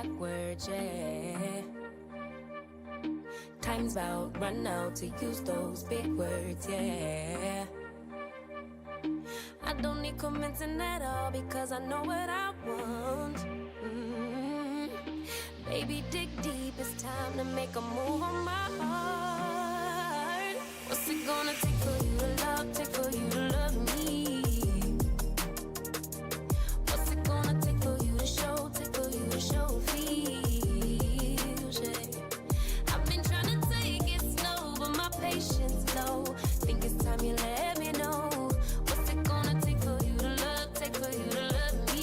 backwards, yeah. Time's about run out to use those big words, yeah. I don't need convincing at all because I know what I want. Baby, dig deep, it's time to make a move on my heart. What's it gonna take for you to love, take for you to love me? What's it gonna take for you to show, take for you to show feels, yeah. I've been trying to take it slow, but my patience low. Think it's time you let me know. What's it gonna take for you to love, take for you to love me?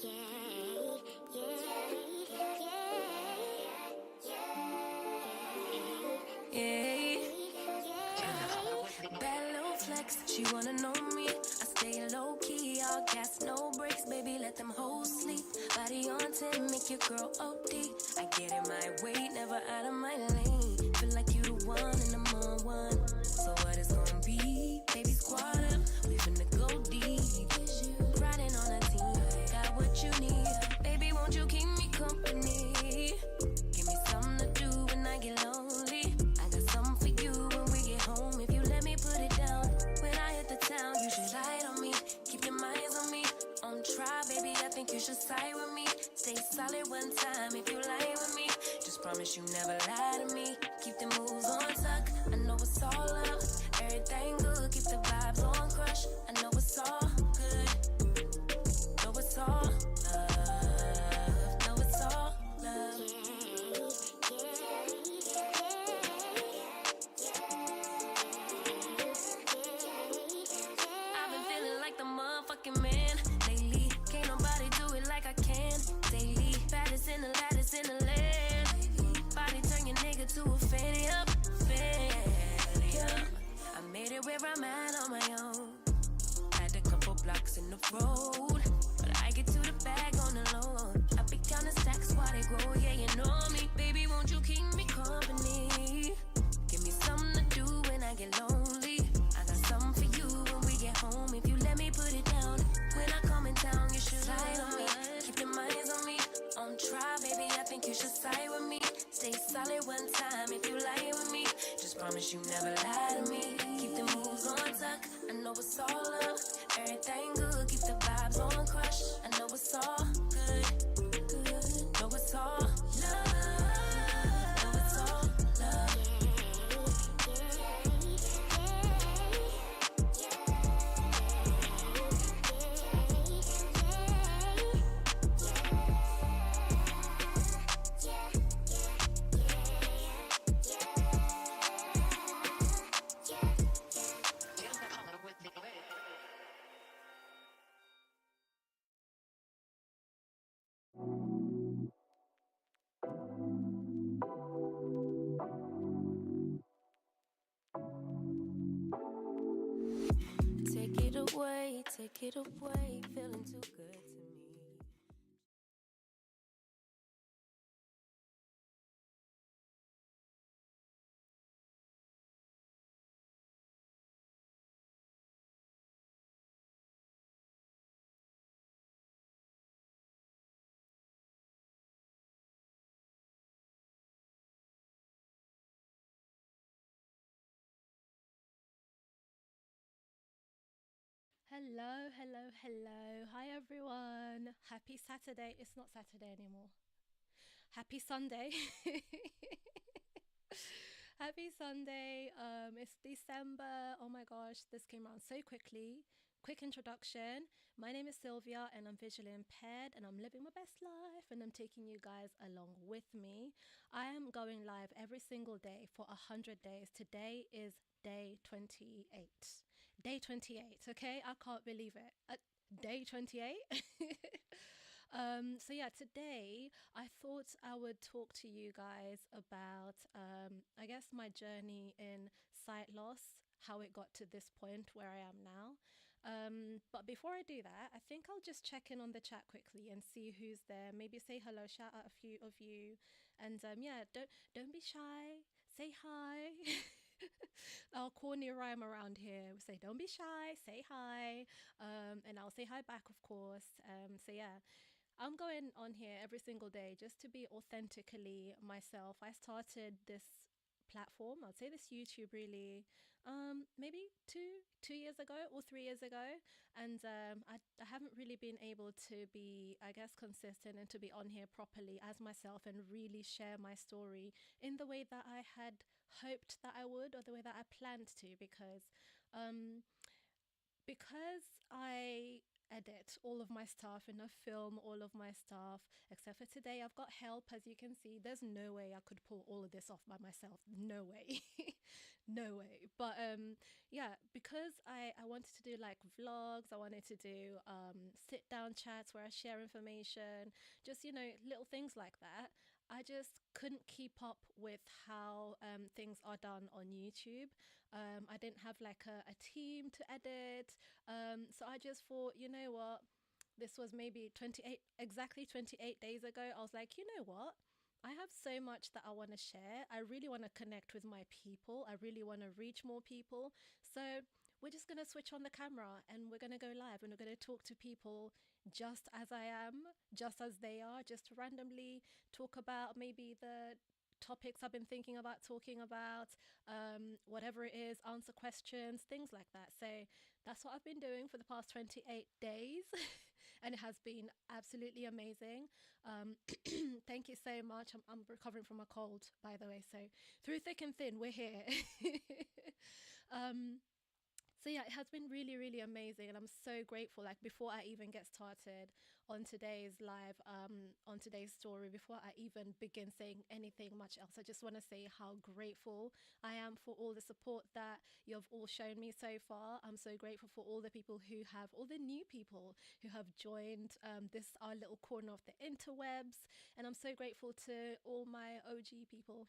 Yeah. Bad little flex, she wanna know me. I stay low key, all gas, no brakes. Baby, let them hoes sleep. Body on 10, make your girl OD. I get in my way, never out of my lane. Feel like you the one and I'm on one. So what it's gonna be? Baby, squad up, we finna go deep. Riding on a team, got what you need. Baby, won't you keep me company? Give me something to do when I get lonely. I got something for you when we get home. If you let me put it down, when I hit the town, you should ride on me. Keep your minds on me. On try, baby, I think you should side with me. Stay solid one time if you lie with me. Just promise you never lie to me. Keep the moves on tuck. I know it's all love. Everything good. Keep the vibes on crush. I know it's all good. Know it's all love. Know it's all love. I've been feeling like the motherfucking man lately. Can't nobody do it like I can daily. Baddest in the lattice in the land. Body turn your nigga to a fanny up, fanny up. I made it where I'm at on my own. Had a couple blocks in the road, but I get to the bag on the low. I be counting stacks while they grow, yeah, you know me. Baby, won't you keep me company? Give me something to do when I get lonely. I got something for you when we get home. If you let me put it down, when I come in town, you should slide on me. Keep your minds on me. On try, baby, I think you should side with me. Stay solid one time if you lie with me. Just promise you never lie to me. Keep the moves on tuck. I know it's all love. Everything good. Keep the vibes on crush. I know it's all good. Know it's all love. Know it's all love. Take it away, feeling too good to me. Hello, hello, hello. Hi, everyone. Happy Saturday. It's not Saturday anymore. Happy Sunday. Happy Sunday. It's December. Oh my gosh, this came around so quickly. quick introduction. My name is Sylvia and I'm visually impaired and I'm living my best life and I'm taking you guys along with me. I am going live every single day for 100 days. Today is day 28. Day 28, okay? I can't believe it. Day 28? So yeah, today I thought I would talk to you guys about, I guess, my journey in sight loss, how it got to this point where I am now. But before I do that, I think I'll just check in on the chat quickly and see who's there. Maybe say hello, shout out a few of you, and yeah, don't be shy. Say hi. Our corny rhyme around here. We say, don't be shy, say hi. And I'll say hi back, of course. So yeah, I'm going on here every single day just to be authentically myself. I started this platform, I'd say this YouTube really, maybe two years ago or 3 years ago. And I haven't really been able to be, I guess, consistent and to be on here properly as myself and really share my story in the way that I had hoped that I would, or the way that I planned to, um, because I edit all of my stuff and I film all of my stuff, except for today I've got help. As you can see, there's no way I could pull all of this off by myself, no way. No way. But yeah, because I wanted to do like vlogs, I wanted to do sit down chats where I share information, just, little things like that. I just couldn't keep up with how things are done on YouTube. I didn't have like a team to edit. So I just thought, you know what? This was maybe exactly 28 days ago. I was like, you know what? I have so much that I want to share. I really want to connect with my people. I really want to reach more people. So we're just going to switch on the camera and we're going to go live and we're going to talk to people just as I am, just as they are, just randomly talk about maybe the topics I've been thinking about talking about, whatever it is, answer questions, things like that. So that's what I've been doing for the past 28 days. And it has been absolutely amazing. Thank you so much. I'm recovering from a cold, by the way. So through thick and thin, we're here. um, so yeah, it has been really, really amazing, and I'm so grateful. Like before I even get started on today's live, on today's story, before I even begin saying anything much else, I just want to say how grateful I am for all the support that you've all shown me so far. I'm so grateful for all the people who have, all the new people who have joined this our little corner of the interwebs, and I'm so grateful to all my OG people,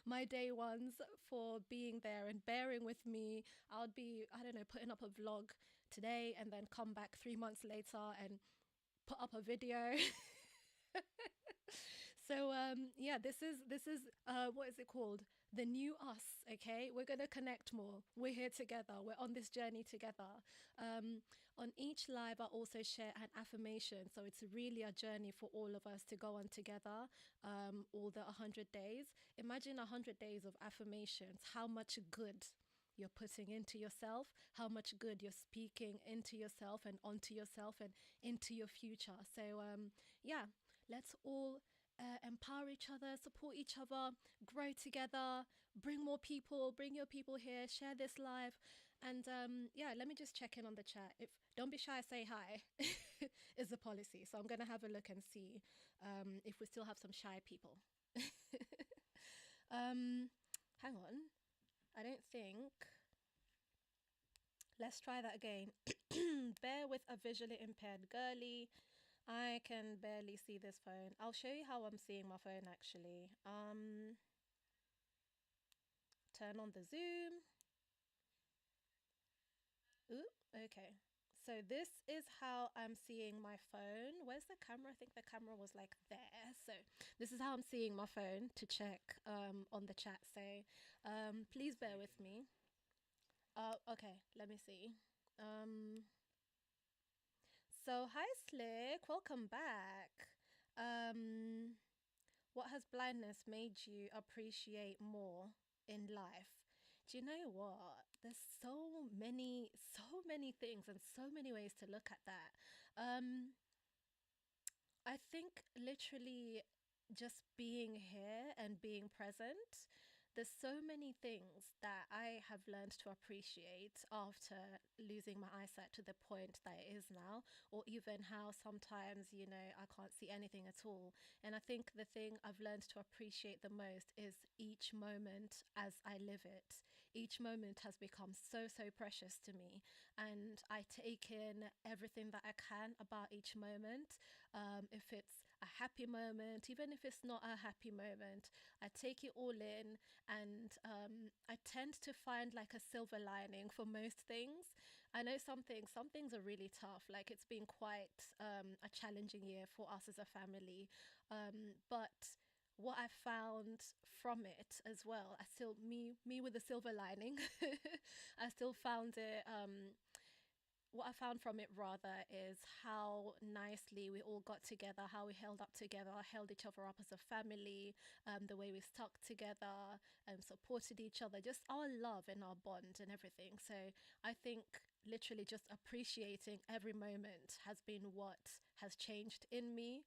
my day ones, for being there and bearing with me. I'll be, I don't know, putting up a vlog today and then come back 3 months later and put up a video. So yeah, this is what is it called, the new us. Okay, we're gonna connect more, we're here together, we're on this journey together. On each live I also share an affirmation, so it's really a journey for all of us to go on together. All the 100 days, imagine 100 days of affirmations, how much good you're putting into yourself, how much good you're speaking into yourself and onto yourself and into your future. So yeah, let's all empower each other, support each other, grow together, bring more people, bring your people here, share this live. And yeah, let me just check in on the chat. If don't be shy, say hi is the policy. So I'm gonna have a look and see if we still have some shy people. Hang on, I don't think. Let's try that again. Bear with a visually impaired girly. I can barely see this phone. I'll show you how I'm seeing my phone actually. Turn on the zoom. Ooh, okay. So this is how I'm seeing my phone. Where's the camera? I think the camera was like there. So this is how I'm seeing my phone to check on the chat. So please bear with me. Okay, let me see. So hi Slick, welcome back. What has blindness made you appreciate more in life? Do you know what? There's so many things and so many ways to look at that. I think literally just being here and being present. there's so many things that I have learned to appreciate after losing my eyesight to the point that it is now, or even how sometimes, I can't see anything at all. And I think the thing I've learned to appreciate the most is each moment as I live it. Each moment has become so, so precious to me. And I take in everything that I can about each moment. If it's a happy moment, even if it's not a happy moment, I take it all in, and I tend to find like a silver lining for most things. I know some things are really tough. Like it's been quite a challenging year for us as a family, but what I found from it as well, I still me with the silver lining. I still found it. What I found from it rather is how nicely we all got together, how we held up together, held each other up as a family, the way we stuck together, supported each other, just our love and our bond and everything. So I think literally just appreciating every moment has been what has changed in me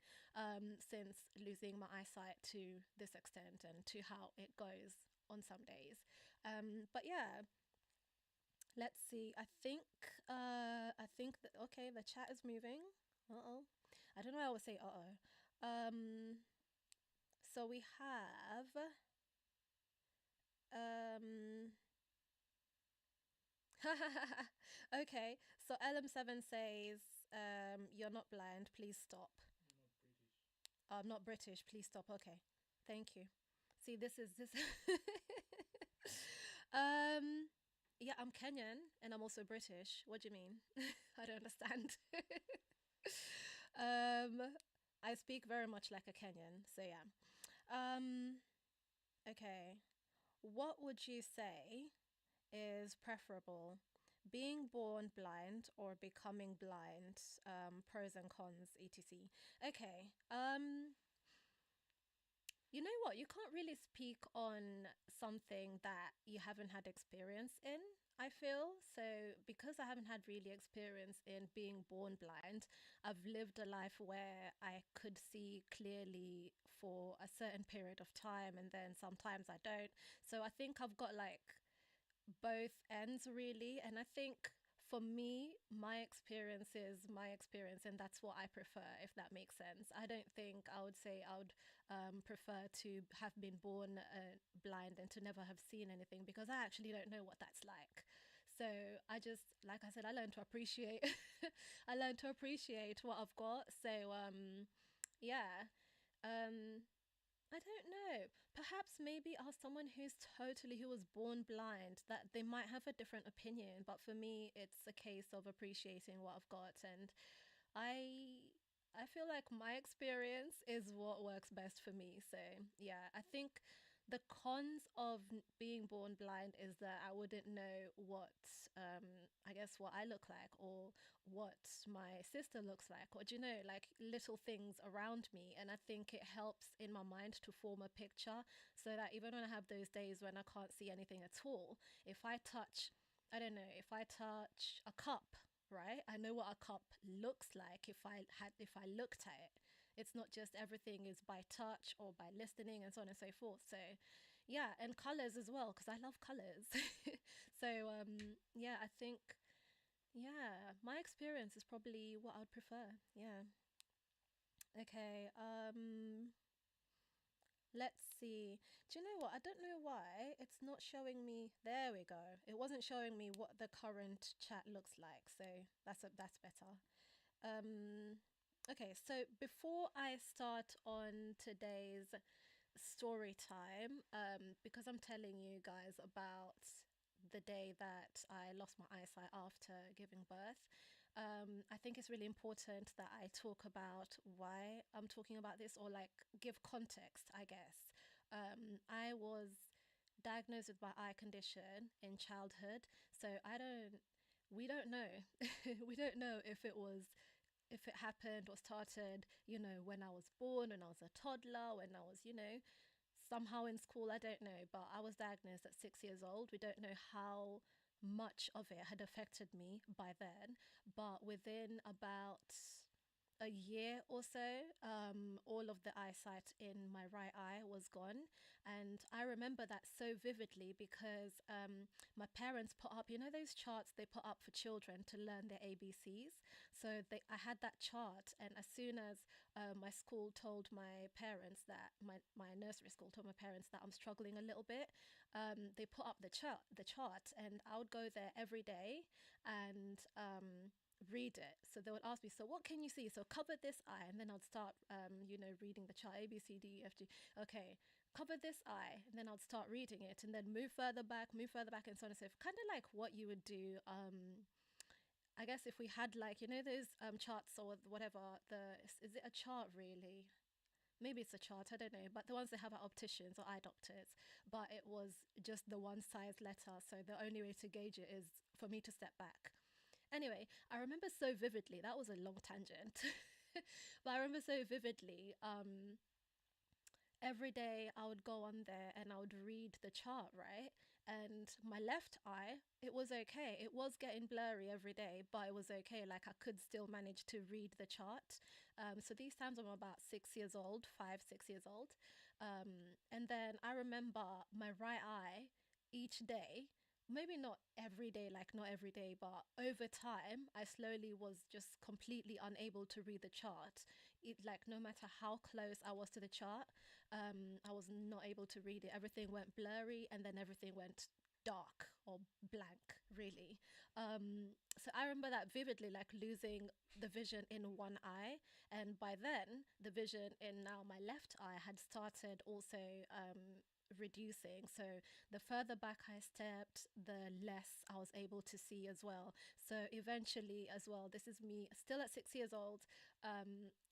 since losing my eyesight to this extent and to how it goes on some days. But yeah, let's see. I think that okay, the chat is moving. Uh-oh. I don't know why I would say uh-oh. So we have um okay, so LM7 says you're not blind, please stop. I'm not British, please stop. Okay. Thank you. See, this um yeah, I'm Kenyan and I'm also British. What do you mean? I don't understand. um, I speak very much like a Kenyan, so yeah. Um, okay. What would you say is preferable? Being born blind or becoming blind? Pros and cons, etc. Okay. You know what? You can't really speak on something that you haven't had experience in, I feel. So, because I haven't had really experience in being born blind, I've lived a life where I could see clearly for a certain period of time and then sometimes I don't. So, I think I've got like both ends really, and I think for me my experience is my experience and that's what I prefer, if that makes sense. I don't think I would say I would prefer to have been born blind and to never have seen anything, because I actually don't know what that's like. So I just, like I said, I learned to appreciate I learned to appreciate what I've got. So yeah. um I don't know. Perhaps maybe ask someone who was born blind, that they might have a different opinion. But for me, it's a case of appreciating what I've got, and I I feel like my experience is what works best for me. So yeah, I think the cons of being born blind is that I wouldn't know what I guess what I look like, or what my sister looks like, or do you know, like little things around me. And I think it helps in my mind to form a picture, so that even when I have those days when I can't see anything at all, if I touch, I don't know, if I touch a cup, right? I know what a cup looks like if I looked at it. It's not just everything is by touch or by listening and so on and so forth. So yeah, and colors as well, because I love colors. So yeah, I think, yeah, my experience is probably what I would prefer. Yeah. Okay. Let's see. Do you know what? I don't know why it's not showing me. There we go. It wasn't showing me what the current chat looks like, so that's better. Um, okay, so before I start on today's story time, because I'm telling you guys about the day that I lost my eyesight after giving birth, I think it's really important that I talk about why I'm talking about this, or like give context, I guess. I was diagnosed with my eye condition in childhood, so we don't know. We don't know if it happened or started, when I was born, when I was a toddler, when I was, somehow in school. I don't know, but I was diagnosed at 6 years old. We don't know how much of it had affected me by then, but within about a year or so, all of the eyesight in my right eye was gone. And I remember that so vividly because my parents put up, you know, those charts they put up for children to learn their ABCs. So I had that chart. And as soon as my school told my parents that, my nursery school told my parents that I'm struggling a little bit, they put up the chart, and I would go there every day and read it. So they would ask me, so what can you see? So cover this eye, and then I'd start, reading the chart, A, B, C, D, E, F, G. Okay, cover this eye, and then I'd start reading it, and then move further back, and so on and so forth. Kind of like what you would do. I guess if we had like, you know, those charts or whatever. Is it a chart really? Maybe it's a chart, I don't know, but the ones they have at opticians or eye doctors, but it was just the one size letter, so the only way to gauge it is for me to step back. Anyway, I remember so vividly, that was a long tangent, but I remember so vividly, every day I would go on there and I would read the chart, right? And my left eye, it was okay. It was getting blurry every day, but it was okay. Like I could still manage to read the chart. So these times I'm about 6 years old, 5, 6 years old. And then I remember my right eye each day, maybe not every day, like not every day, but over time, I slowly was just completely unable to read the chart. Like no matter how close I was to the chart, I was not able to read it. Everything went blurry, and then everything went dark or blank, really. So I remember that vividly, like losing the vision in one eye. And by then, the vision in now my left eye had started also reducing. So the further back I stepped, the less I was able to see as well. So eventually, as well, this is me still at 6 years old,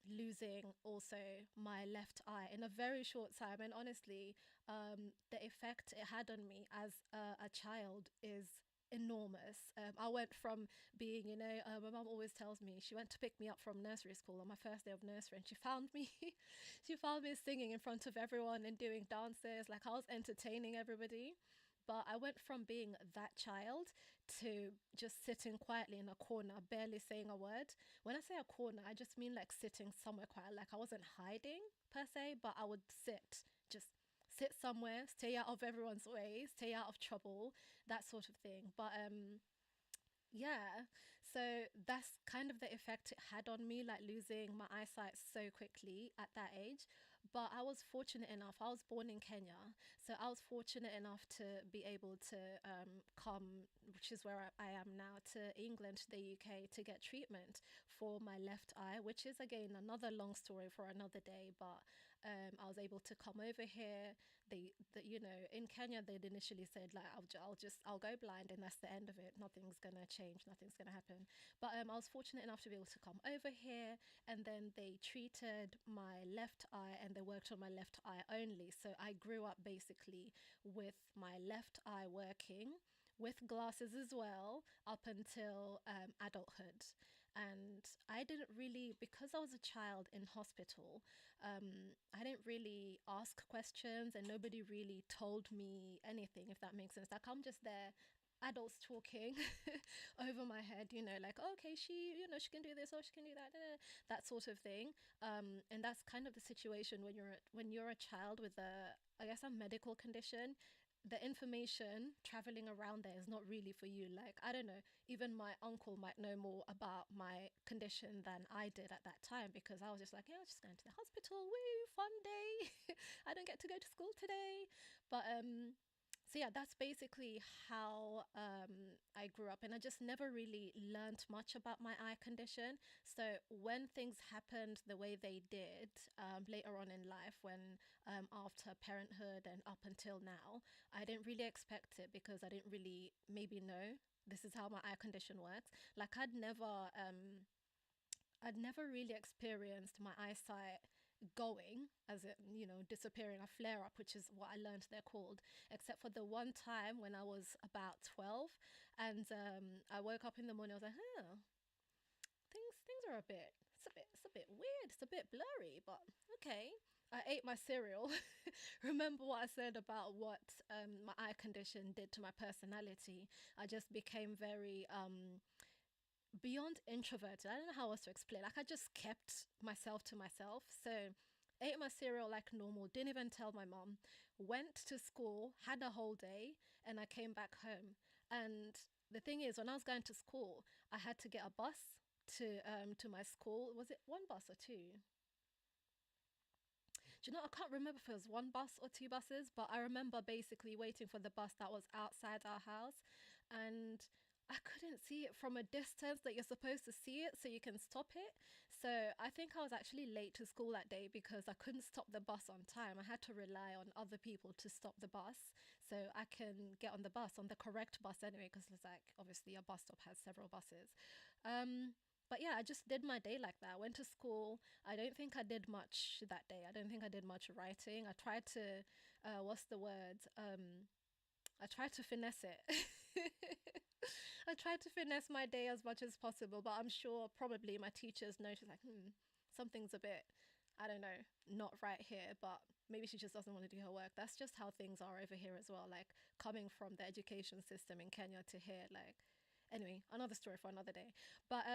losing also my left eye in a very short time. And honestly, the effect it had on me as a child is enormous. I went from being, my mum always tells me she went to pick me up from nursery school on my first day of nursery, and she found me, she found me singing in front of everyone and doing dances. Like I was entertaining everybody. But I went from being that child to just sitting quietly in a corner, barely saying a word. When I say a corner, I just mean like sitting somewhere quiet. Like I wasn't hiding per se, but I would just sit somewhere, stay out of everyone's way, stay out of trouble, that sort of thing. But yeah, so that's kind of the effect it had on me, like losing my eyesight so quickly at that age. But I was fortunate enough, I was born in Kenya, so I was fortunate enough to be able to come, which is where I am now, to England, to the UK, to get treatment for my left eye, which is again another long story for another day. But I was able to come over here. In Kenya, they'd initially said like I'll go blind and that's the end of it. Nothing's gonna change. Nothing's gonna happen. But I was fortunate enough to be able to come over here, and then they treated my left eye and they worked on my left eye only. So I grew up basically with my left eye working, with glasses as well, up until adulthood. And I didn't really, because I was a child in hospital, I didn't really ask questions, and nobody really told me anything, if that makes sense. Like I'm just there, adults talking over my head, like, oh, okay, she can do this, or she can do that, that sort of thing. And that's kind of the situation when you're a child with I guess, a medical condition. The information traveling around there is not really for you. Like, I don't know, even my uncle might know more about my condition than I did at that time, because I was just like, yeah, I'm just going to the hospital, woo, fun day. I don't get to go to school today. But so yeah, that's basically how I grew up, and I just never really learned much about my eye condition. So when things happened the way they did later on in life, when after parenthood and up until now, I didn't really expect it, because I didn't really maybe know this is how my eye condition works. Like I'd never really experienced my eyesight going, as it, disappearing, a flare up, which is what I learned they're called, except for the one time when I was about 12, and I woke up in the morning. I was like, oh, things are it's a bit weird, it's a bit blurry, but okay. I ate my cereal. Remember what I said about what my eye condition did to my personality? I just became very beyond introverted. I don't know how else to explain. Like, I just kept myself to myself. So, ate my cereal like normal, didn't even tell my mom, went to school, had a whole day, and I came back home. And the thing is, when I was going to school, I had to get a bus to my school. Was it one bus or two? Do you know, I can't remember if it was one bus or two buses, but I remember basically waiting for the bus that was outside our house, and I couldn't see it from a distance that you're supposed to see it so you can stop it. So I think I was actually late to school that day because I couldn't stop the bus on time. I had to rely on other people to stop the bus so I can get on the bus, on the correct bus anyway, because it's like obviously a bus stop has several buses. But yeah, I just did my day like that. I went to school. I don't think I did much that day. I don't think I did much writing. I tried to, what's the word? I tried to finesse it. I tried to finesse my day as much as possible, but I'm sure probably my teachers noticed, like, something's a bit, I don't know, not right here, but maybe she just doesn't want to do her work. That's just how things are over here as well. Like, coming from the education system in Kenya to here, like, anyway, another story for another day. But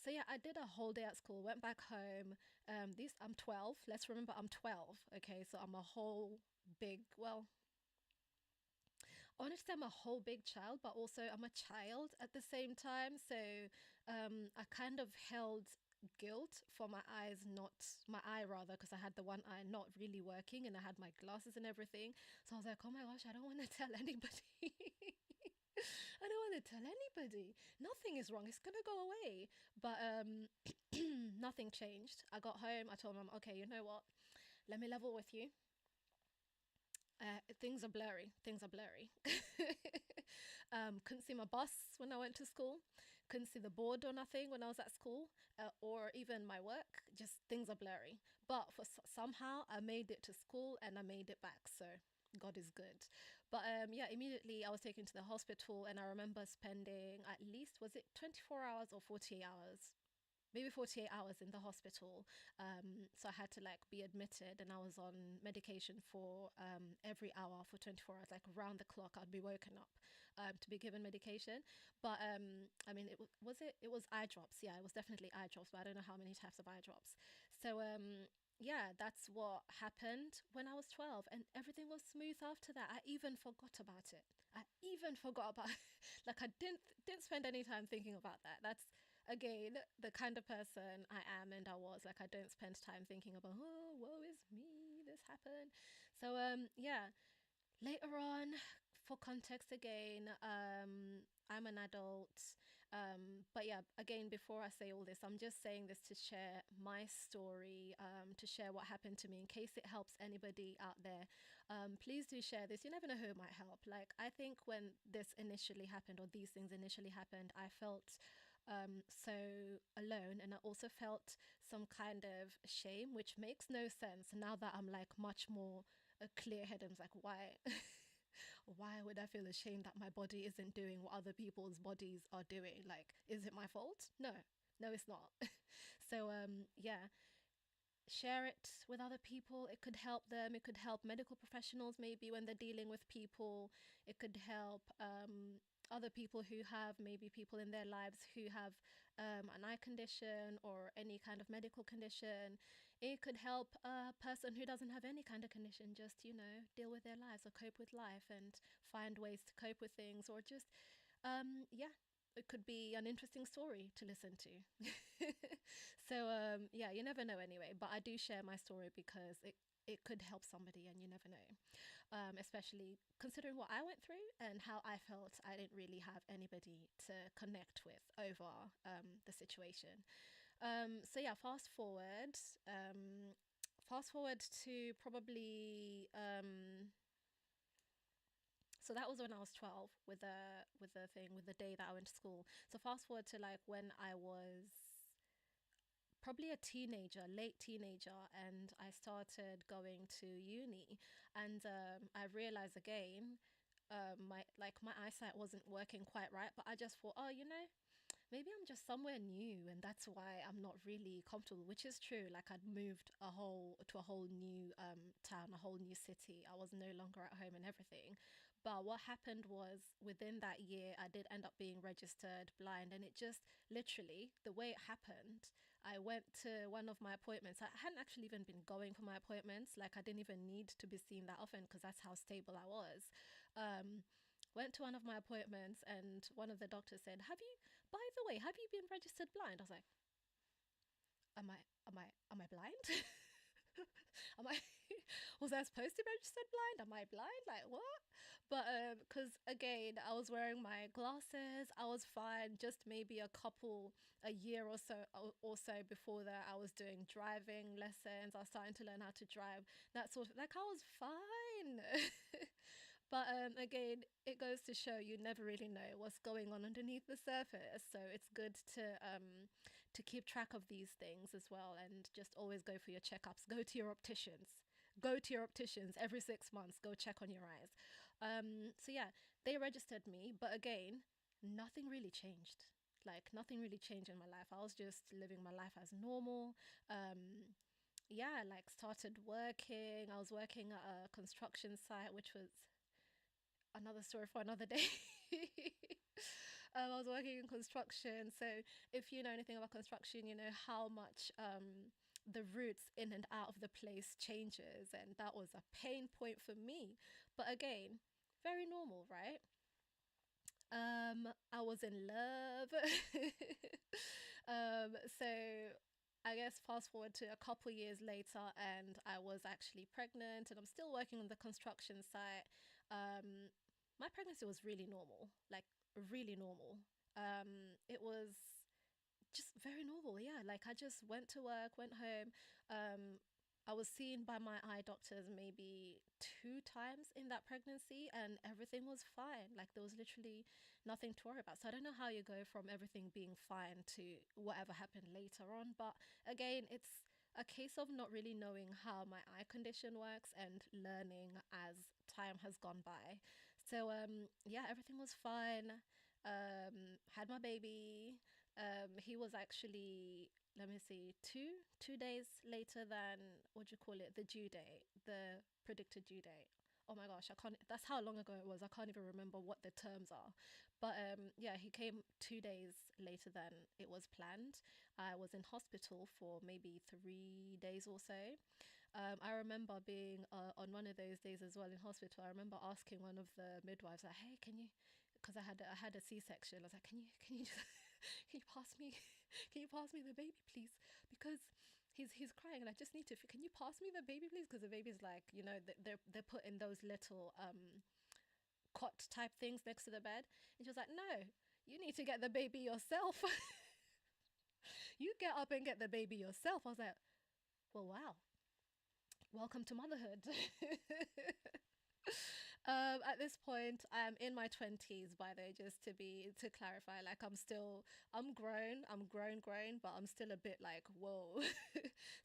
so yeah, I did a whole day at school, went back home. These I'm 12. Let's remember I'm 12. Okay, so I'm a whole big, well, honestly, I'm a whole big child, but also I'm a child at the same time. So I kind of held guilt for my eyes, not my eye rather, because I had the one eye not really working and I had my glasses and everything. So I was like, oh my gosh, I don't want to tell anybody. I don't want to tell anybody. Nothing is wrong. It's gonna go away. But nothing changed. I got home. I told mom, okay, you know what? Let me level with you. Things are blurry. Things are blurry. Couldn't see my bus when I went to school. Couldn't see the board or nothing when I was at school, or even my work. Just things are blurry. But for somehow I made it to school and I made it back. So God is good. But yeah, immediately I was taken to the hospital, and I remember spending at least, was it 24 hours or 48 hours? Maybe 48 hours in the hospital. So I had to like be admitted, and I was on medication for every hour for 24 hours, like around the clock. I'd be woken up to be given medication. But I mean, it was eye drops. Yeah, it was definitely eye drops, but I don't know how many types of eye drops. So yeah, that's what happened when I was 12, and everything was smooth after that. I even forgot about it. I even forgot about like I didn't spend any time thinking about that. That's again the kind of person I am and I was. Like, I don't spend time thinking about, oh, woe is me, this happened. So yeah, later on, for context again, I'm an adult. But yeah, again, before I say all this, I'm just saying this to share my story, to share what happened to me in case it helps anybody out there. Please do share this. You never know who it might help. Like, I think when this initially happened, or these things initially happened, I felt so alone, and I also felt some kind of shame, which makes no sense now that I'm like much more clear head and like, why why would I feel ashamed that my body isn't doing what other people's bodies are doing? Like, is it my fault? No, no, it's not. So yeah, share it with other people. It could help them. It could help medical professionals maybe when they're dealing with people. It could help other people who have maybe people in their lives who have an eye condition or any kind of medical condition. It could help a person who doesn't have any kind of condition just, deal with their lives or cope with life and find ways to cope with things, or just, yeah, it could be an interesting story to listen to. So yeah, you never know anyway, but I do share my story because it could help somebody, and you never know, especially considering what I went through and how I felt I didn't really have anybody to connect with over the situation. So yeah, fast forward to probably so that was when I was 12 with the day that I went to school. So fast forward to like when I was probably a teenager, late teenager, and I started going to uni, and I realized again, my eyesight wasn't working quite right, but I just thought, oh, maybe I'm just somewhere new, and that's why I'm not really comfortable, which is true. Like, I'd moved to a whole new town, a whole new city. I was no longer at home and everything. But what happened was within that year, I did end up being registered blind. And it just literally, the way it happened, I went to one of my appointments. I hadn't actually even been going for my appointments. Like, I didn't even need to be seen that often because that's how stable I was. Went to one of my appointments, and one of the doctors said, by the way, have you been registered blind? I was like, am I, am I blind? Am I was I supposed to be registered blind? Am I blind? Like what? But because again, I was wearing my glasses, I was fine. Just maybe a year or so before that, I was doing driving lessons. I was starting to learn how to drive. That sort of like I was fine. But again, it goes to show you never really know what's going on underneath the surface. So it's good to keep track of these things as well, and just always go for your checkups. Go to your opticians. Go to your opticians every 6 months. Go check on your eyes. So yeah, they registered me, but again, nothing really changed. Like nothing really changed in my life. I was just living my life as normal. Yeah, like started working. I was working at a construction site, which was another story for another day. I was working in construction, so if you know anything about construction, you know how much the routes in and out of the place changes, and that was a pain point for me. But again, very normal, right? I was in love. So I guess fast forward to a couple years later, and I was actually pregnant, and I'm still working on the construction site. Um, my pregnancy was really normal, like really normal. It was just very normal, yeah. Like I just went to work, went home. Um, I was seen by my eye doctors maybe 2 times in that pregnancy, and everything was fine. Like there was literally nothing to worry about. So I don't know how you go from everything being fine to whatever happened later on. But again, it's a case of not really knowing how my eye condition works and learning as time has gone by. So yeah, everything was fine. Had my baby. He was actually, let me see, two days later than, what do you call it, the due date, the predicted due date. Oh my gosh, I can't, that's how long ago it was. I can't even remember what the terms are. But yeah, he came 2 days later than it was planned. I was in hospital for maybe 3 days or so. I remember being on one of those days as well in hospital. I remember asking one of the midwives, like, "Hey, can you?" Because I had a C-section. I was like, "Can you just can you pass me can you pass me the baby, please? Because he's crying, and I just need to. Can you pass me the baby, please? Because the baby's like, you know, they're put in those little cot type things next to the bed." And she was like, "No, you need to get the baby yourself. You get up and get the baby yourself." I was like, "Well, wow." Welcome to motherhood. At this point, I'm in my 20s, by the way, just to clarify. Like, I'm grown, but I'm still a bit like, whoa,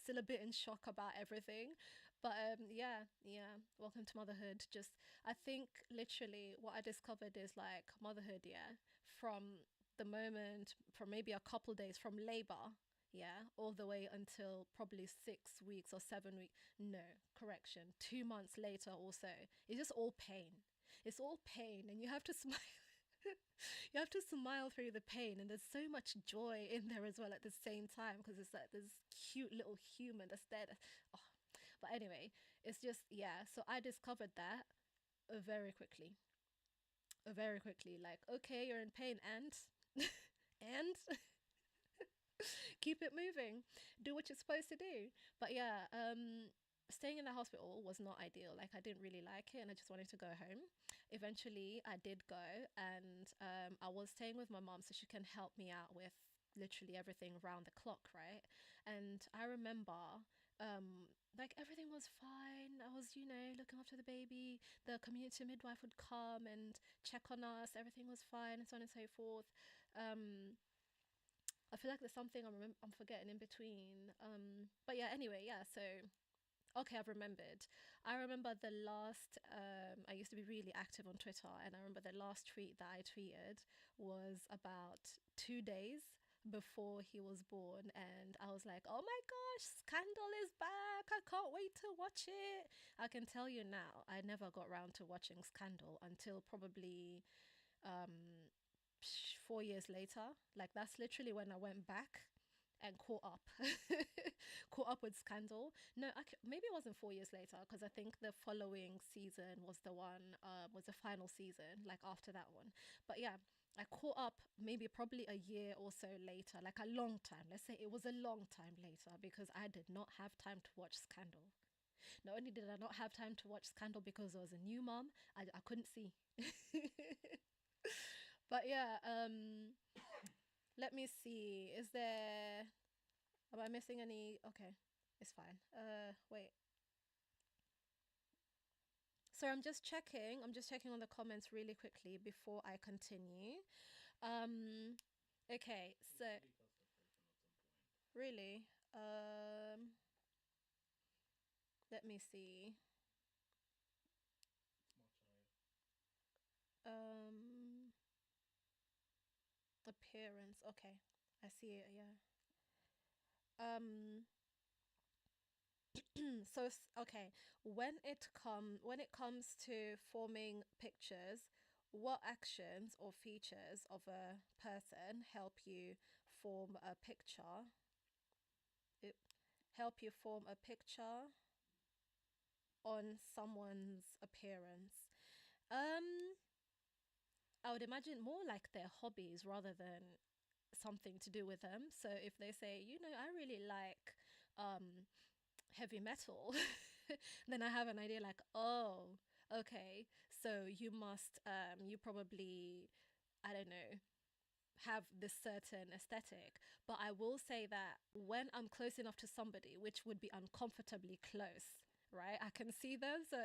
still a bit in shock about everything. But yeah, welcome to motherhood. Just, I think literally what I discovered is like motherhood, yeah, from from maybe a couple days from labor, yeah, all the way until probably 6 weeks or 7 weeks. No, correction, 2 months later or so. It's just all pain. It's all pain, and you have to smile. You have to smile through the pain, and there's so much joy in there as well at the same time, because it's like this cute little human that's there. Oh. But anyway, it's just, yeah. So I discovered that very quickly. Very quickly. Like, okay, you're in pain, and and keep it moving, do what you're supposed to do. But yeah, staying in the hospital was not ideal. Like I didn't really like it, and I just wanted to go home. Eventually I did go, and I was staying with my mom so she can help me out with literally everything around the clock, right? And I remember like everything was fine. I was, you know, looking after the baby. The community midwife would come and check on us. Everything was fine, and so on and so forth. um I feel like there's something I'm forgetting in between. But yeah, anyway, yeah. So okay, I've remembered. I remember the last. I used to be really active on Twitter, and I remember the last tweet that I tweeted was about 2 days before he was born, and I was like, oh my gosh, Scandal is back. I can't wait to watch it. I can tell you now, I never got round to watching Scandal until probably 4 years later. Like, that's literally when I went back and caught up. Caught up with Scandal. No, maybe it wasn't 4 years later, because I think the following season was the one, was the final season, like after that one. But yeah, I caught up maybe probably a year or so later, like a long time. Let's say it was a long time later, because I did not have time to watch Scandal. Not only did I not have time to watch Scandal because I was a new mom, I couldn't see. But yeah, let me see. Am I missing any? Okay, it's fine. Wait. So I'm just checking. I'm just checking on the comments really quickly before I continue. Okay, so really, let me see. Um, appearance. Okay, I see it. Yeah. Um, so okay, when it comes to forming pictures, what actions or features of a person help you form a picture? It help you form a picture on someone's appearance. Um, I would imagine more like their hobbies rather than something to do with them. So if they say, I really like heavy metal, then I have an idea like, oh, okay, so you probably, I don't know, have this certain aesthetic. But I will say that when I'm close enough to somebody, which would be uncomfortably close, right? I can see them. So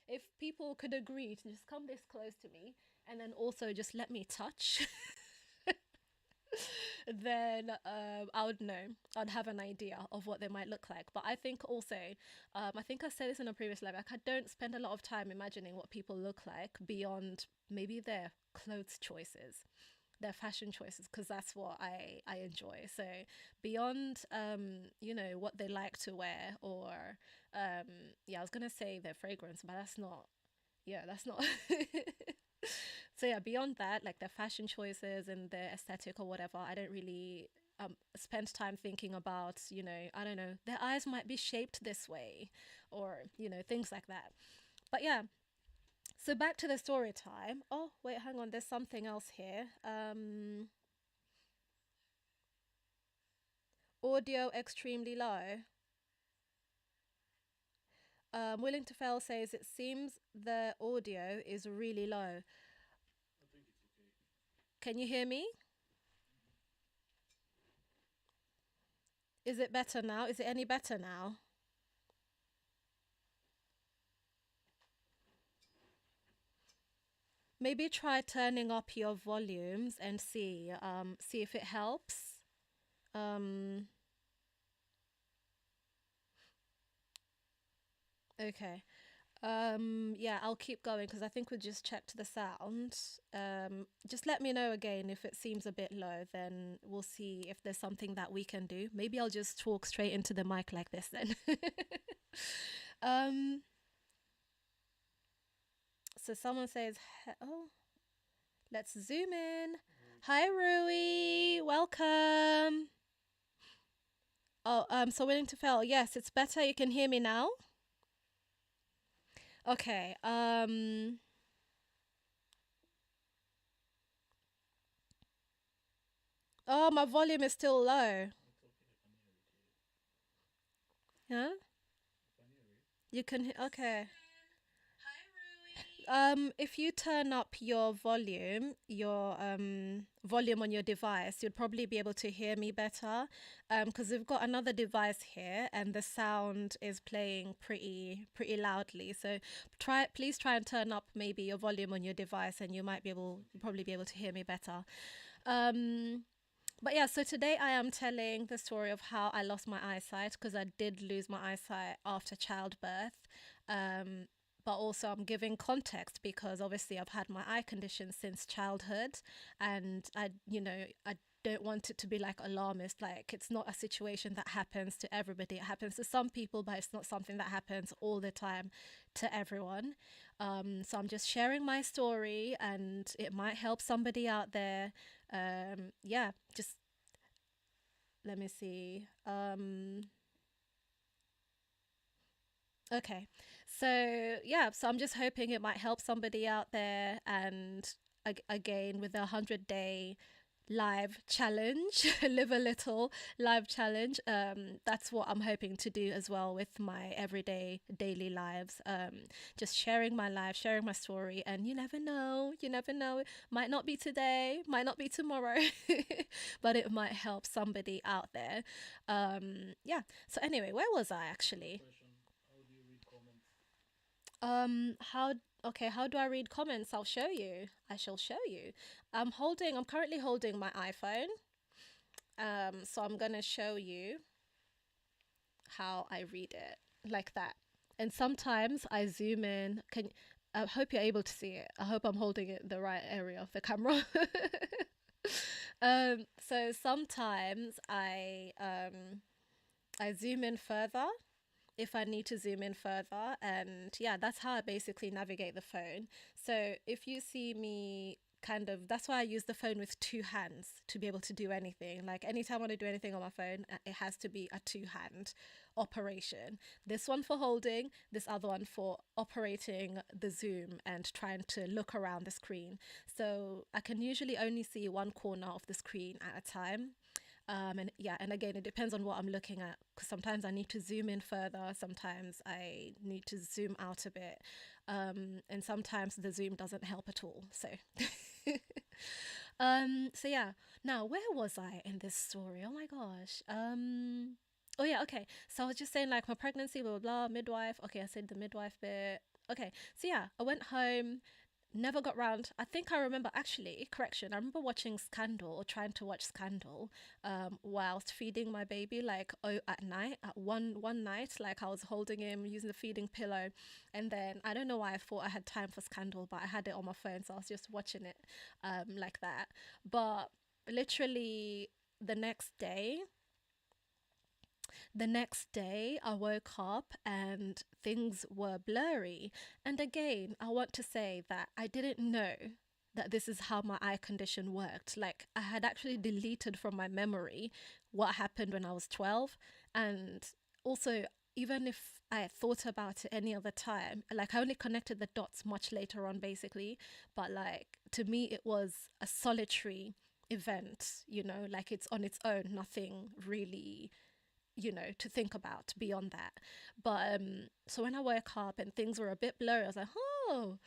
if people could agree to just come this close to me and then also just let me touch, then I would know. I'd have an idea of what they might look like. But I think also, I think I said this in a previous live, like I don't spend a lot of time imagining what people look like beyond maybe their clothes choices, their fashion choices, because that's what I enjoy. So beyond what they like to wear, or I was gonna say their fragrance, but that's not so yeah, beyond that, like their fashion choices and their aesthetic or whatever, I don't really spend time thinking about, I don't know, their eyes might be shaped this way, or things like that. But yeah, so back to the story time. Oh wait, hang on, there's something else here. Audio extremely low. Willing to Fail says it seems the audio is really low. Can you hear me? Is it better now? Is it any better now? Maybe try turning up your volumes and see if it helps. Okay. Yeah, I'll keep going because I think we just checked the sound. Just let me know again if it seems a bit low, then we'll see if there's something that we can do. Maybe I'll just talk straight into the mic like this then. So someone says, oh, let's zoom in. Hi, Rui. Welcome. Oh, so Willing to Fail. Yes, it's better. You can hear me now. Okay. Oh, my volume is still low. Yeah? You can okay. If you turn up your volume on your device, you'd probably be able to hear me better. Because we've got another device here, and the sound is playing pretty loudly. So please try and turn up maybe your volume on your device, and you'll probably be able to hear me better. But yeah, so today I am telling the story of how I lost my eyesight, because I did lose my eyesight after childbirth. but also I'm giving context because obviously I've had my eye condition since childhood, and I don't want it to be like alarmist. Like, it's not a situation that happens to everybody. It happens to some people, but it's not something that happens all the time to everyone. So I'm just sharing my story, and it might help somebody out there. Yeah, just let me see. Okay. So, yeah, so I'm just hoping it might help somebody out there. And again, with a 100-day live challenge, live a little live challenge. That's what I'm hoping to do as well with my everyday daily lives. Just sharing my life, sharing my story. And you never know. It might not be today, might not be tomorrow, but it might help somebody out there. Yeah. So, anyway, where was I actually? How Okay, how do I read comments? I'll show you. I shall show you. I'm currently holding my iPhone. So I'm gonna show you how I read it like that. And sometimes I zoom in. I hope you're able to see it. I hope I'm holding it the right area of the camera. So sometimes I zoom in further if I need to zoom in further. And yeah, that's how I basically navigate the phone. So if you see me that's why I use the phone with two hands to be able to do anything. Like, anytime I want to do anything on my phone, it has to be a two-hand operation. This one for holding, this other one for operating the zoom and trying to look around the screen. So I can usually only see one corner of the screen at a time. And again, it depends on what I'm looking at, because sometimes I need to zoom in further, sometimes I need to zoom out a bit, and sometimes the zoom doesn't help at all. So so yeah, now where was I in this story? Oh my gosh. Oh yeah, okay, so I was just saying, like, my pregnancy, blah blah blah, midwife. Okay, I said the midwife bit. Okay, so yeah, I went home, never got round. I think I remember, actually, correction, I remember watching Scandal, or trying to watch Scandal, whilst feeding my baby, like, at night, at one night, like, I was holding him using the feeding pillow. And then I don't know why I thought I had time for Scandal, but I had it on my phone, so I was just watching it like that. But literally the next day I woke up and things were blurry. And again, I want to say that I didn't know that this is how my eye condition worked. Like, I had actually deleted from my memory what happened when I was 12. And also, even if I thought about it any other time, like, I only connected the dots much later on, basically. But, like, to me, it was a solitary event, like, it's on its own, nothing really to think about beyond that. But so when I woke up and things were a bit blurry, I was like, oh,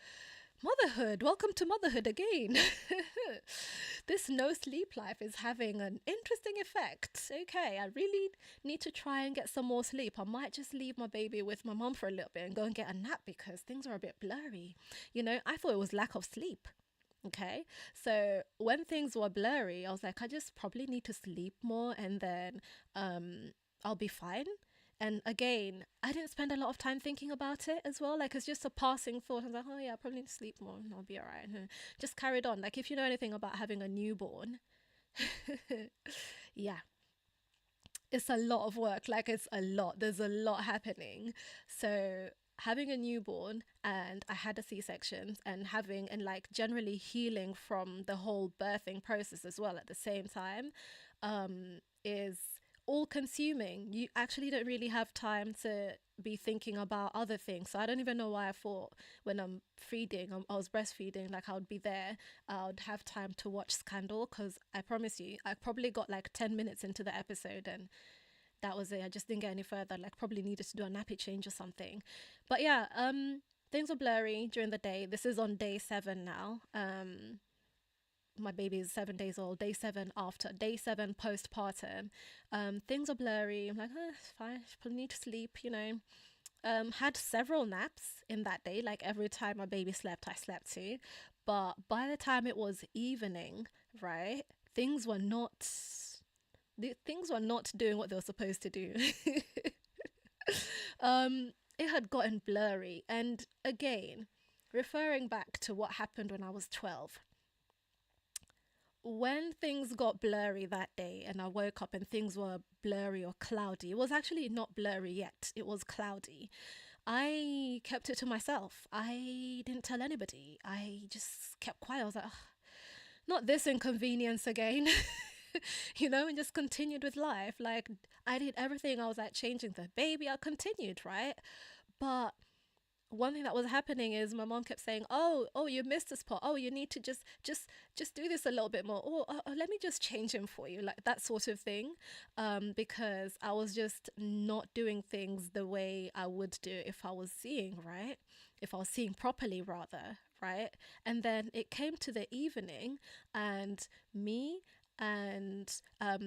motherhood, welcome to motherhood again. This no sleep life is having an interesting effect. Okay, I really need to try and get some more sleep. I might just leave my baby with my mum for a little bit and go and get a nap, because things are a bit blurry. I thought it was lack of sleep. Okay, so when things were blurry, I was like, I just probably need to sleep more, and then I'll be fine. And again, I didn't spend a lot of time thinking about it as well. Like, it's just a passing thought. I was like, oh yeah, I probably need to sleep more and I'll be all right. And just carried on. Like, if you know anything about having a newborn, yeah, it's a lot of work. Like, it's a lot. There's a lot happening. So having a newborn, and I had a C-section, and like, generally healing from the whole birthing process as well at the same time, is all consuming. You actually don't really have time to be thinking about other things. So I don't even know why I thought when I'm feeding, I was breastfeeding, like, I would be there, I would have time to watch Scandal, because I promise you, I probably got like 10 minutes into the episode and that was it. I just didn't get any further, like, probably needed to do a nappy change or something. But yeah, things were blurry during the day. This is on day 7 now. My baby is 7 days old, day 7 postpartum. Things are blurry. I'm like, it's fine, I probably need to sleep, Had several naps in that day. Like, every time my baby slept, I slept too. But by the time it was evening, right, things were not doing what they were supposed to do. it had gotten blurry. And again, referring back to what happened when I was 12, when things got blurry that day and I woke up and things were blurry or cloudy, it was actually not blurry yet, it was cloudy. I kept it to myself. I didn't tell anybody. I just kept quiet. I was like, "Ugh, not this inconvenience again." And just continued with life. Like, I did everything. I was like changing the baby. I continued, right? But one thing that was happening is my mom kept saying, "Oh, you missed a spot. Oh, you need to just do this a little bit more. Oh, let me just change him for you," like that sort of thing. Because I was just not doing things the way I would do if I was seeing, right? If I was seeing properly, rather, right? And then it came to the evening, and me and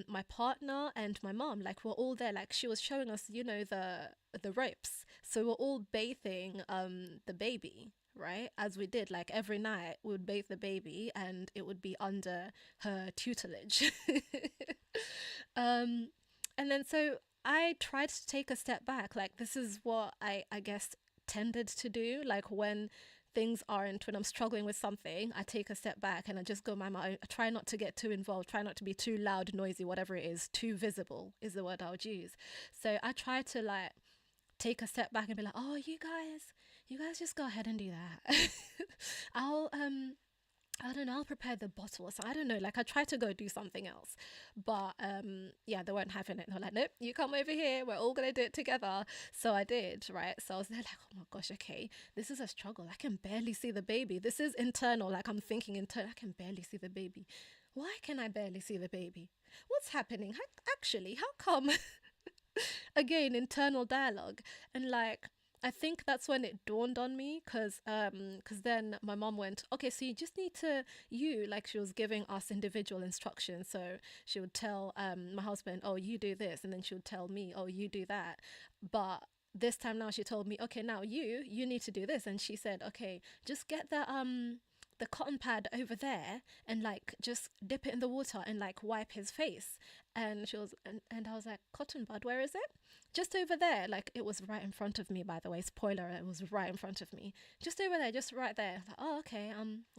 my partner and my mom, like, we're all there. Like, she was showing us, the ropes, so we're all bathing the baby, right? As we did, like, every night we would bathe the baby and it would be under her tutelage. And then so I tried to take a step back. Like, this is what I guess tended to do. Like, when I'm struggling with something, I take a step back and I just go my mind. I try not to get too involved, try not to be too loud, noisy, whatever it is. Too visible is the word I would use. So I try to, like, take a step back and be like, "Oh, you guys just go ahead and do that." I'll I don't know, I'll prepare the bottle or something. I don't know. Like, I try to go do something else. But yeah, they weren't having it. They're like, "Nope, you come over here. We're all going to do it together." So I did, right? So I was there like, "Oh my gosh, okay, this is a struggle. I can barely see the baby. This is internal." Like, I'm thinking internal, I can barely see the baby. Why can I barely see the baby? What's happening? Actually, how come? Again, internal dialogue. And, like, I think that's when it dawned on me, because then my mom went, "Okay, so you just need to, like, she was giving us individual instructions. So she would tell my husband, 'Oh, you do this,' and then she would tell me, 'Oh, you do that.' But this time now she told me, 'Okay, now you need to do this.' And she said, 'Okay, just get the cotton pad over there and, like, just dip it in the water and, like, wipe his face.' And she was, and I was like, 'Cotton bud, where is it?' 'Just over there.' Like, it was right in front of me, by the way. Spoiler, it was right in front of me. 'Just over there, just right there.' I was like, 'Oh, okay.'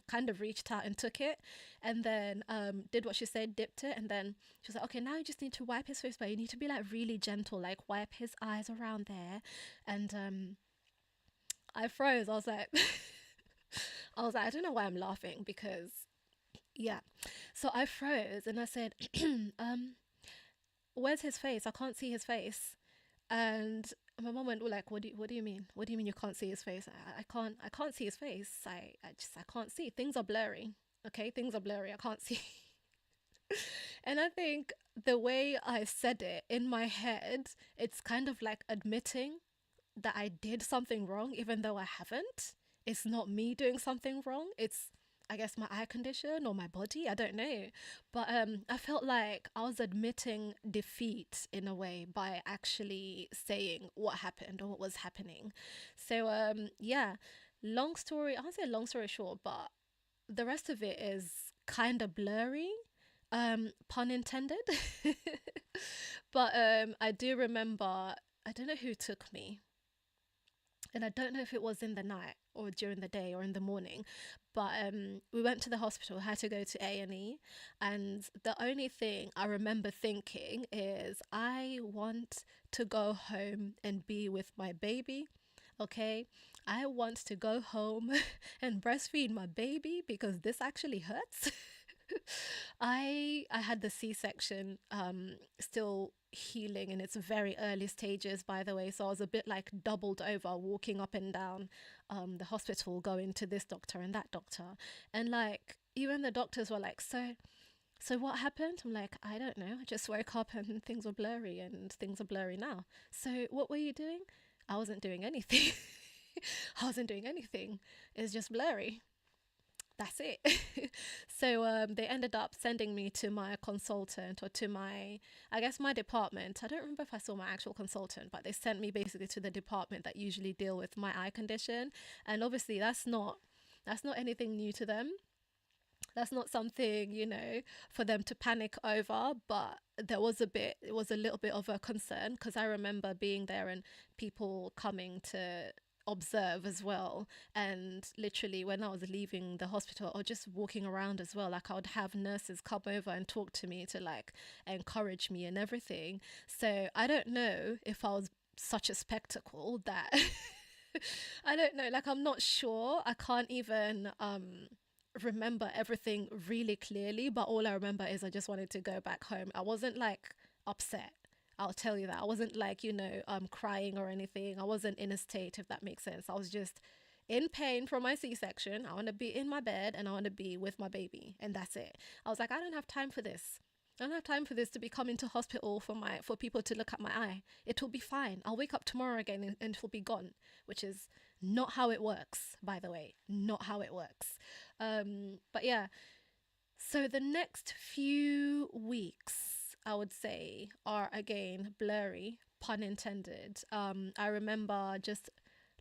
Kind of reached out and took it, and then did what she said, dipped it, and then she was like, 'Okay, now you just need to wipe his face, but you need to be, like, really gentle, like, wipe his eyes around there.' And I froze. I was like, I don't know why I'm laughing, because yeah. So I froze and I said, "Where's his face? I can't see his face." And my mom went, "Well, like, what do you mean? What do you mean you can't see his face?" I can't see his face. I can't see. Things are blurry. Okay, things are blurry. I can't see. And I think the way I said it in my head, it's kind of like admitting that I did something wrong, even though I haven't. It's not me doing something wrong. It's, I guess, my eye condition or my body. I don't know. But I felt like I was admitting defeat in a way by actually saying what happened or what was happening. So yeah, I won't say long story short, but the rest of it is kind of blurry. Pun intended. But I do remember, I don't know who took me, and I don't know if it was in the night or during the day or in the morning, but we went to the hospital, had to go to A&E, and the only thing I remember thinking is, I want to go home and be with my baby. Okay, I want to go home and breastfeed my baby, because this actually hurts. I had the C-section still healing in its very early stages, by the way, so I was a bit like doubled over, walking up and down the hospital, going to this doctor and that doctor, and, like, even the doctors were like, so what happened? I'm like, I don't know, I just woke up and things were blurry, and things are blurry now. So what were you doing? I wasn't doing anything. I wasn't doing anything. It's just blurry. That's it. So they ended up sending me to my consultant, or to I guess, my department. I don't remember if I saw my actual consultant, but they sent me basically to the department that usually deal with my eye condition. And obviously that's not anything new to them. That's not something, for them to panic over, but it was a little bit of a concern because I remember being there and people coming to observe as well. And literally, when I was leaving the hospital or just walking around as well, like I would have nurses come over and talk to me to like encourage me and everything. So I don't know if I was such a spectacle that I don't know, like I'm not sure. I can't even remember everything really clearly, but all I remember is I just wanted to go back home. I wasn't like upset. I'll tell you that. I wasn't like, crying or anything. I wasn't in a state, if that makes sense. I was just in pain from my C-section. I want to be in my bed and I want to be with my baby. And that's it. I was like, I don't have time for this. I don't have time for this to be coming to hospital for people to look at my eye. It will be fine. I'll wake up tomorrow again and it'll be gone, which is not how it works, by the way. Not how it works. But yeah, so the next few weeks, I would say, are again blurry, pun intended. I remember just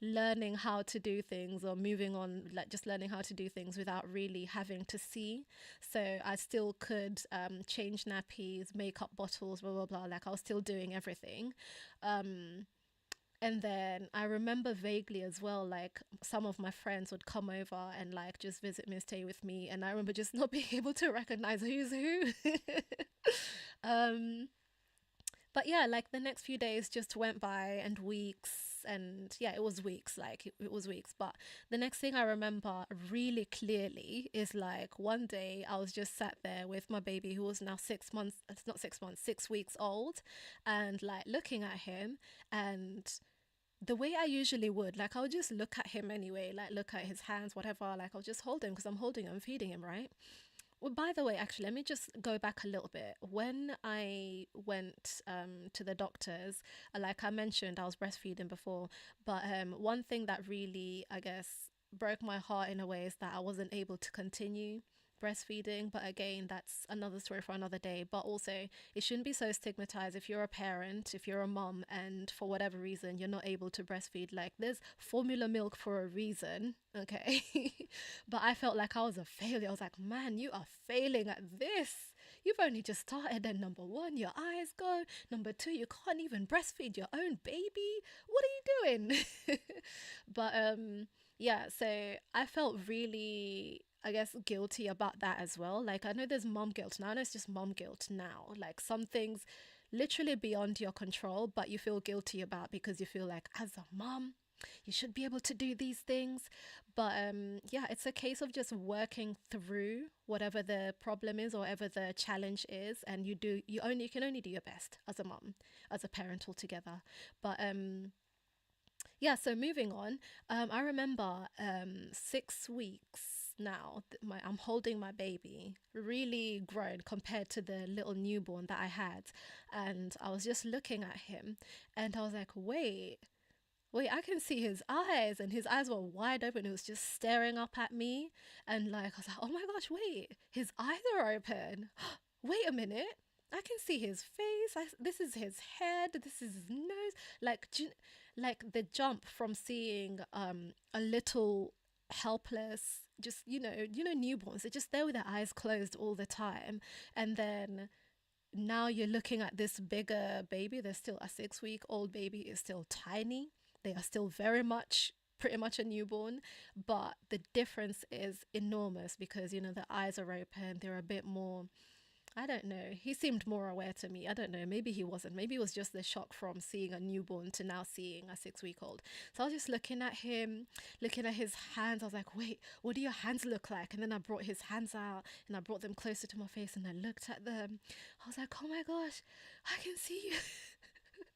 learning how to do things or moving on, like just learning how to do things without really having to see. So I still could change nappies, make up bottles, blah, blah, blah. Like I was still doing everything. And then I remember vaguely as well, like some of my friends would come over and like just visit me and stay with me. And I remember just not being able to recognize who's who. But yeah, like the next few days just went by and weeks. And yeah, it was weeks, like it was weeks. But the next thing I remember really clearly is like one day I was just sat there with my baby who was now 6 months, it's not 6 months, 6 weeks old, and like looking at him. And the way I usually would, like I would just look at him anyway, like look at his hands, whatever, like I'll just hold him because I'm holding him, feeding him, right? Well, by the way, actually, let me just go back a little bit. When I went to the doctors, like I mentioned, I was breastfeeding before, but one thing that really, I guess, broke my heart in a way is that I wasn't able to continue breastfeeding. But again, that's another story for another day. But also, it shouldn't be so stigmatized if you're a parent, if you're a mom, and for whatever reason you're not able to breastfeed. Like there's formula milk for a reason, okay? But I felt like I was a failure. I was like, man, you are failing at this. You've only just started, and number one, your eyes go. Number two, you can't even breastfeed your own baby. What are you doing? But yeah, so I felt really, I guess, guilty about that as well. Like I know there's mom guilt now, and it's just mom guilt now. Like some things literally beyond your control, but you feel guilty about because you feel like as a mom, you should be able to do these things. But yeah, it's a case of just working through whatever the problem is or whatever the challenge is, and you can only do your best as a mom, as a parent altogether. But yeah, so moving on, I remember 6 weeks now, I'm holding my baby, really grown compared to the little newborn that I had. And I was just looking at him and I was like, wait, I can see his eyes, and his eyes were wide open. He was just staring up at me. And like, I was like, oh my gosh, wait, his eyes are open. Wait a minute. I can see his face. This is his head. This is his nose. Like, like the jump from seeing a little helpless, just newborns. They're just there with their eyes closed all the time, and then now you're looking at this bigger baby. There's still a 6-week-old baby is still tiny. They are still pretty much a newborn, but the difference is enormous because the eyes are open. They're a bit more, I don't know. He seemed more aware to me. I don't know. Maybe he wasn't. Maybe it was just the shock from seeing a newborn to now seeing a 6-week-old. So I was just looking at him, looking at his hands. I was like, wait, what do your hands look like? And then I brought his hands out and I brought them closer to my face and I looked at them. I was like, oh my gosh, I can see you.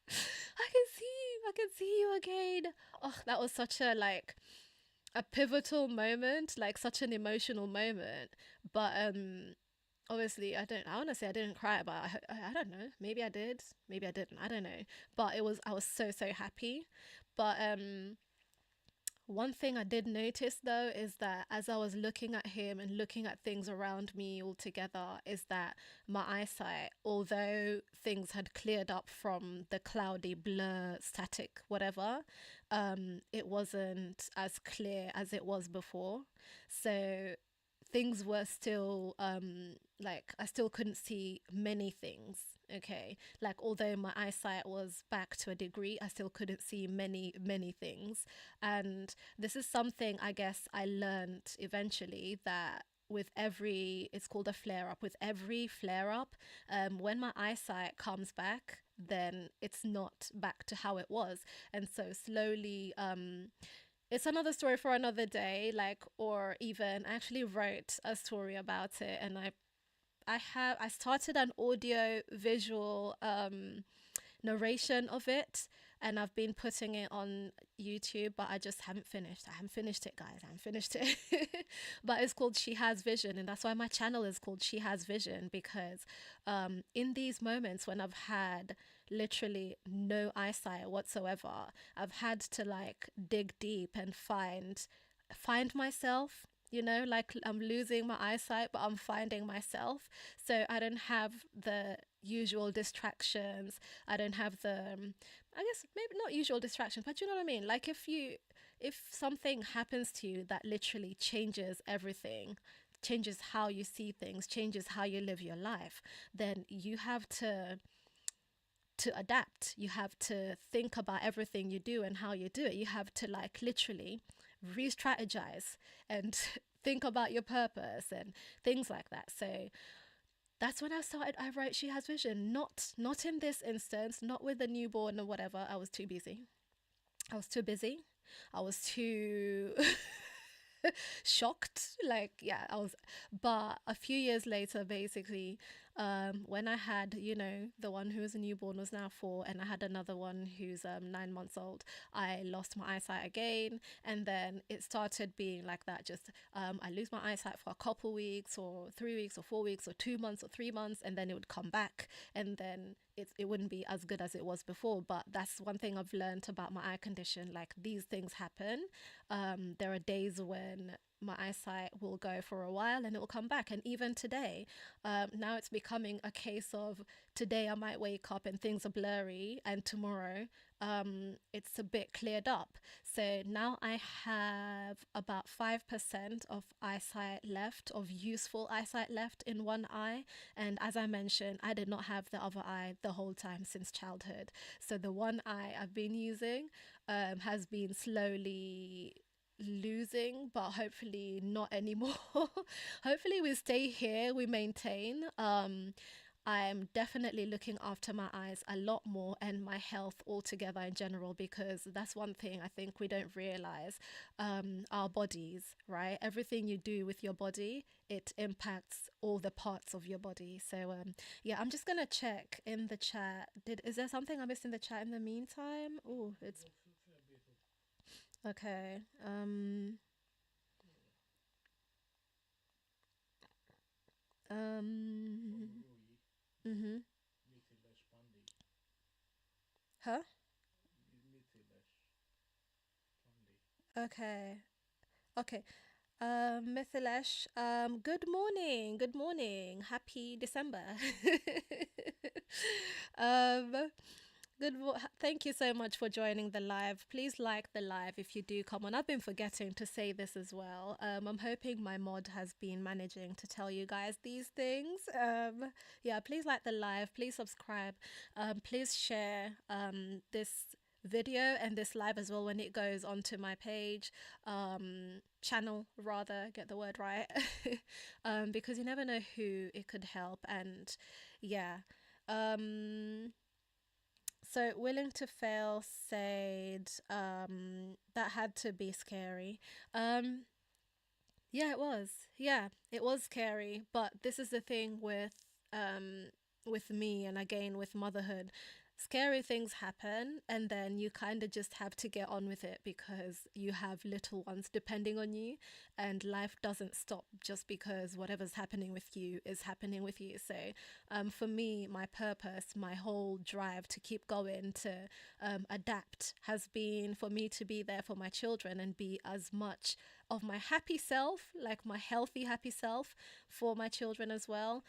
I can see you. I can see you again. Oh, that was such a pivotal moment, like such an emotional moment. But obviously I want to say I didn't cry, but I don't know, maybe I did, maybe I didn't, I don't know. But I was so happy. But one thing I did notice though is that as I was looking at him and looking at things around me all together, is that my eyesight, although things had cleared up from the cloudy blur static whatever, it wasn't as clear as it was before. So things were still like I still couldn't see many things. Okay, like although my eyesight was back to a degree, I still couldn't see many things. And this is something I guess I learned eventually, that with every, it's called a flare up, with every flare up, when my eyesight comes back, then it's not back to how it was. And so slowly, it's another story for another day, like, or even I actually wrote a story about it, and I started an audio visual narration of it, and I've been putting it on YouTube, but I just haven't finished. I haven't finished it, guys. I haven't finished it. But it's called She Has Vision, and that's why my channel is called She Has Vision, because in these moments when I've had literally no eyesight whatsoever, I've had to like dig deep and find myself. You know, like I'm losing my eyesight, but I'm finding myself. So I don't have the usual distractions. I don't have the, I guess maybe not usual distractions, but you know what I mean? Like if something happens to you that literally changes everything, changes how you see things, changes how you live your life, then you have to adapt. You have to think about everything you do and how you do it. You have to like literally re-strategize and think about your purpose and things like that. So that's when I wrote She Has Vision. Not in this instance, not with the newborn or whatever. I was too busy. I was too busy. I was too shocked. Like, yeah, I was. But a few years later, basically, when I had, you know, the one who was a newborn was now 4, and I had another one who's 9 months old, I lost my eyesight again. And then it started being like that. Just I lose my eyesight for a couple weeks or 3 weeks or 4 weeks or 2 months or 3 months, and then it would come back, and then it wouldn't be as good as it was before. But that's one thing I've learned about my eye condition. Like, these things happen. There are days when my eyesight will go for a while and it will come back. And even today, now it's becoming a case of, today I might wake up and things are blurry, and tomorrow it's a bit cleared up. So now I have about 5% of eyesight left, of useful eyesight left in one eye. And as I mentioned, I did not have the other eye the whole time since childhood. So the one eye I've been using has been slowly losing, but hopefully not anymore. Hopefully we stay here, we maintain. I'm definitely looking after my eyes a lot more, and my health altogether in general, because that's one thing I think we don't realize. Our bodies, right? Everything you do with your body, it impacts all the parts of your body. So yeah, I'm just gonna check in the chat. Is there something I missed in the chat in the meantime? Oh, it's okay. Mm-hmm. Huh? Okay. Okay. Mithilesh, good morning. Good morning. Happy December. um, Thank you so much for joining the live. Please like the live if you do come on. I've been forgetting to say this as well. I'm hoping my mod has been managing to tell you guys these things. Yeah, please like the live. Please subscribe. Please share this video and this live as well when it goes onto my page, channel rather, get the word right. Because you never know who it could help. And yeah, so willing to fail said that had to be scary. Yeah, it was. Yeah, it was scary. But this is the thing with me, and again with motherhood. Scary things happen, and then you kind of just have to get on with it, because you have little ones depending on you, and life doesn't stop just because whatever's happening with you is happening with you. So for me, my purpose, my whole drive to keep going, to adapt, has been for me to be there for my children and be as much of my happy self, like my healthy happy self, for my children as well.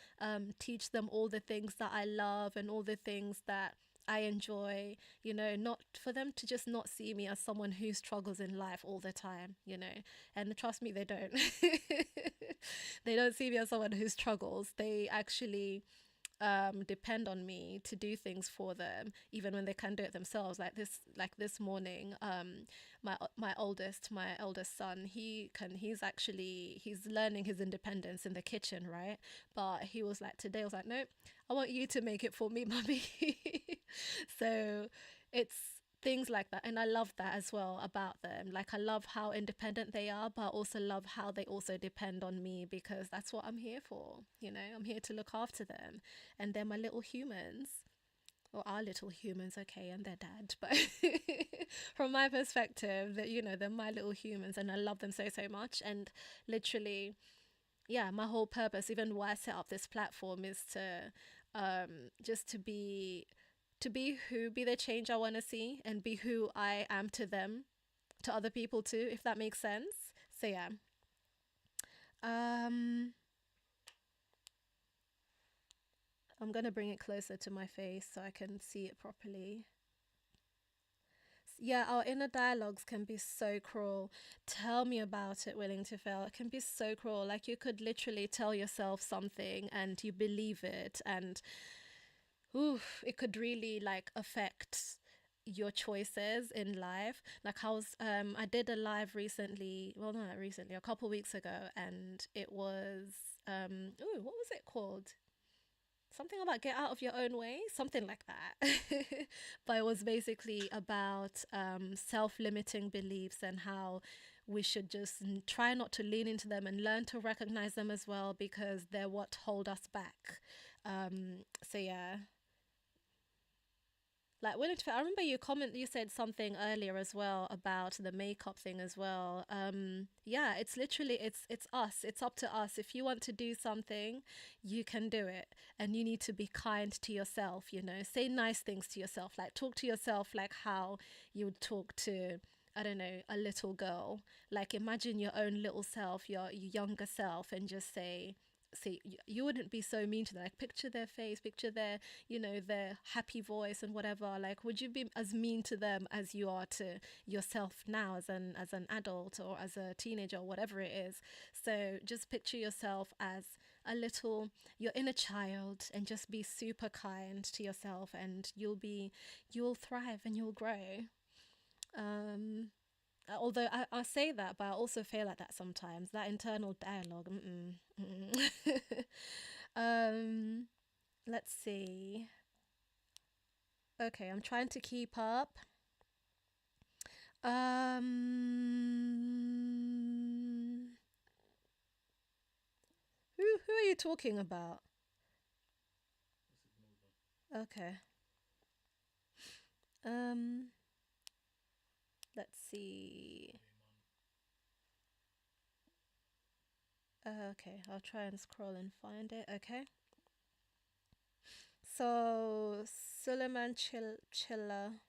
Teach them all the things that I love and all the things that I enjoy, not for them to just not see me as someone who struggles in life all the time, and trust me, they don't. They don't see me as someone who struggles. They actually depend on me to do things for them, even when they can do it themselves. Like this morning, my eldest son, he's learning his independence in the kitchen, right? But he was like, today, I was like, no, I want you to make it for me, mummy. So it's things like that, and I love that as well about them. Like, I love how independent they are, but I also love how they also depend on me, because that's what I'm here for. I'm here to look after them, and they're my little humans, or our little humans, okay, and their dad. But from my perspective, that they're my little humans, and I love them so so much. And literally, yeah, my whole purpose, even why I set up this platform, is to just be the change I want to see, and be who I am to them, to other people too, if that makes sense. So yeah. I'm gonna bring it closer to my face so I can see it properly. Yeah, our inner dialogues can be so cruel. Tell me about it, willing to fail. It can be so cruel. Like, you could literally tell yourself something and you believe it, and oof, it could really like affect your choices in life. Like, I did a live recently, well, not recently, a couple weeks ago, and it was what was it called? Something about get out of your own way, something like that. But it was basically about self-limiting beliefs, and how we should just try not to lean into them and learn to recognize them as well, because they're what hold us back. So yeah, like, willing to, I remember you said something earlier as well about the makeup thing as well. Yeah, it's literally, it's us. It's up to us. If you want to do something, you can do it. And you need to be kind to yourself, say nice things to yourself. Like, talk to yourself like how you would talk to, I don't know, a little girl. Like, imagine your own little self, your younger self, and just say, see, you wouldn't be so mean to them. Like, picture their face, picture their, their happy voice and whatever. Like, would you be as mean to them as you are to yourself now, as an adult, or as a teenager, or whatever it is? So just picture yourself as your inner child, and just be super kind to yourself, and you'll thrive and you'll grow. Although I say that, but I also feel like that sometimes, that internal dialogue. um, let's see. Okay, I'm trying to keep up. Who are you talking about? Okay. Let's see. Okay, I'll try and scroll and find it. Okay. So Suleiman Chilla.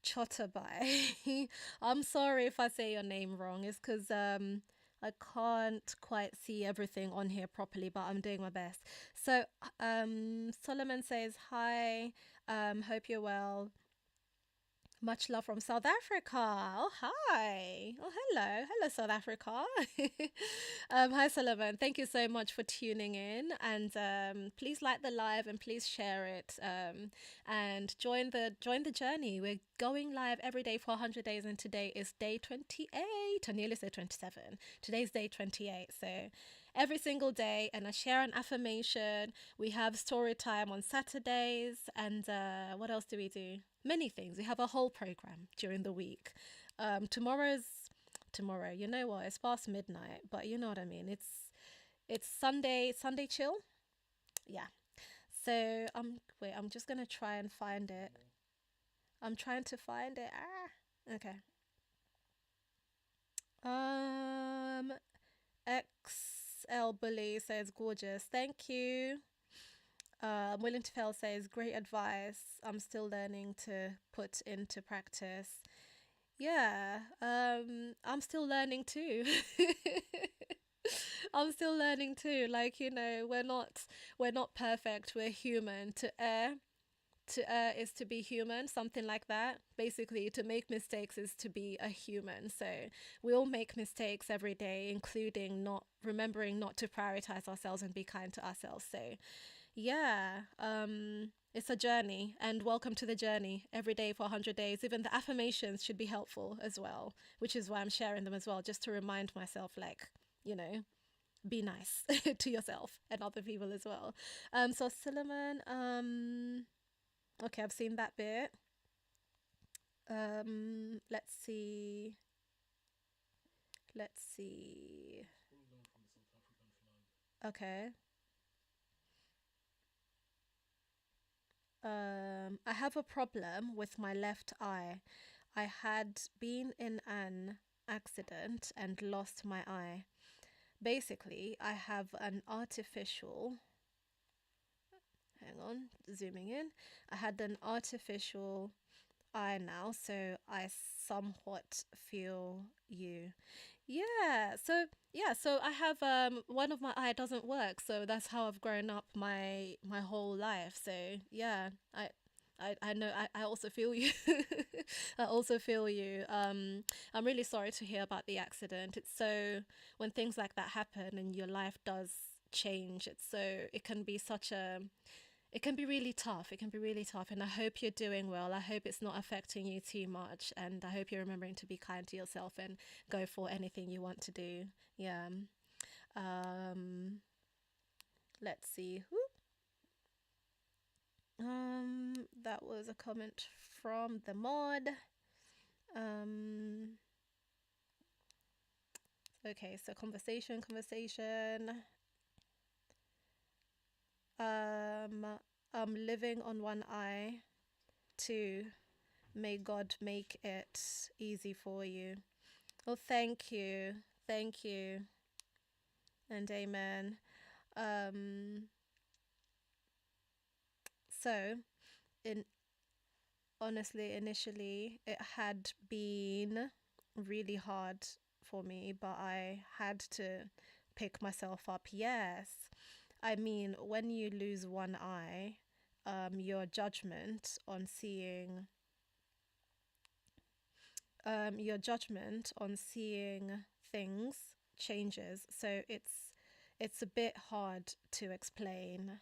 Chotterby. I'm sorry if I say your name wrong. It's because I can't quite see everything on here properly, but I'm doing my best. So Solomon says hi. Hope you're well. Much love from South Africa. Oh, hi. Oh, hello. Hello, South Africa. Hi, Sullivan. Thank you so much for tuning in. And please like the live, and please share it. And join the journey. We're going live every day for 100 days, and today is day 28. I nearly said 27. Today's day 28. So every single day, and I share an affirmation. We have story time on Saturdays, and what else do we do? Many things. We have a whole program during the week. Tomorrow. You know what? It's past midnight, but you know what I mean. It's Sunday chill. Yeah. So I'm just gonna try and find it. I'm trying to find it. Okay. XL Bully says gorgeous. Thank you. Willing to Fail says great advice. I'm still learning to put into practice. Yeah, I'm still learning too. I'm still learning too. Like, we're not perfect. We're human. To err, is to be human, something like that. Basically, to make mistakes is to be a human. So we all make mistakes every day, including not remembering not to prioritize ourselves and be kind to ourselves. So yeah, it's a journey, and welcome to the journey every day for 100 days. Even the affirmations should be helpful as well, which is why I'm sharing them as well, just to remind myself, like, you know, be nice to yourself and other people as well. So Solomon, okay, I've seen that bit. Let's see. Let's see. Okay. I have a problem with my left eye. I had been in an accident and lost my eye. Basically, I have an artificial, hang on, zooming in. I had an artificial eye now, so I somewhat feel you. So I have one of my eye doesn't work, so that's how I've grown up my whole life. So yeah, I know I also feel you. I also feel you. I'm really sorry to hear about the accident. It's so, when things like that happen and your life does change, it's so, it can be such a, it can be really tough. It can be really tough. And I hope you're doing well. I hope it's not affecting you too much. And I hope you're remembering to be kind to yourself and go for anything you want to do. Yeah. Let's see. That was a comment from the mod. Okay, so conversation. I'm living on one eye too. May God make it easy for you. Oh, thank you. Thank you. And amen. So, honestly, initially, it had been really hard for me, but I had to pick myself up. Yes. I mean, when you lose one eye, your judgment on seeing things changes. So it's a bit hard to explain.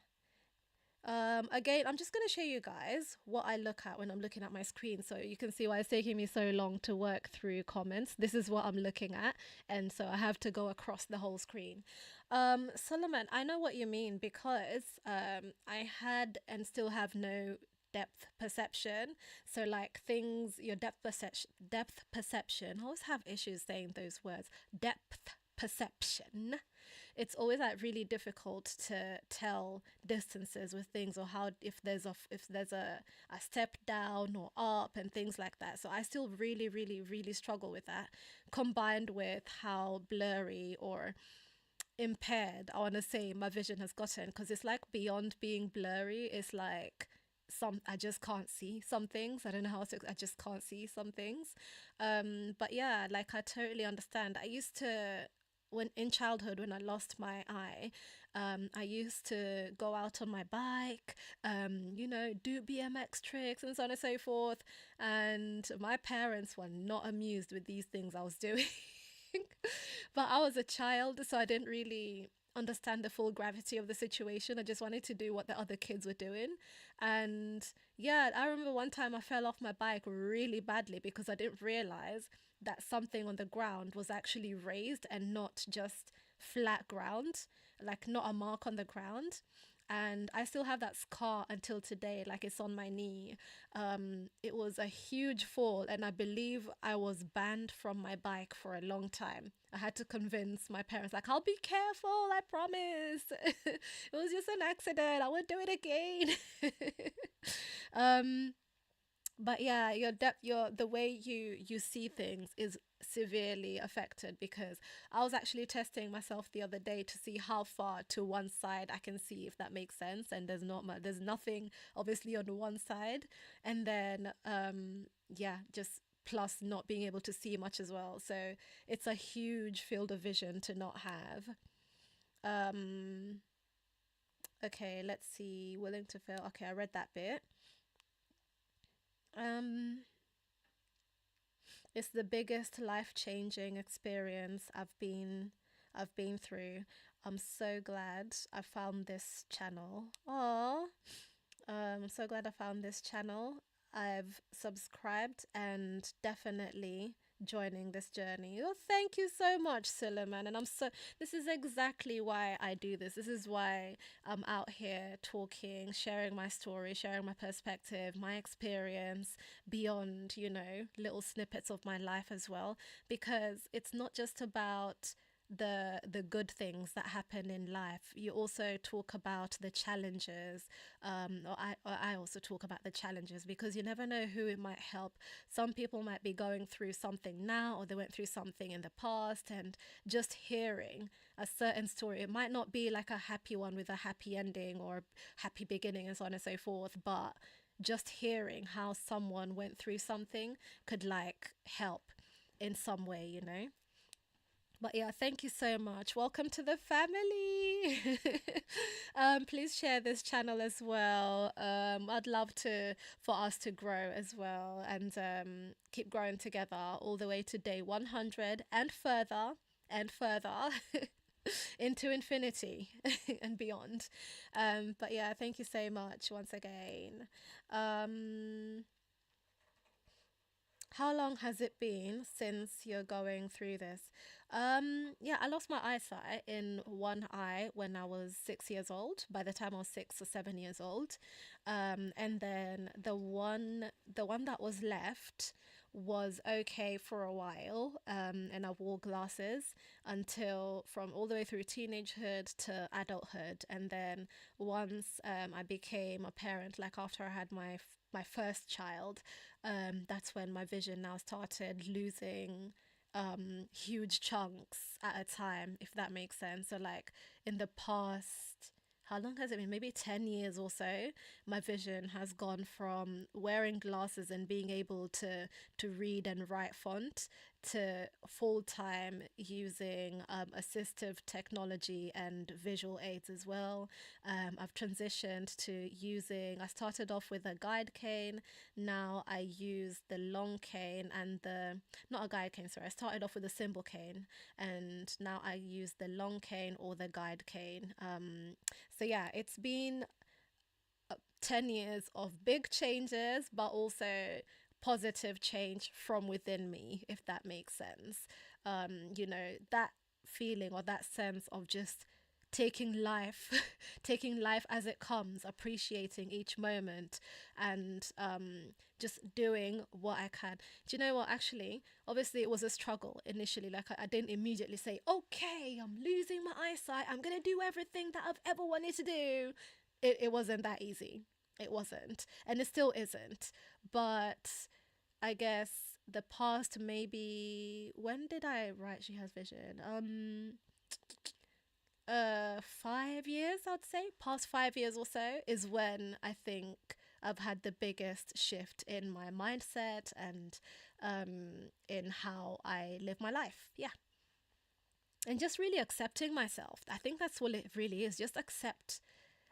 Again, I'm just going to show you guys what I look at when I'm looking at my screen, so you can see why it's taking me so long to work through comments. This is what I'm looking at, and so I have to go across the whole screen. Solomon, I know what you mean, because I had and still have no depth perception. So like things, your depth perception, I always have issues saying those words. Depth perception, it's always like really difficult to tell distances with things, or how, if there's a step down or up and things like that. So I still really struggle with that, combined with how blurry or impaired, I want to say, my vision has gotten, because it's like beyond being blurry. It's like I just can't see some things. I don't know how to, I just can't see some things. But yeah, like I totally understand. I used to, when in childhood, when I lost my eye, I used to go out on my bike, do BMX tricks and so on and so forth. And my parents were not amused with these things I was doing. But I was a child, so I didn't really understand the full gravity of the situation. I just wanted to do what the other kids were doing. And yeah, I remember one time I fell off my bike really badly because I didn't realize that something on the ground was actually raised and not just flat ground, like not a mark on the ground. And I still have that scar until today, like it's on my knee. It was a huge fall, and I believe I was banned from my bike for a long time. I had to convince my parents, like, I'll be careful, I promise. It was just an accident, I won't do it again. But yeah, the way you see things is severely affected, because I was actually testing myself the other day to see how far to one side I can see, if that makes sense. And there's nothing obviously on one side, and then just plus not being able to see much as well. So it's a huge field of vision to not have. Okay, let's see. Willing to fail. Okay, I read that bit. Um, it's the biggest life-changing experience I've been through. I'm so glad I found this channel. Oh, I'm so glad I found this channel. I've subscribed and definitely joining this journey. Oh, thank you so much, Suleiman. And this is exactly why I do this. This is why I'm out here talking, sharing my story, sharing my perspective, my experience beyond, little snippets of my life as well. Because it's not just about the good things that happen in life. You also talk about the challenges, or I also talk about the challenges, because you never know who it might help. Some people might be going through something now, or they went through something in the past, and just hearing a certain story, it might not be like a happy one with a happy ending or happy beginning and so on and so forth, but just hearing how someone went through something could like help in some way. But yeah, thank you so much. Welcome to the family. Please share this channel as well. I'd love for us to grow as well, and keep growing together all the way to day 100 and further into infinity and beyond. But yeah, thank you so much once again. How long has it been since you're going through this? Yeah, I lost my eyesight in one eye when I was 6 years old, by the time I was 6 or 7 years old. And then the one that was left was okay for a while. And I wore glasses until from all the way through teenagehood to adulthood. And then once I became a parent, like after I had my first child, that's when my vision now started losing huge chunks at a time, if that makes sense. So like in the past, how long has it been? Maybe 10 years or so, my vision has gone from wearing glasses and being able to read and write font to full time using assistive technology and visual aids as well. I've transitioned to I started off with a guide cane. Now I use the long cane and not a guide cane, sorry. I started off with a symbol cane, and now I use the long cane or the guide cane. So yeah, it's been 10 years of big changes, but also positive change from within me, if that makes sense. That feeling or that sense of just taking life taking life as it comes, appreciating each moment, and just doing what I can. Do you know what, actually, obviously it was a struggle initially. Like I didn't immediately say, okay, I'm losing my eyesight, I'm gonna do everything that I've ever wanted to do. It wasn't that easy. It wasn't, and it still isn't. But I guess the past, maybe, when did I write She Has Vision? 5 years, I'd say. Past 5 years or so is when I think I've had the biggest shift in my mindset and in how I live my life. Yeah. And just really accepting myself. I think that's what it really is. Just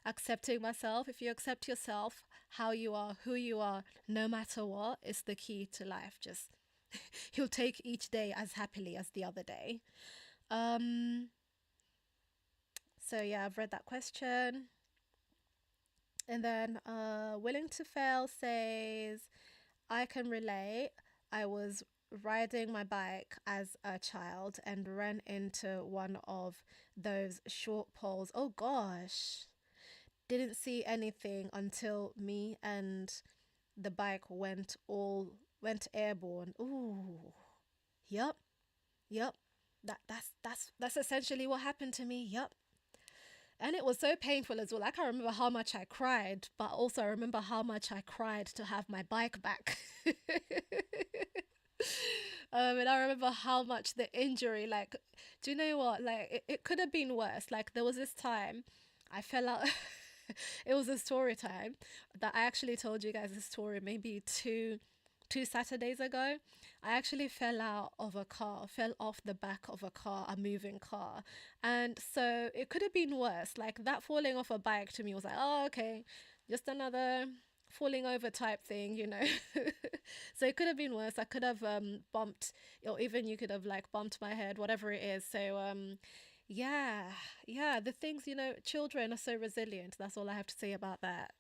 accepting myself. If you accept yourself, how you are, who you are, no matter what, is the key to life. Just you'll take each day as happily as the other day. So yeah, I've read that question. And then Willing to Fail says, I can relate. I was riding my bike as a child and ran into one of those short poles. Oh gosh. Didn't see anything until me and the bike went airborne. Ooh. Yep. That's essentially what happened to me. Yep. And it was so painful as well. I can't remember how much I cried, but also I remember how much I cried to have my bike back. And I remember how much the injury, like, do you know what? Like, it could have been worse. Like, there was this time I fell out. It was a story time that I actually told you guys a story maybe two Saturdays ago. I actually fell off the back of a car, a moving car. And so it could have been worse. Like that falling off a bike to me was like, oh, okay, just another falling over type thing, you know. So it could have been worse. I could have bumped, or even you could have like bumped my head, whatever it is. So yeah, yeah, the things, you know, children are so resilient. That's all I have to say about that.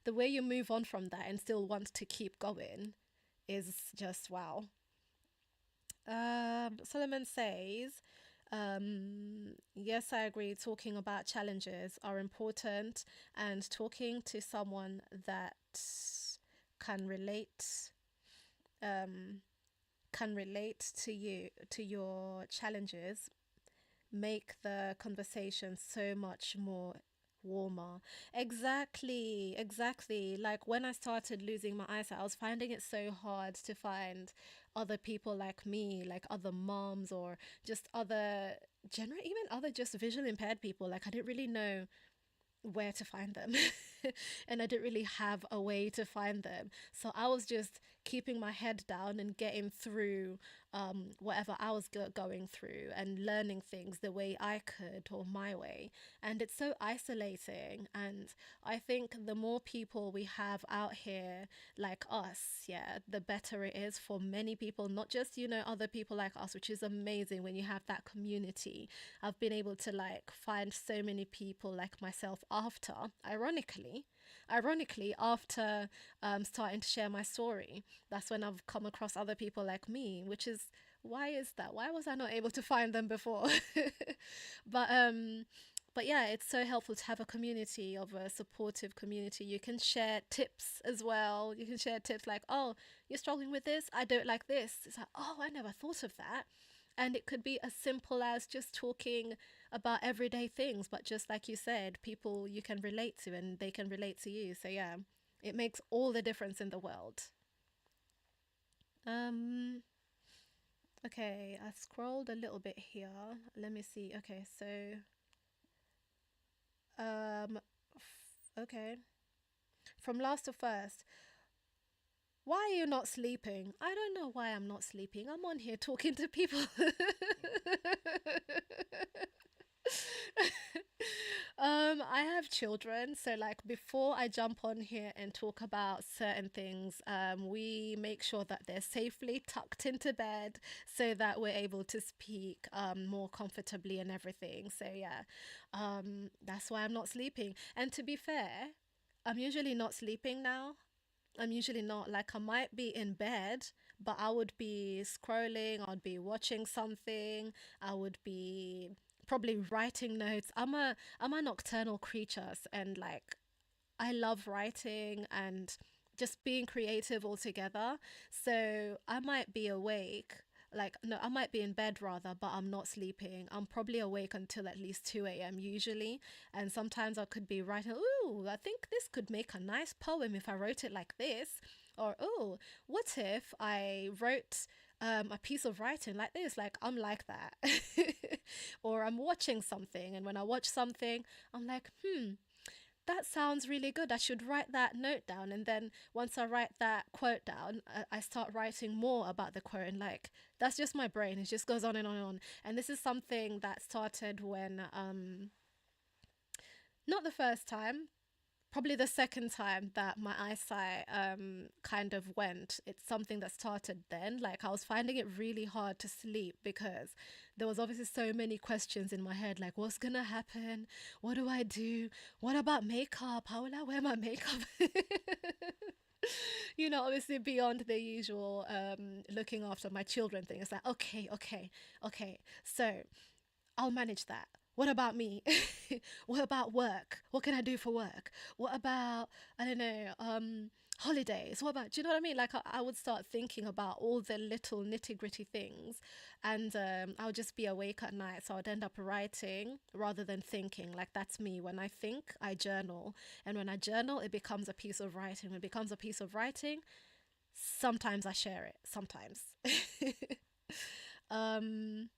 The way you move on from that and still want to keep going is just wow. Solomon says, yes, I agree. Talking about challenges are important, and talking to someone that can relate, um, can relate to you, to your challenges, make the conversation so much more warmer. Exactly, exactly. Like when I started losing my eyesight, I was finding it so hard to find other people like me, like other moms or just other general, even other just visually impaired people. Like I didn't really know where to find them. And I didn't really have a way to find them. So I was just keeping my head down and getting through whatever I was going through and learning things the way I could or my way. And it's so isolating. And I think the more people we have out here like us, yeah, the better it is for many people, not just, you know, other people like us, which is amazing when you have that community. I've been able to like find so many people like myself after, ironically, after starting to share my story. That's when I've come across other people like me, which is, why is that? Why was I not able to find them before? but um but yeah, it's so helpful to have a community, of a supportive community. You can share tips as well. You can share tips like, oh, you're struggling with this, I don't like this. It's like, oh, I never thought of that. And it could be as simple as just talking about everyday things, but just like you said, people you can relate to and they can relate to you. So yeah, it makes all the difference in the world. Um, okay, I scrolled a little bit here. Let me see. Okay, so okay. From last to first, why are you not sleeping? I don't know why I'm not sleeping. I'm on here talking to people. I have children, so like before I jump on here and talk about certain things, we make sure that they're safely tucked into bed so that we're able to speak more comfortably and everything. So yeah, that's why I'm not sleeping. And to be fair, I'm usually not sleeping now. I'm usually not, like I might be in bed, but I would be scrolling, I'd be watching something, I would be probably writing notes. I'm a nocturnal creature, and like I love writing and just being creative altogether. So I might be awake, like, no, I might be in bed rather, but I'm not sleeping. I'm probably awake until at least 2 a.m. usually. And sometimes I could be writing, ooh, I think this could make a nice poem if I wrote it like this. Or, oh, what if I wrote a piece of writing like this? Like, I'm like that. Or I'm watching something, and when I watch something, I'm like, that sounds really good. I should write that note down. And then once I write that quote down, I start writing more about the quote. And like, that's just my brain. It just goes on and on and on. And this is something that started when, not the first time, probably the second time that my eyesight kind of went. It's something that started then. Like I was finding it really hard to sleep because there was obviously so many questions in my head, like what's gonna happen, what do I do, what about makeup, how will I wear my makeup? You know, obviously beyond the usual looking after my children thing. It's like, okay, so I'll manage that. What about me? What about work? What can I do for work? What about, I don't know, holidays? What about, do you know what I mean? Like, I would start thinking about all the little nitty gritty things, and I would just be awake at night. So I'd end up writing rather than thinking. Like, that's me. When I think, I journal. And when I journal, it becomes a piece of writing. When it becomes a piece of writing, sometimes I share it. Sometimes. um,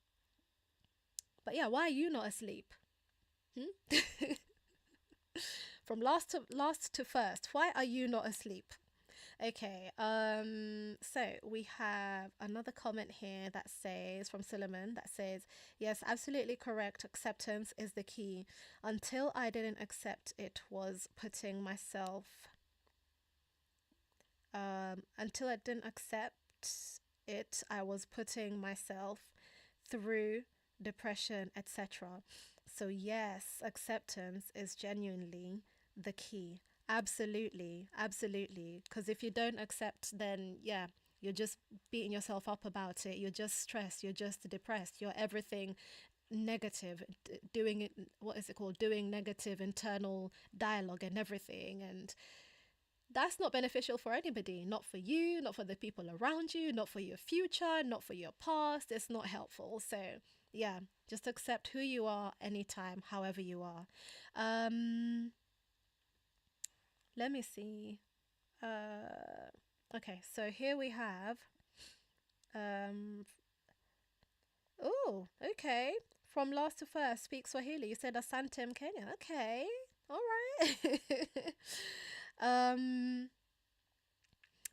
but yeah, why are you not asleep? Hmm? From last to first, why are you not asleep? Okay, so we have another comment here that says, from Solomon, that says, yes, absolutely correct. Acceptance is the key. Until I didn't accept it was putting myself until I didn't accept it, I was putting myself through depression, etc. So, yes, acceptance is genuinely the key. Absolutely, absolutely. Because if you don't accept, then yeah, you're just beating yourself up about it. You're just stressed. You're just depressed. You're everything negative, doing it, what is it called? Doing negative internal dialogue and everything. And that's not beneficial for anybody, not for you, not for the people around you, not for your future, not for your past. It's not helpful. So yeah, just accept who you are anytime, however you are. um let me see. Okay, so here we have um oh, okay, from last to first, speak Swahili. You said Asante Kenya. Okay, all right. um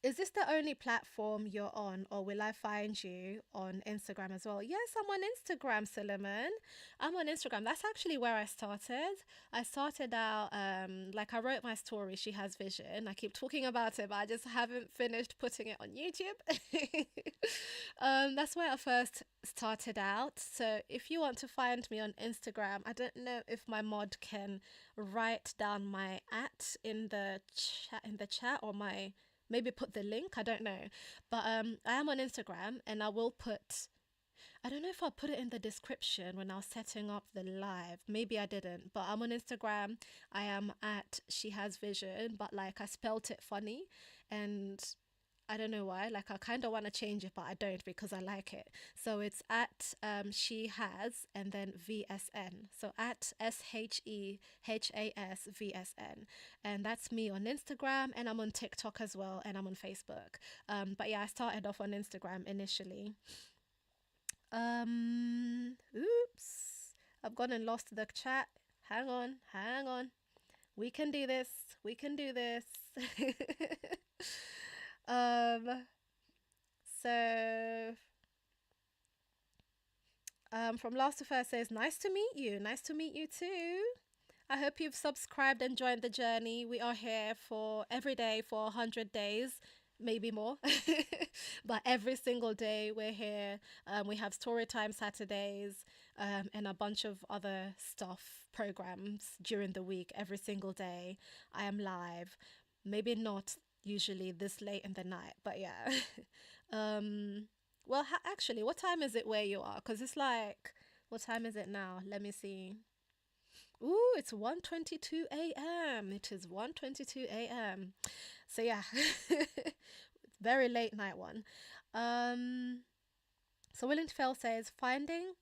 Is this the only platform you're on, or will I find you on Instagram as well? Yes, I'm on Instagram, Suleiman. I'm on Instagram. That's actually where I started. I started out, like I wrote my story, She Has Vision. I keep talking about it, but I just haven't finished putting it on YouTube. That's where I first started out. So if you want to find me on Instagram, I don't know if my mod can write down my in the chat, or my, maybe put the link, I don't know. But I am on Instagram, and I will put, I don't know if I put it in the description when I was setting up the live. Maybe I didn't, but I'm on Instagram. I am at She Has Vision, but like I spelt it funny, and I don't know why. Like I kind of want to change it, but I don't, because I like it. So it's at She Has, and then VSN. So at SHEHASVSN. And that's me on Instagram, and I'm on TikTok as well, and I'm on Facebook. But yeah, I started off on Instagram initially. Oops. I've gone and lost the chat. Hang on, hang on. We can do this. We can do this. um so from last to first says, nice to meet you. Nice to meet you too. I hope you've subscribed and joined the journey. We are here for every day for 100 days, maybe more. But every single day we're here. We have Storytime Saturdays, and a bunch of other stuff, programs during the week. Every single day I am live. Maybe not usually this late in the night, but yeah. Well, actually, what time is it where you are? Because it's like, what time is it now? Let me see. Ooh, it's 1:22 a.m. It is 1:22 a.m. So yeah, very late night one. So Willing to Fail says, finding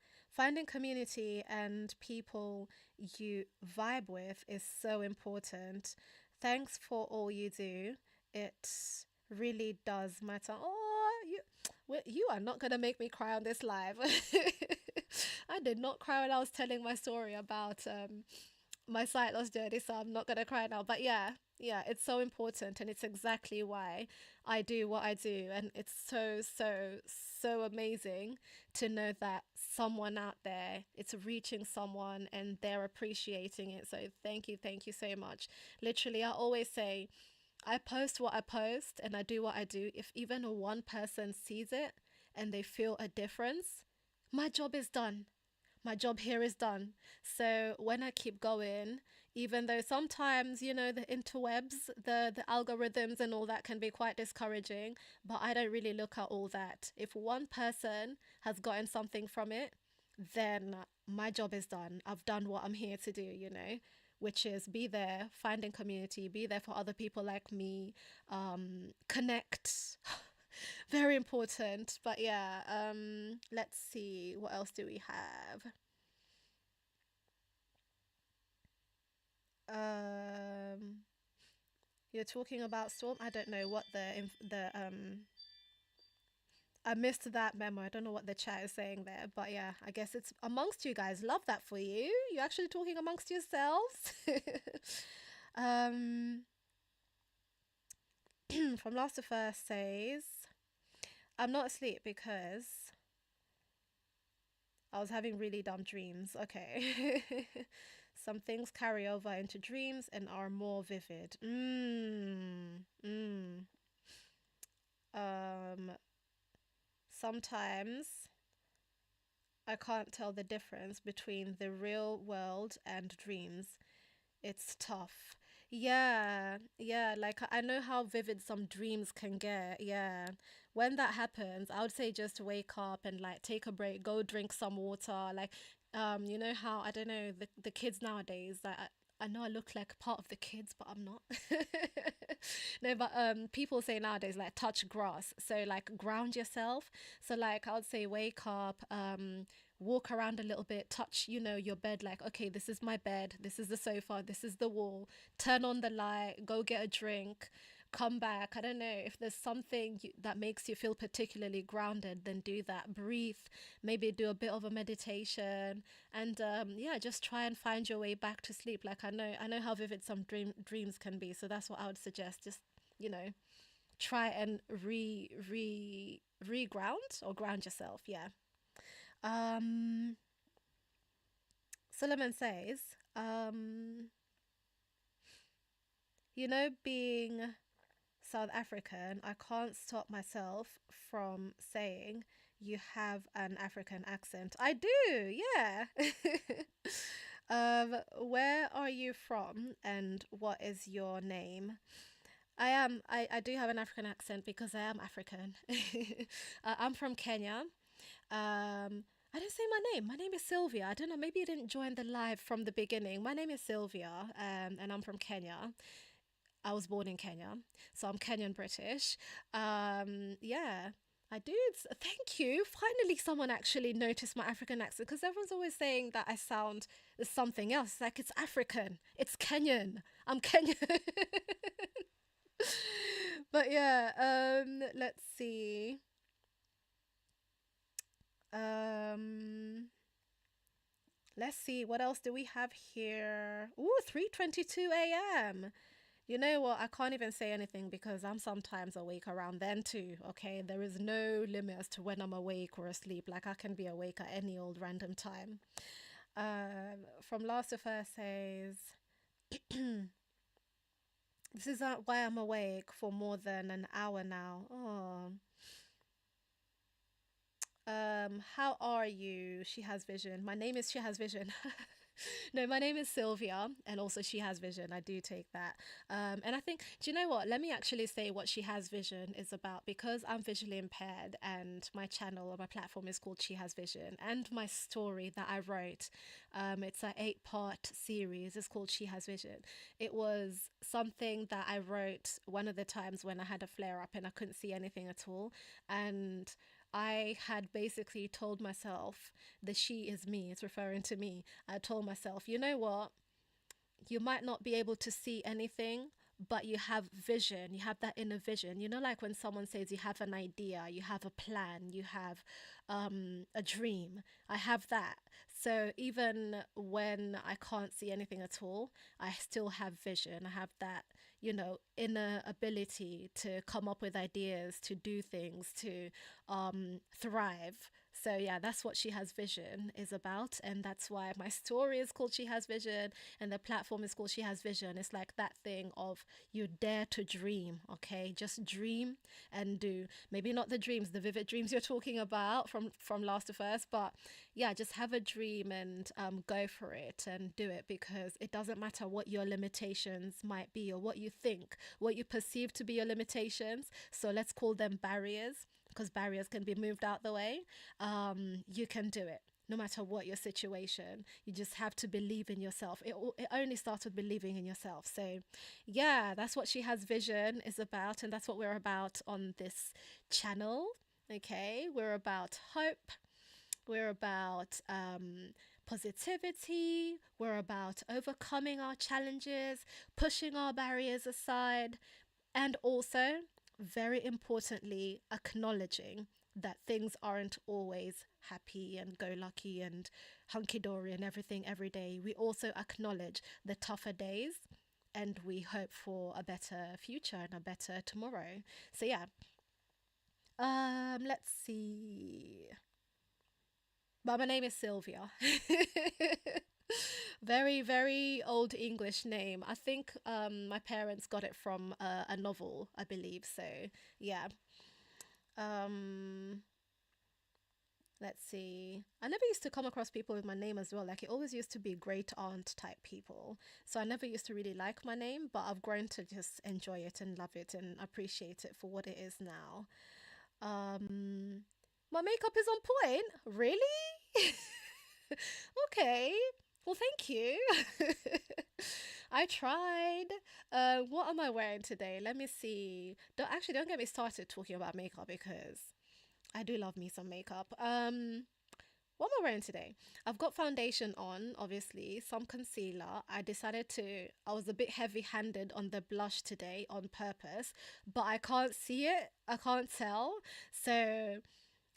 community and people you vibe with is so important. Thanks for all you do. It really does matter. Oh, you are not gonna make me cry on this live. I did not cry when I was telling my story about my sight loss journey, so I'm not gonna cry now. But yeah, it's so important, and it's exactly why I do what I do, and it's so amazing to know that someone out there, it's reaching someone and they're appreciating it. So thank you so much. Literally, I always say, I post what I post and I do what I do. If even one person sees it and they feel a difference, my job is done. My job here is done. So when I keep going, even though sometimes, the interwebs, the algorithms and all that can be quite discouraging, but I don't really look at all that. If one person has gotten something from it, then my job is done. I've done what I'm here to do, which is be there, finding community, be there for other people like me, connect. Very important. But yeah, let's see, what else do we have? You're talking about Storm. I don't know what I missed that memo. I don't know what the chat is saying there, but yeah, I guess it's amongst you guys. Love that for you. You're actually talking amongst yourselves. From last to first says, I'm not asleep because I was having really dumb dreams. Okay. Some things carry over into dreams and are more vivid. um, sometimes I can't tell the difference between the real world and dreams. It's tough. Yeah, yeah, like I know how vivid some dreams can get. Yeah. When that happens, I would say just wake up and like take a break, go drink some water. Like, you know how I don't know the kids nowadays. Like, I know I look like part of the kids, but I'm not. No, but people say nowadays like touch grass. So like ground yourself. So like I would say wake up, walk around a little bit, touch, you know, your bed, like, okay, this is my bed, this is the sofa, this is the wall, turn on the light, go get a drink, come back. I don't know if there's something that makes you feel particularly grounded, then do that. Breathe, maybe do a bit of a meditation, and yeah, just try and find your way back to sleep. Like I know how vivid some dreams can be, so that's what I would suggest. Just, you know, try and re-ground or ground yourself. Yeah. um Solomon says, um, you know, being South African, I can't stop myself from saying you have an African accent. I do, yeah. Where are you from and what is your name? I do have an African accent because I am African. I'm from Kenya. I didn't say my name. My name is Sylvia. I don't know. Maybe you didn't join the live from the beginning. My name is Sylvia, and I'm from Kenya. I was born in Kenya, so I'm Kenyan British. Yeah, I do. Thank you. Finally, someone actually noticed my African accent because everyone's always saying that I sound something else. Like it's African. It's Kenyan. I'm Kenyan. But yeah, let's see. Um, let's see, what else do we have here? Ooh, 3:22 a.m. You know what? I can't even say anything because I'm sometimes awake around then too, okay? There is no limit as to when I'm awake or asleep. Like I can be awake at any old random time. From Last of Us says, this is why I'm awake for more than an hour now. Oh. How are you? She has vision. My name is She Has Vision. No, my name is Sylvia, and also She Has Vision. I do take that. And I think, do you know what? Let me actually say what She Has Vision is about because I'm visually impaired, and my channel or my platform is called She Has Vision. And my story that I wrote, it's an 8-part series. It's called She Has Vision. It was something that I wrote one of the times when I had a flare up and I couldn't see anything at all. And I had basically told myself the she is me, it's referring to me. I told myself, you know what? You might not be able to see anything, but you have vision. You have that inner vision. You know, like when someone says you have an idea, you have a plan, you have a dream. I have that. So even when I can't see anything at all, I still have vision. I have that, you know, inner ability to come up with ideas, to do things, to thrive. So yeah, that's what She Has Vision is about, and that's why my story is called She Has Vision, and the platform is called She Has Vision. It's like that thing of you dare to dream, okay? Just dream and do. Maybe not the dreams, the vivid dreams you're talking about from Last of Us, but yeah, just have a dream and go for it and do it, because it doesn't matter what your limitations might be or what you think, what you perceive to be your limitations. So let's call them barriers, because barriers can be moved out the way. You can do it no matter what your situation. You just have to believe in yourself. It only starts with believing in yourself. So yeah, that's what She Has Vision is about, and that's what we're about on this channel. Okay, we're about hope, we're about positivity, we're about overcoming our challenges, pushing our barriers aside, and also, very importantly, acknowledging that things aren't always happy and go lucky and hunky dory and everything every day. We also acknowledge the tougher days, and we hope for a better future and a better tomorrow. So yeah, let's see. But my name is Sylvia. Very, very old English name. I think my parents got it from a novel, I believe. So yeah. Um, let's see. I never used to come across people with my name as well. Like it always used to be great aunt type people. So I never used to really like my name, but I've grown to just enjoy it and love it and appreciate it for what it is now. Um, my makeup is on point. Really? Okay. Well, thank you. I tried. What am I wearing today? Let me see. Don't get me started talking about makeup because I do love me some makeup. What am I wearing today? I've got foundation on, obviously, some concealer. I was a bit heavy handed on the blush today on purpose, but I can't see it. I can't tell. So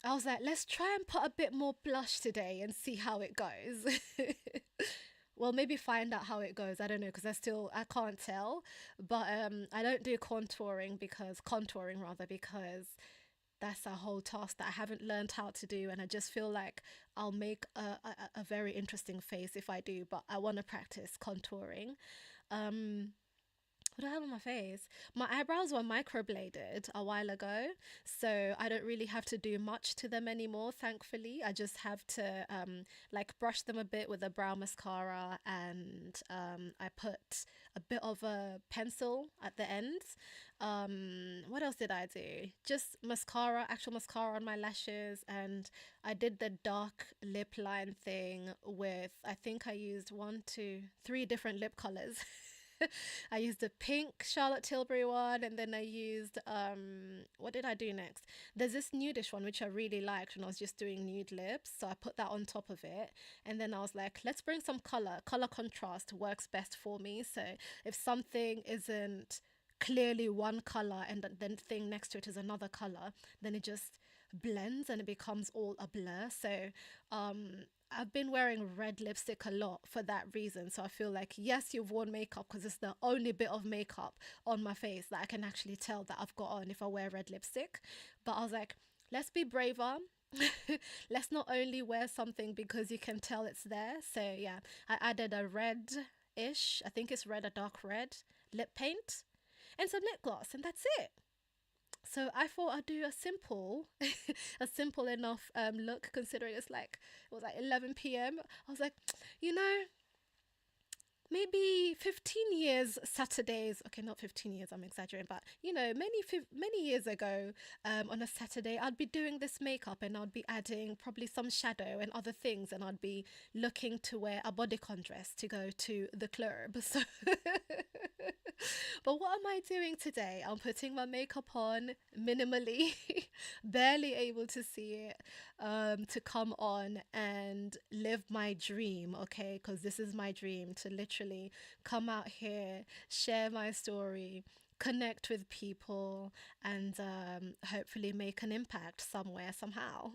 I was like, let's try and put a bit more blush today and see how it goes. Well, maybe find out how it goes. I don't know because I can't tell. But I don't do contouring rather because that's a whole task that I haven't learned how to do, and I just feel like I'll make a very interesting face if I do. But I want to practice contouring. Um, what do I have on my face? My eyebrows were microbladed a while ago, so I don't really have to do much to them anymore, thankfully. I just have to like brush them a bit with a brow mascara, and I put a bit of a pencil at the end. What else did I do? Just mascara, actual mascara on my lashes, and I did the dark lip line thing with, I think I used one, two, three different lip colors. I used a pink Charlotte Tilbury one, and then I used what did I do next? There's this nudish one which I really liked when I was just doing nude lips, so I put that on top of it, and then I was like, let's bring some color contrast works best for me. So if something isn't clearly one color and then thing next to it is another color, then it just blends and it becomes all a blur. So I've been wearing red lipstick a lot for that reason. So I feel like, yes, you've worn makeup because it's the only bit of makeup on my face that I can actually tell that I've got on if I wear red lipstick. But I was like, let's be braver. Let's not only wear something because you can tell it's there. So yeah, I added a red-ish, I think it's red, a dark red lip paint and some lip gloss, and that's it. So I thought I'd do a simple, a simple enough look, considering it was like 11 p.m. I was like, you know, maybe 15 years Saturdays. Okay, not 15 years, I'm exaggerating, but you know, many years ago, on a Saturday, I'd be doing this makeup and I'd be adding probably some shadow and other things, and I'd be looking to wear a bodycon dress to go to the club. So but what am I doing today? I'm putting my makeup on minimally, barely able to see it, to come on and live my dream, okay? Because this is my dream, to literally come out here, share my story, connect with people, and hopefully make an impact somewhere, somehow.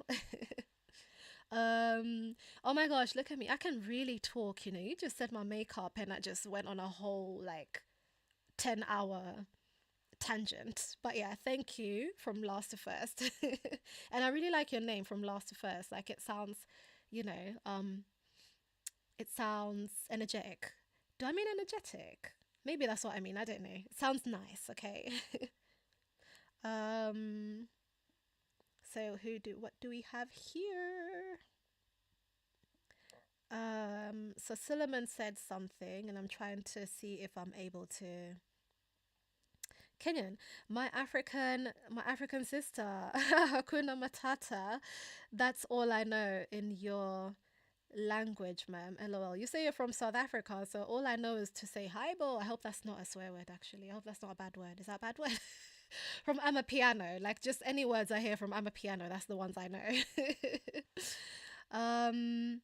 Oh my gosh, look at me. I can really talk, you know. You just said my makeup and I just went on a whole like 10-hour tangent. But yeah, thank you from last to first. And I really like your name, from last to first. Like it sounds, you know, it sounds energetic. Do I mean energetic? Maybe that's what I mean. I don't know. It sounds nice, okay? um so what do we have here? So Suleiman said something, and I'm trying to see if I'm able to. Kenyan, my African sister, Hakuna Matata. That's all I know in your language, ma'am. LOL. You say you're from South Africa, so all I know is to say hi, bo. I hope that's not a swear word, actually. I hope that's not a bad word. Is that a bad word? From Amapiano, like just any words I hear from Amapiano, that's the ones I know. um,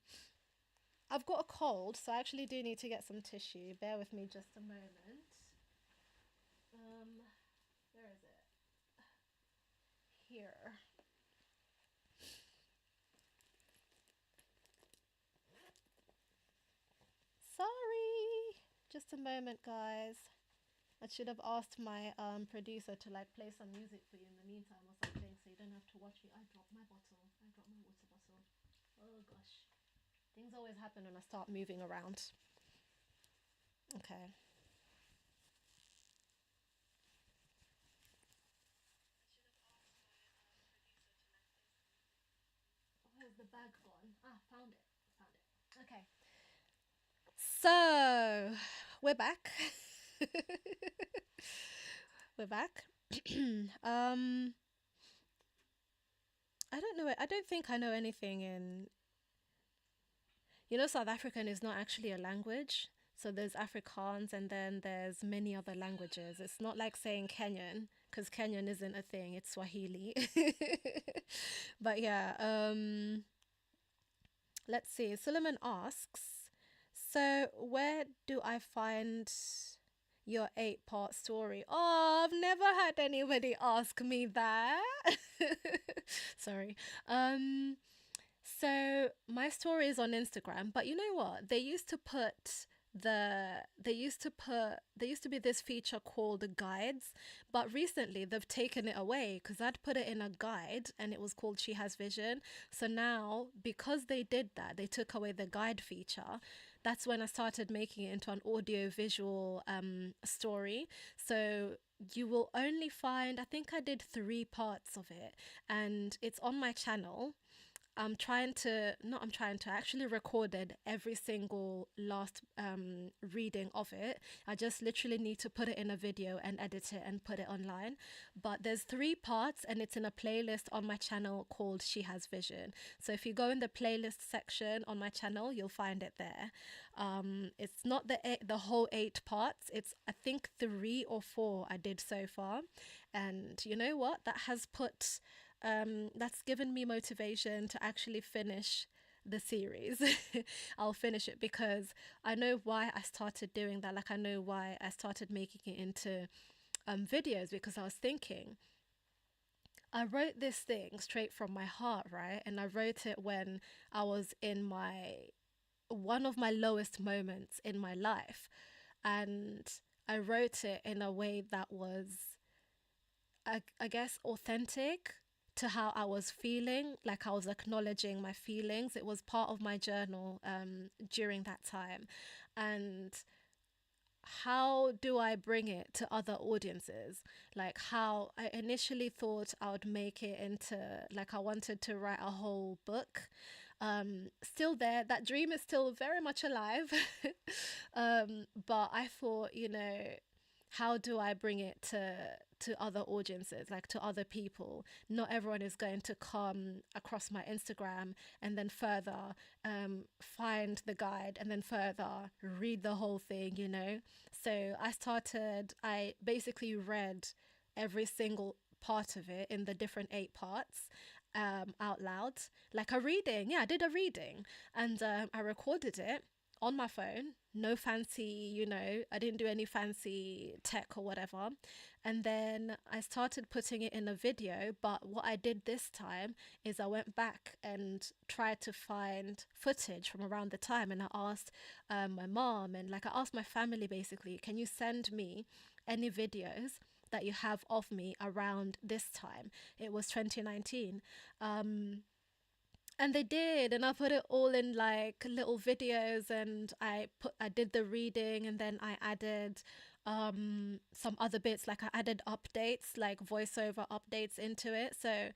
I've got a cold, so I actually do need to get some tissue. Bear with me just a moment. Where is it? Here. Sorry. Just a moment, guys. I should have asked my producer to like play some music for you in the meantime or something, so you don't have to watch me. I dropped my bottle. I dropped my water bottle. Oh gosh. Things always happen when I start moving around. Okay. Where's the bag gone? Ah, found it. Okay. So we're back. We're back. um, I don't know. I don't think I know anything in. South African is not actually a language. So there's Afrikaans and then there's many other languages. It's not like saying Kenyan because Kenyan isn't a thing. It's Swahili. But yeah. Let's see. Suleiman asks, so where do I find your 8-part story? Oh, I've never had anybody ask me that. Sorry. So my story is on Instagram, but you know what? There used to be this feature called guides, but recently they've taken it away because I'd put it in a guide and it was called She Has Vision. So now, because they did that, they took away the guide feature. That's when I started making it into an audio visual story. So you will only find, I think I did 3 parts of it, and it's on my channel. I actually recorded every single last reading of it. I just literally need to put it in a video and edit it and put it online. But there's 3 parts and it's in a playlist on my channel called She Has Vision. So if you go in the playlist section on my channel, you'll find it there. It's not the whole 8 parts. It's, I think, 3 or 4 I did so far. And you know what? That's given me motivation to actually finish the series. I'll finish it because I know why I started doing that. Like, I know why I started making it into videos, because I was thinking, I wrote this thing straight from my heart, right? And I wrote it when I was in one of my lowest moments in my life. And I wrote it in a way that was, I guess, authentic to how I was feeling. Like, I was acknowledging my feelings. It was part of my journal during that time. And how do I bring it to other audiences? Like, how I initially thought I would make it into, like, I wanted to write a whole book. Still there, that dream is still very much alive. But I thought, how do I bring it to other audiences, like to other people? Not everyone is going to come across my Instagram and then further find the guide and then further read the whole thing, So I basically read every single part of it in the different 8 parts out loud, like a reading. Yeah, I did a reading, and I recorded it on my phone. No fancy, I didn't do any fancy tech or whatever. And then I started putting it in a video. But what I did this time is I went back and tried to find footage from around the time. And I asked my mom, and like I asked my family, basically, can you send me any videos that you have of me around this time? It was 2019. And they did, and I put it all in like little videos, and I did the reading, and then I added some other bits, like I added updates, like voiceover updates into it. So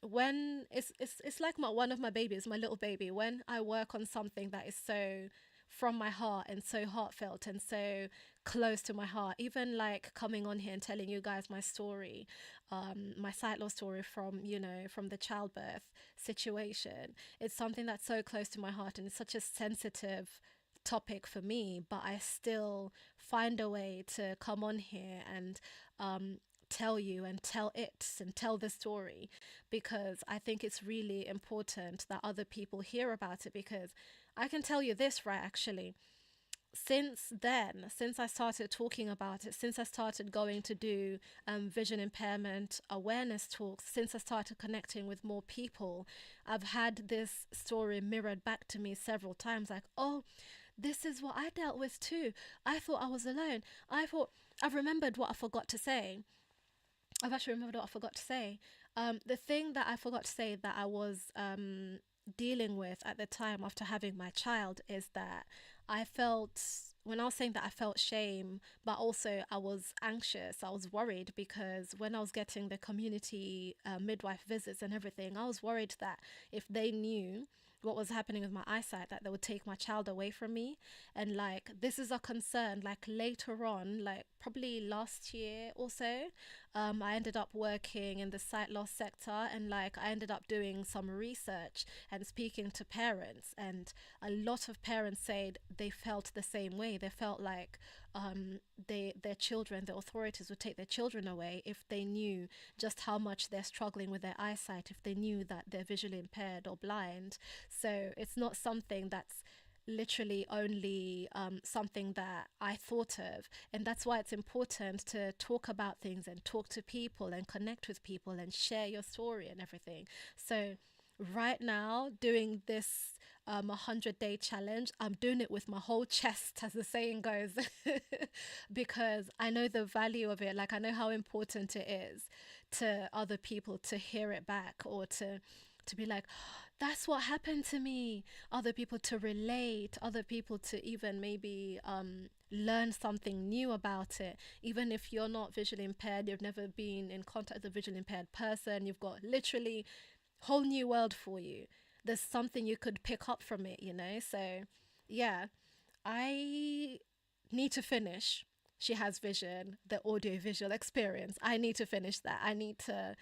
when it's like one of my babies, my little baby, when I work on something that is so from my heart and so heartfelt and so close to my heart, even like coming on here and telling you guys my story, my sight loss story from the childbirth situation, it's something that's so close to my heart, and it's such a sensitive topic for me, but I still find a way to come on here and tell you and tell the story, because I think it's really important that other people hear about it. Because I can tell you this, right, actually, since I started talking about it, since I started going to do vision impairment awareness talks, since I started connecting with more people, I've had this story mirrored back to me several times, like, oh, this is what I dealt with too. I thought I was alone. I've remembered what I forgot to say. I've actually remembered what I forgot to say. The thing that I forgot to say that I was dealing with at the time after having my child is that I felt when I was saying that I felt shame, but also I was anxious, I was worried because when I was getting the community midwife visits and everything, I was worried that if they knew what was happening with my eyesight, that they would take my child away from me. And like, this is a concern. Like later on, like probably last year or so, I ended up working in the sight loss sector, and like I ended up doing some research and speaking to parents, and a lot of parents said they felt the same way. They felt like their children, the authorities would take their children away if they knew just how much they're struggling with their eyesight, if they knew that they're visually impaired or blind. So it's not something that's literally only something that I thought of. And that's why it's important to talk about things and talk to people and connect with people and share your story and everything. So right now, doing this 100-day challenge, I'm doing it with my whole chest, as the saying goes, because I know the value of it. Like, I know how important it is to other people to hear it back, or to be like, that's what happened to me. Other people to relate, other people to even maybe learn something new about it. Even if you're not visually impaired, you've never been in contact with a visually impaired person, you've got literally whole new world for you. There's something you could pick up from it, you know? So yeah, I need to finish She Has Vision, the audio visual experience. I need to finish that. I need to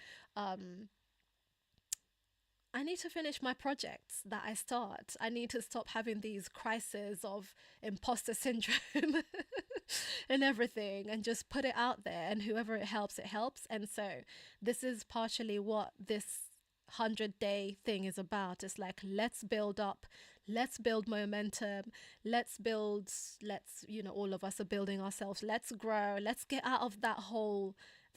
finish my projects that I start. I need to stop having these crises of imposter syndrome and everything, and just put it out there, and whoever it helps, it helps. And so this is partially what this 100-day thing is about. It's like, let's build up, let's build momentum, let's all of us are building ourselves, let's grow, let's get out of that whole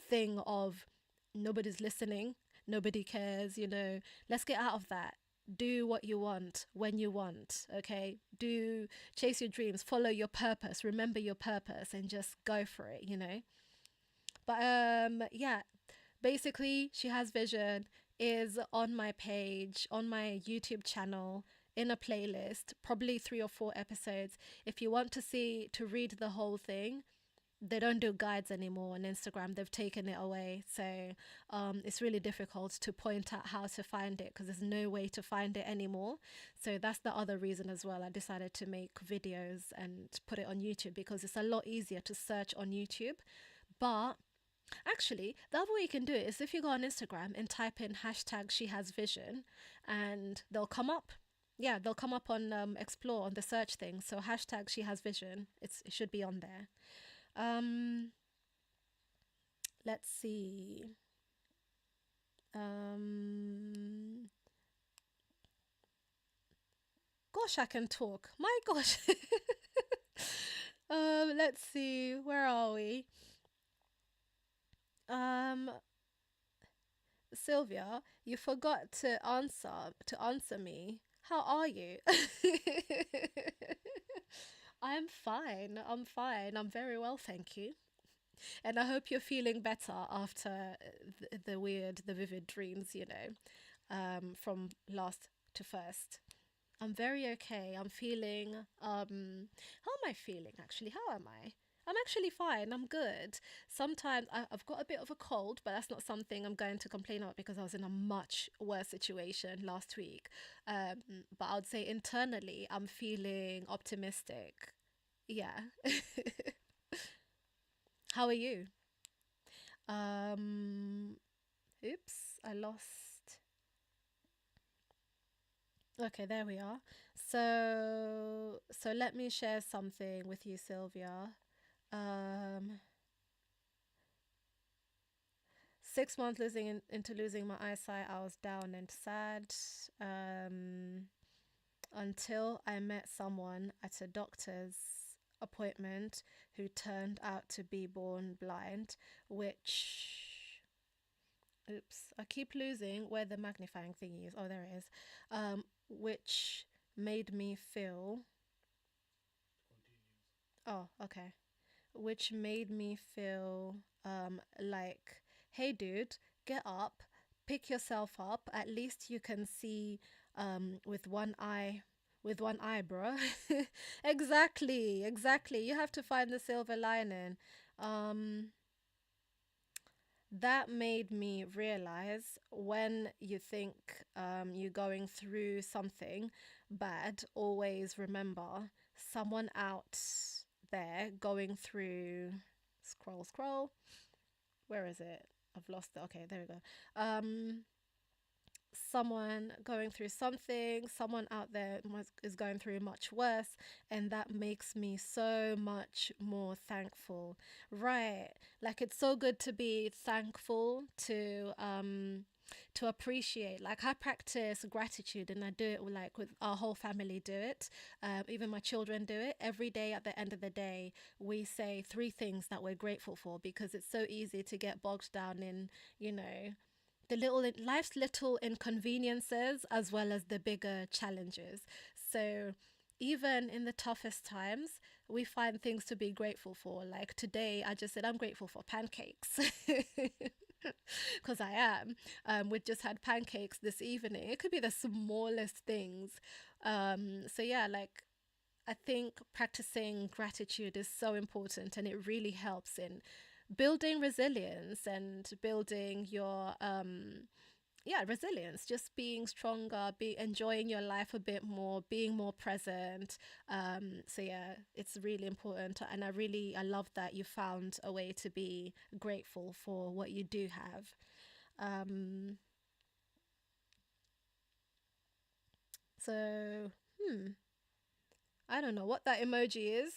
thing of nobody's listening, nobody cares, let's get out of that. Do what you want when you want. Okay, chase your dreams, follow your purpose, remember your purpose, and just go for it. But yeah, basically, She Has Vision is on my page, on my YouTube channel, in a playlist, probably 3 or 4 episodes. If you want to read the whole thing, they don't do guides anymore on Instagram. They've taken it away. So it's really difficult to point out how to find it, because there's no way to find it anymore. So that's the other reason as well. I decided to make videos and put it on YouTube, because it's a lot easier to search on YouTube. But actually, the other way you can do it is if you go on Instagram and type in hashtag She Has Vision, and they'll come up. Yeah, they'll come up on Explore, on the search thing. So hashtag She Has Vision, it should be on there. Let's see. Gosh, I can talk. My gosh. Let's see. Where are we? Sylvia, you forgot to answer me. How are you? I'm fine. I'm very well, thank you. And I hope you're feeling better after the vivid dreams, from last to first. I'm very okay. I'm feeling, how am I feeling actually? How am I? I'm actually fine. I'm good. Sometimes I've got a bit of a cold, but that's not something I'm going to complain about, because I was in a much worse situation last week. But I would say internally, I'm feeling optimistic. Yeah. How are you? Oops, I lost. Okay, there we are. So let me share something with you, Sylvia. 6 months into losing my eyesight, I was down and sad, until I met someone at a doctor's appointment who turned out to be born blind, which, oops, I keep losing where the magnifying thingy is. Oh, there it is. Which made me feel, oh, okay. Which made me feel like, hey dude, get up, pick yourself up. At least you can see with one eye with one eyebrow. Exactly, exactly. You have to find the silver lining. Um, that made me realize when you think you're going through something bad, always remember someone out there going through. Scroll, scroll. Where is it? I've lost it. Okay, there we go. Someone going through something, someone out there is going through much worse, and that makes me so much more thankful. Right, like it's so good to be thankful, to appreciate. Like I practice gratitude, and I do it like with our whole family do it. Even my children do it every day. At the end of the day, we say three things that we're grateful for, because it's so easy to get bogged down in, you know, the little life's little inconveniences as well as the bigger challenges. So even in the toughest times, we find things to be grateful for. Like today, I just said I'm grateful for pancakes. Because I am. We just had pancakes this evening. It could be the smallest things. So yeah, like I think practicing gratitude is so important, and it really helps in building resilience and building your yeah, resilience, just being stronger, be enjoying your life a bit more, being more present. So yeah, it's really important, and I love that you found a way to be grateful for what you do have. um so I don't know what that emoji is.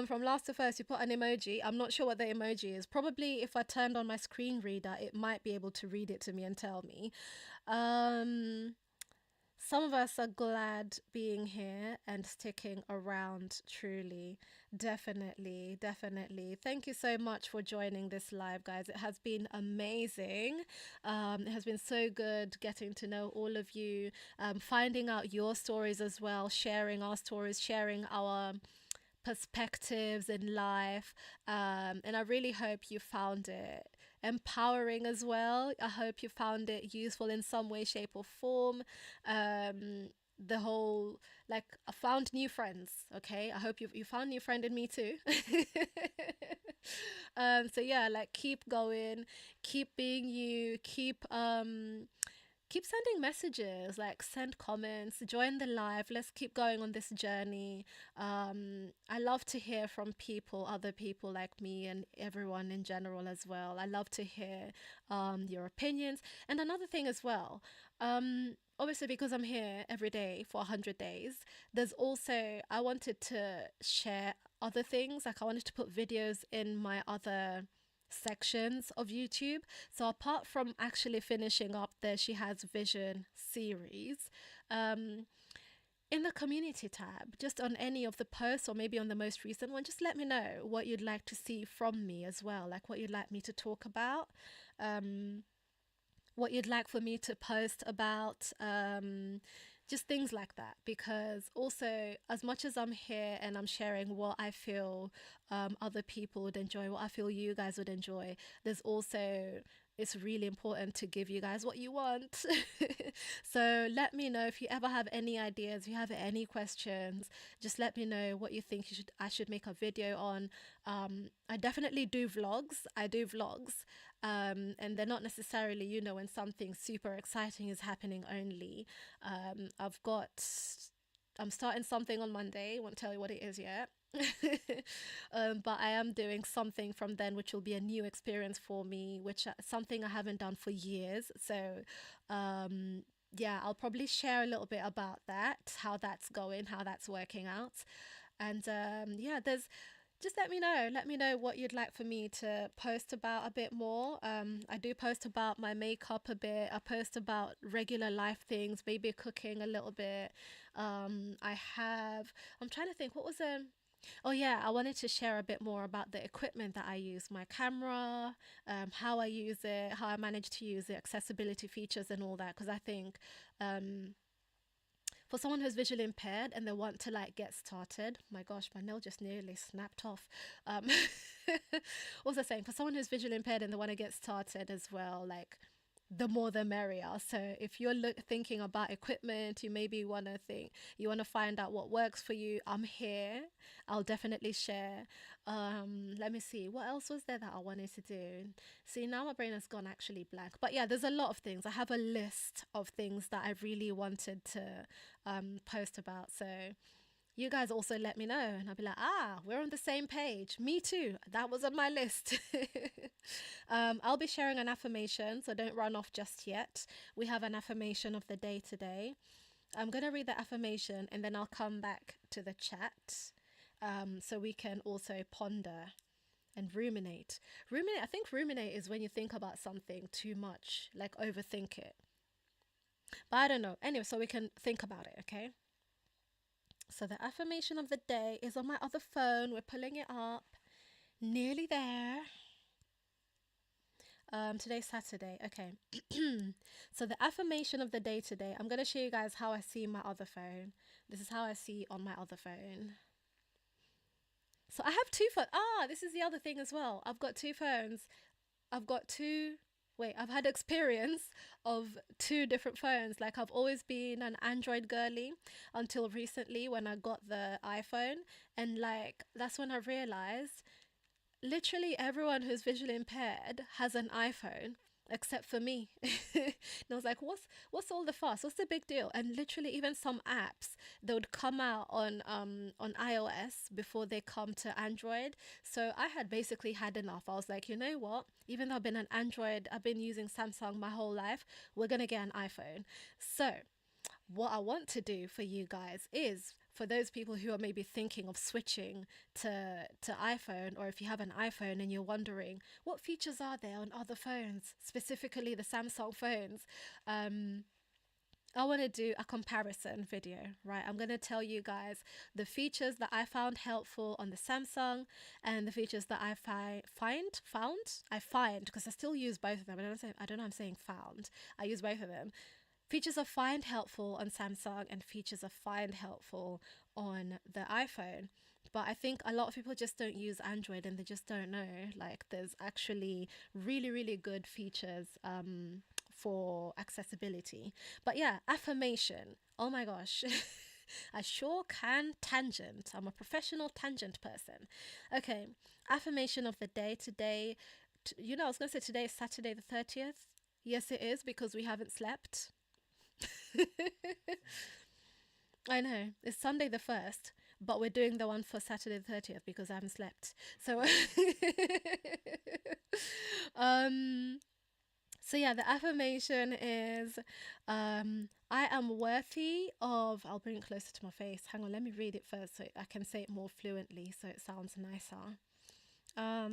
From last to first, you put an emoji. I'm not sure what the emoji is. Probably if I turned on my screen reader, it might be able to read it to me and tell me. Um, some of us are glad being here and sticking around, truly. Definitely, definitely. Thank you so much for joining this live, guys. It has been amazing. It has been so good getting to know all of you, finding out your stories as well, sharing our stories, sharing our perspectives in life. And I really hope you found it empowering as well. I hope you found it useful in some way, shape, or form. The whole, like, I found new friends. Okay, I hope you found new friend in me too. So yeah, like keep going, keep being you, keep sending messages, like send comments, join the live. Let's keep going on this journey. I love to hear from people, other people like me, and everyone in general as well. I love to hear your opinions. And another thing as well, obviously because I'm here every day for 100 days, there's also, I wanted to share other things. Like I wanted to put videos in my other sections of YouTube. So apart from actually finishing up the She Has Vision series, in the community tab, just on any of the posts or maybe on the most recent one, just let me know what you'd like to see from me as well, like what you'd like me to talk about, what you'd like for me to post about, just things like that. Because also, as much as I'm here and I'm sharing what I feel other people would enjoy, what I feel you guys would enjoy, there's also, it's really important to give you guys what you want. So let me know if you ever have any ideas, if you have any questions, just let me know what you think I should make a video on. I definitely do vlogs. I do vlogs. And they're not necessarily, you know, when something super exciting is happening only. I'm starting something on Monday. Won't tell you what it is yet. But I am doing something from then, which will be a new experience for me, which something I haven't done for years. So, yeah, I'll probably share a little bit about that, how that's going, how that's working out. And yeah, there's just let me know what you'd like for me to post about a bit more. I do post about my makeup a bit. I post about regular life things, maybe cooking a little bit. I'm trying to think, what was oh yeah, I wanted to share a bit more about the equipment that I use, my camera, how I use it, how I manage to use it, accessibility features and all that. Because I think for someone who's visually impaired and they want to like get started, my gosh, my nail just nearly snapped off. What was I saying? For someone who's visually impaired and they want to get started as well, like the more the merrier. So if you're thinking about equipment, you maybe want to find out what works for you, I'm here. I'll definitely share. Let me see, what else was there that I wanted to do? See, now my brain has gone actually blank. But yeah, there's a lot of things. I have a list of things that I really wanted to post about. So you guys also let me know, and I'll be like, we're on the same page. Me too. That was on my list. I'll be sharing an affirmation, so don't run off just yet. We have an affirmation of the day today. I'm going to read the affirmation and then I'll come back to the chat, so we can also ponder and ruminate. I think ruminate is when you think about something too much, like overthink it. But I don't know. Anyway, so we can think about it, okay? So the affirmation of the day is on my other phone. We're pulling it up. Nearly there. Today's Saturday. Okay. So the affirmation of the day today, I'm going to show you guys how I see my other phone. This is how I see on my other phone. So I have two phones. This is the other thing as well. I've got two phones. I've had experience of two different phones. Like, I've always been an Android girly until recently when I got the iPhone. And like, that's when I realized literally everyone who's visually impaired has an iPhone except for me. And I was like, what's all the fuss? What's the big deal? And literally even some apps, they would come out on iOS before they come to Android. So I had basically had enough. I was like, you know what? Even though I've been using Samsung my whole life, we're going to get an iPhone. So what I want to do for you guys is, for those people who are maybe thinking of switching to iPhone, or if you have an iPhone and you're wondering what features are there on other phones, specifically the Samsung phones, I want to do a comparison video, right? I'm going to tell you guys the features that I found helpful on the Samsung and the features that I find, because I still use both of them. I don't know, I'm saying found. I use both of them. Features I find helpful on Samsung and features I find helpful on the iPhone. But I think a lot of people just don't use Android and they just don't know. Like, there's actually really, really good features for accessibility. But yeah, affirmation. Oh my gosh. I sure can tangent. I'm a professional tangent person. Okay, affirmation of the day today. I was going to say today is Saturday the 30th. Yes, it is, because we haven't slept. I know it's Sunday the 1st, but we're doing the one for Saturday the 30th because I haven't slept. So so yeah, the affirmation is I am worthy of, I'll bring it closer to my face. Hang on, let me read it first so I can say it more fluently so it sounds nicer. I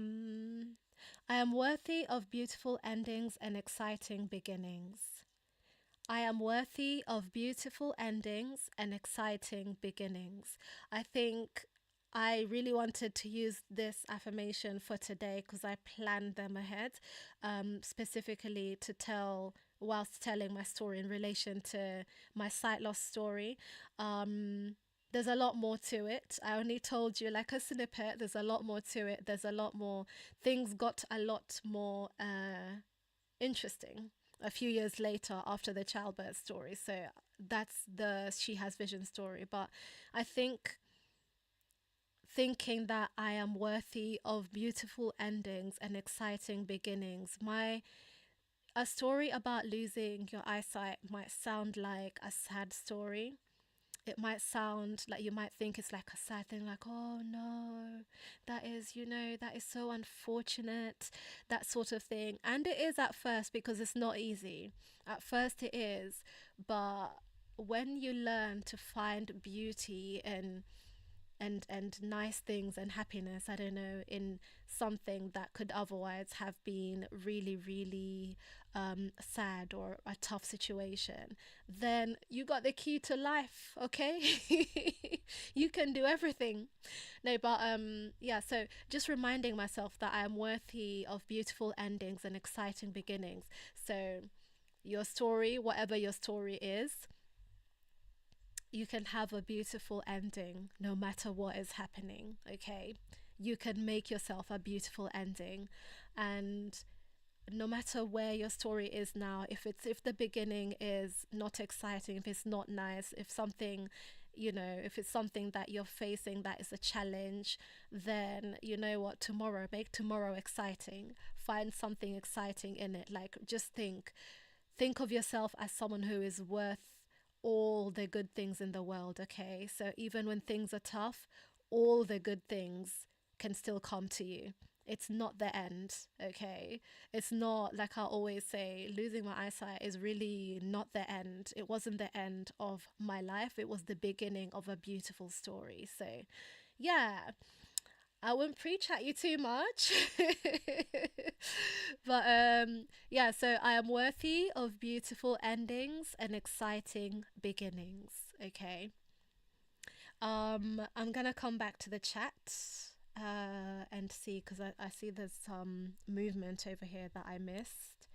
am worthy of beautiful endings and exciting beginnings. I am worthy of beautiful endings and exciting beginnings. I think I really wanted to use this affirmation for today because I planned them ahead, specifically to tell whilst telling my story in relation to my sight loss story. There's a lot more to it. I only told you like a snippet. There's a lot more to it. There's a lot more. Things got a lot more interesting a few years later after the childbirth story. So that's the She Has Vision story. But I think thinking that I am worthy of beautiful endings and exciting beginnings. A story about losing your eyesight might sound like a sad story. It might sound like you might think it's like a sad thing, like, oh no, that is so unfortunate, that sort of thing. And it is at first, because it's not easy. At first it is, but when you learn to find beauty and nice things and happiness, I don't know, in something that could otherwise have been really, really sad or a tough situation, then you got the key to life, okay? You can do everything. No, but yeah, so just reminding myself that I am worthy of beautiful endings and exciting beginnings. So your story, whatever your story is, you can have a beautiful ending no matter what is happening, okay? You can make yourself a beautiful ending. And no matter where your story is now, if the beginning is not exciting, if it's not nice, if something, if it's something that you're facing that is a challenge, then you know what, tomorrow, make tomorrow exciting. Find something exciting in it. Like, just think of yourself as someone who is worth all the good things in the world, okay? So even when things are tough, all the good things can still come to you. It's not the end, okay? It's not, like I always say, losing my eyesight is really not the end. It wasn't the end of my life. It was the beginning of a beautiful story. So, yeah, I wouldn't preach at you too much. But yeah, so I am worthy of beautiful endings and exciting beginnings, okay? I'm gonna come back to the chat and see, because I see there's some movement over here that I missed.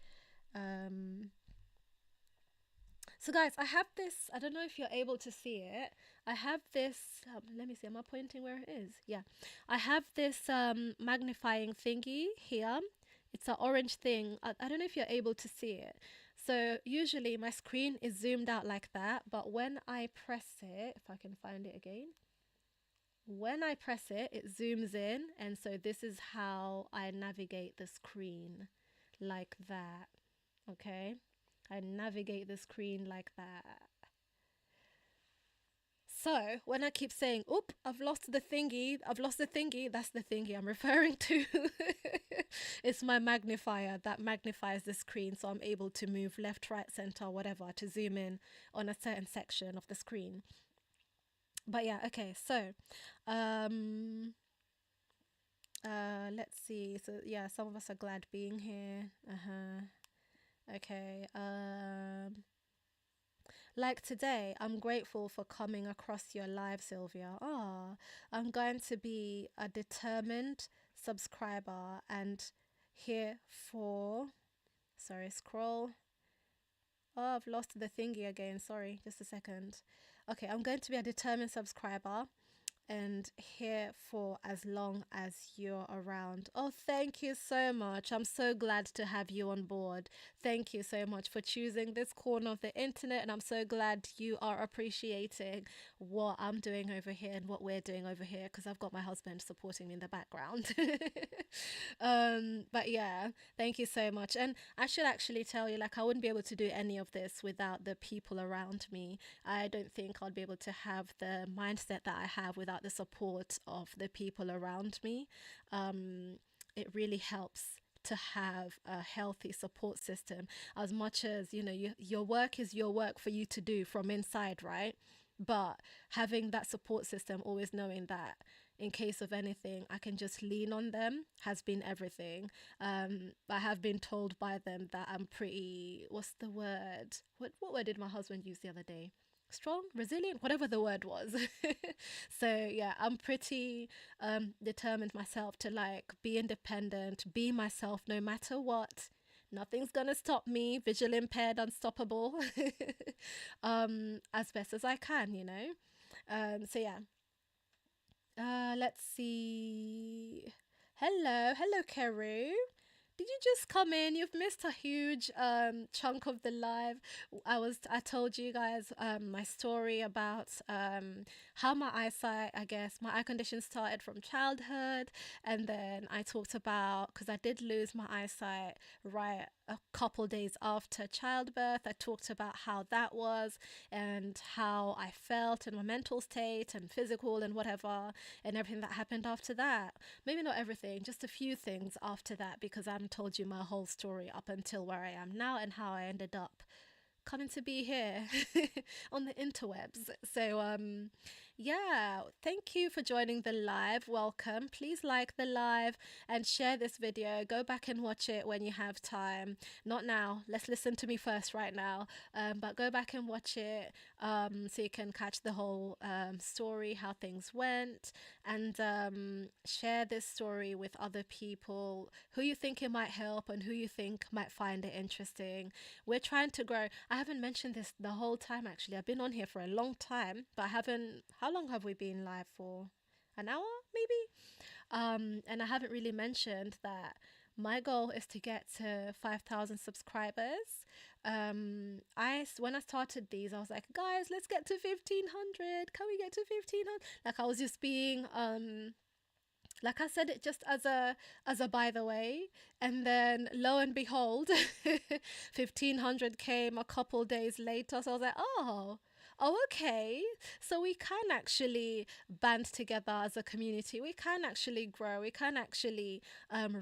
So guys, I have this, I don't know if you're able to see it. I have this, let me see, am I pointing where it is? Yeah. I have this magnifying thingy here. It's an orange thing. I don't know if you're able to see it. So usually my screen is zoomed out like that, but when I press it, if I can find it again, when I press it, it zooms in. And so this is how I navigate the screen, like that. Okay. I navigate the screen like that. So when I keep saying, oop, I've lost the thingy, that's the thingy I'm referring to. It's my magnifier that magnifies the screen, so I'm able to move left, right, center, whatever, to zoom in on a certain section of the screen. But yeah, okay, so let's see. So yeah, some of us are glad being here. Okay. Like today, I'm grateful for coming across your live, Sylvia. I'm going to be a determined subscriber and here for, sorry, scroll. Oh, I've lost the thingy again. Sorry, just a second. Okay, I'm going to be a determined subscriber and here for as long as you're around. Oh, thank you so much. I'm so glad to have you on board. Thank you so much for choosing this corner of the internet, and I'm so glad you are appreciating what I'm doing over here and what we're doing over here, because I've got my husband supporting me in the background. But yeah, thank you so much. And I should actually tell you, like, I wouldn't be able to do any of this without the people around me. I don't think I'd be able to have the mindset that I have without the support of the people around me. It really helps to have a healthy support system, as much as your work is your work for you to do from inside, right? But having that support system, always knowing that in case of anything I can just lean on them, has been everything. I have been told by them that I'm pretty, what's the word, what word did my husband use the other day? Strong, resilient, whatever the word was. So yeah, I'm pretty determined myself to, like, be independent, be myself no matter what. Nothing's gonna stop me, visual impaired, unstoppable. As best as I can, so yeah. Let's see. Hello, Keru. Did you just come in? You've missed a huge chunk of the live. I told you guys my story about how my eyesight, I guess my eye condition started from childhood, and then I talked about, because I did lose my eyesight right a couple days after childbirth. I talked about how that was and how I felt and my mental state and physical and whatever, and everything that happened after that. Maybe not everything, just a few things after that, because I haven't told you my whole story up until where I am now and how I ended up coming to be here on the interwebs. So yeah, thank you for joining the live. Welcome. Please like the live and share this video. Go back and watch it when you have time. Not now, let's listen to me first right now, but go back and watch it so you can catch the whole story, how things went, and share this story with other people who you think it might help and who you think might find it interesting. We're trying to grow. I haven't mentioned this the whole time, actually. I've been on here for a long time, but I haven't, how long have we been live for? An hour, maybe? And I haven't really mentioned that My goal is to get to 5,000 subscribers. When I started these, I was like, guys, let's get to 1,500. Can we get to 1,500? Like, I was just being like I said it just as a by the way, and then lo and behold, 1,500 came a couple days later. So I was like, oh, okay. So we can actually band together as a community. We can actually grow. We can actually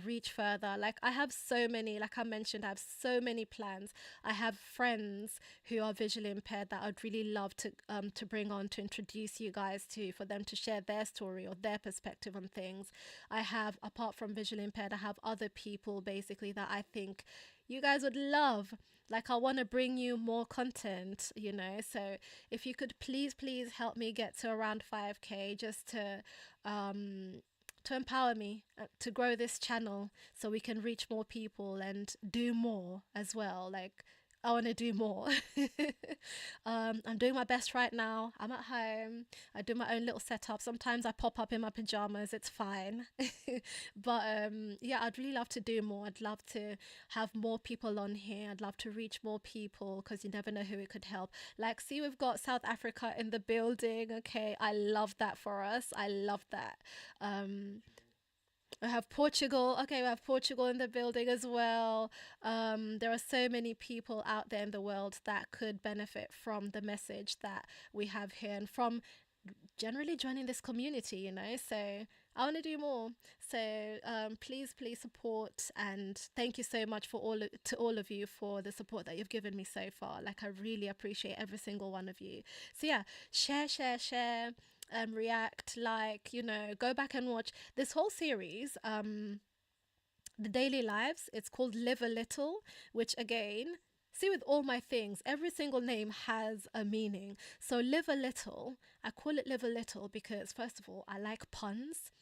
reach further. Like, I have so many, like I mentioned, I have so many plans. I have friends who are visually impaired that I'd really love to bring on, to introduce you guys to, for them to share their story or their perspective on things. I have, apart from visually impaired, I have other people basically that I think you guys would love. Like, I want to bring you more content, you know. So if you could please help me get to around 5k, just to empower me to grow this channel so we can reach more people and do more as well. Like, I want to do more. I'm doing my best right now. I'm at home. I do my own little setup. Sometimes I pop up in my pajamas. It's fine. But yeah, I'd really love to do more. I'd love to have more people on here. I'd love to reach more people, because you never know who it could help. Like, see, we've got South Africa in the building. Okay, I love that for us. I love that. Um, I have Portugal. Okay, we have Portugal in the building as well. There are so many people out there in the world that could benefit from the message that we have here, and from generally joining this community, you know. So I want to do more. So please support, and thank you so much for all of you for the support that you've given me so far. Like, I really appreciate every single one of you. So yeah, share, react, like, you know, go back and watch this whole series, the daily lives. It's called Live a Little, which again, see, with all my things, every single name has a meaning. So Live a Little, I call it Live a Little because, first of all, I like puns.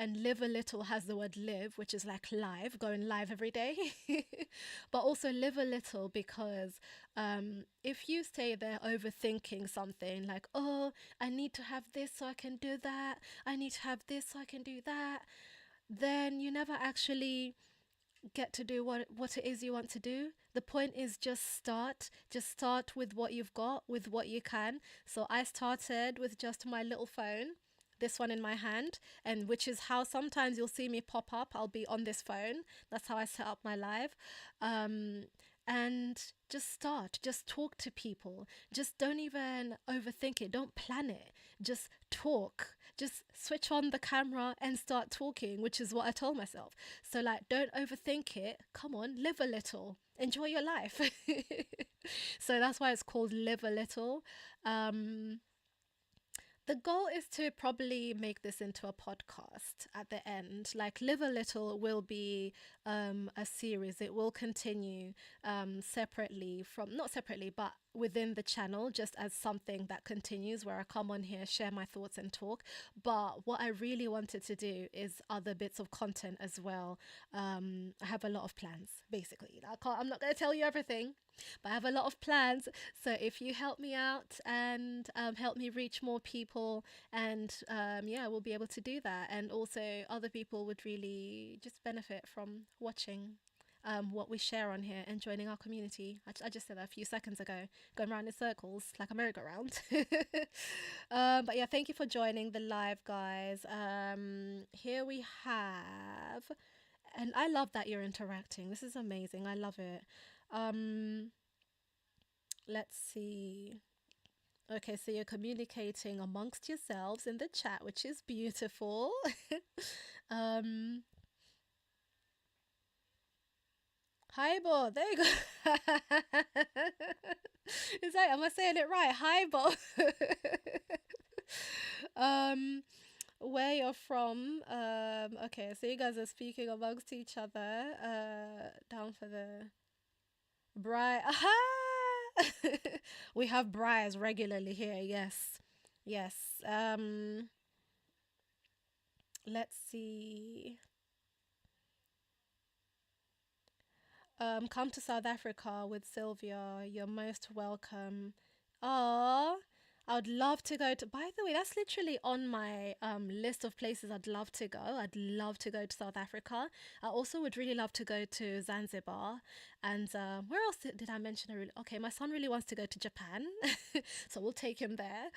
And live a little has the word live, which is like live, going live every day. But also live a little because if you stay there overthinking something like, oh, I need to have this so I can do that, I need to have this so I can do that, then you never actually get to do what it is you want to do. The point is just start with what you've got, with what you can. So I started with just my little phone, this one in my hand, and which is how sometimes you'll see me pop up. I'll be on this phone. That's how I set up my live. And just talk to people. Just don't even overthink it. Don't plan it. Just talk. Just switch on the camera and start talking, which is what I told myself. So, like, don't overthink it. Come on, live a little. Enjoy your life. So that's why it's called Live a Little. The goal is to probably make this into a podcast at the end. Like, Live a Little will be a series. It will continue separately from, not separately, but within the channel, just as something that continues where I come on here, share my thoughts and talk. But what I really wanted to do is other bits of content as well. I have a lot of plans, basically. I'm not going to tell you everything, but I have a lot of plans. So if you help me out and help me reach more people, and yeah, we'll be able to do that. And also other people would really just benefit from watching what we share on here and joining our community. I just said that a few seconds ago, going around in circles like a merry-go-round. But yeah, thank you for joining the live, guys. Here we have, and I love that you're interacting. This is amazing. I love it. Let's see. Okay, so you're communicating amongst yourselves in the chat, which is beautiful. Hi, Bo. There you go. Is that, am I saying it right? Hi, Bo. Where you're from. Okay, so you guys are speaking amongst each other. Down for the Bri. Aha! We have Bris regularly here. Yes, yes. Let's see. Come to South Africa with Sylvia. You're most welcome. Oh, I would love to go to, by the way, that's literally on my list of places I'd love to go. I'd love to go to South Africa. I also would really love to go to Zanzibar. And where else did I mention? Okay, my son really wants to go to Japan. So we'll take him there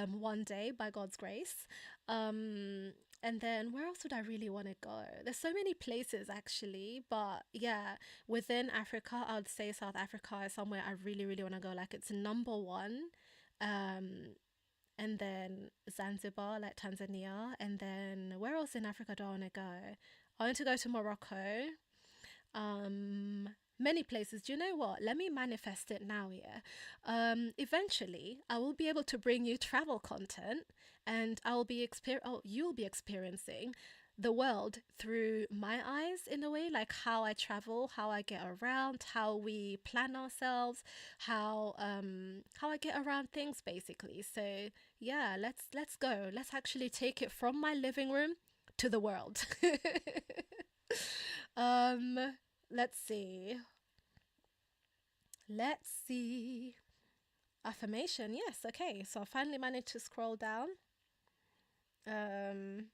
one day by God's grace. Um, and then where else would I really want to go? There's so many places actually, but yeah, within Africa, I would say South Africa is somewhere I really, really want to go. Like it's number one. Um, and then Zanzibar, like Tanzania, and then where else in Africa do I want to go? I want to go to Morocco. Um, Many places. Do you know what? Let me manifest it now. Yeah. Eventually, I will be able to bring you travel content, and I will be you'll be experiencing the world through my eyes in a way, like how I travel, how I get around, how we plan ourselves, how I get around things basically. So yeah, let's go. Let's actually take it from my living room to the world. um let's see. Let's see. Affirmation. Yes, okay. So I finally managed to scroll down. Um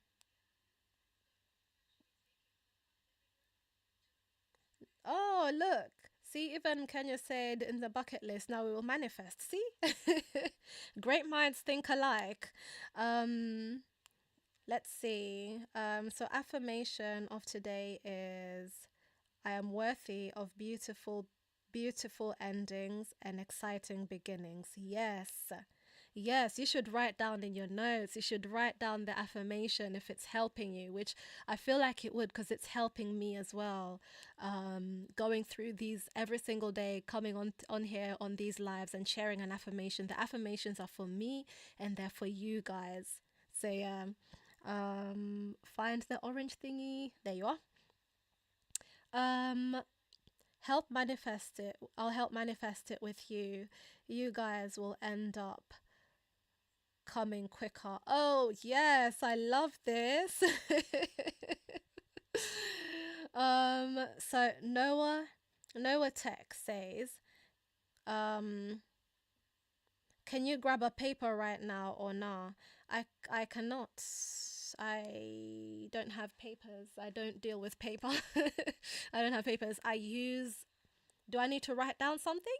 Oh, look. See, even Kenya said in the bucket list, now we will manifest. See? Great minds think alike. Um, let's see. So affirmation of today is I am worthy of beautiful, beautiful endings and exciting beginnings. Yes. Yes, you should write down in your notes. You should write down the affirmation if it's helping you, which I feel like it would because it's helping me as well. Going through these every single day, coming on here on these lives and sharing an affirmation. The affirmations are for me and they're for you guys. So yeah, find the orange thingy. There you are. Um, Help manifest it. I'll help manifest it with you. You guys will end up coming quicker. Oh, yes, I love this. So Noah Tech says, can you grab a paper right now or nah? I cannot. I don't have papers. I don't deal with paper. I don't have papers. Do I need to write down something?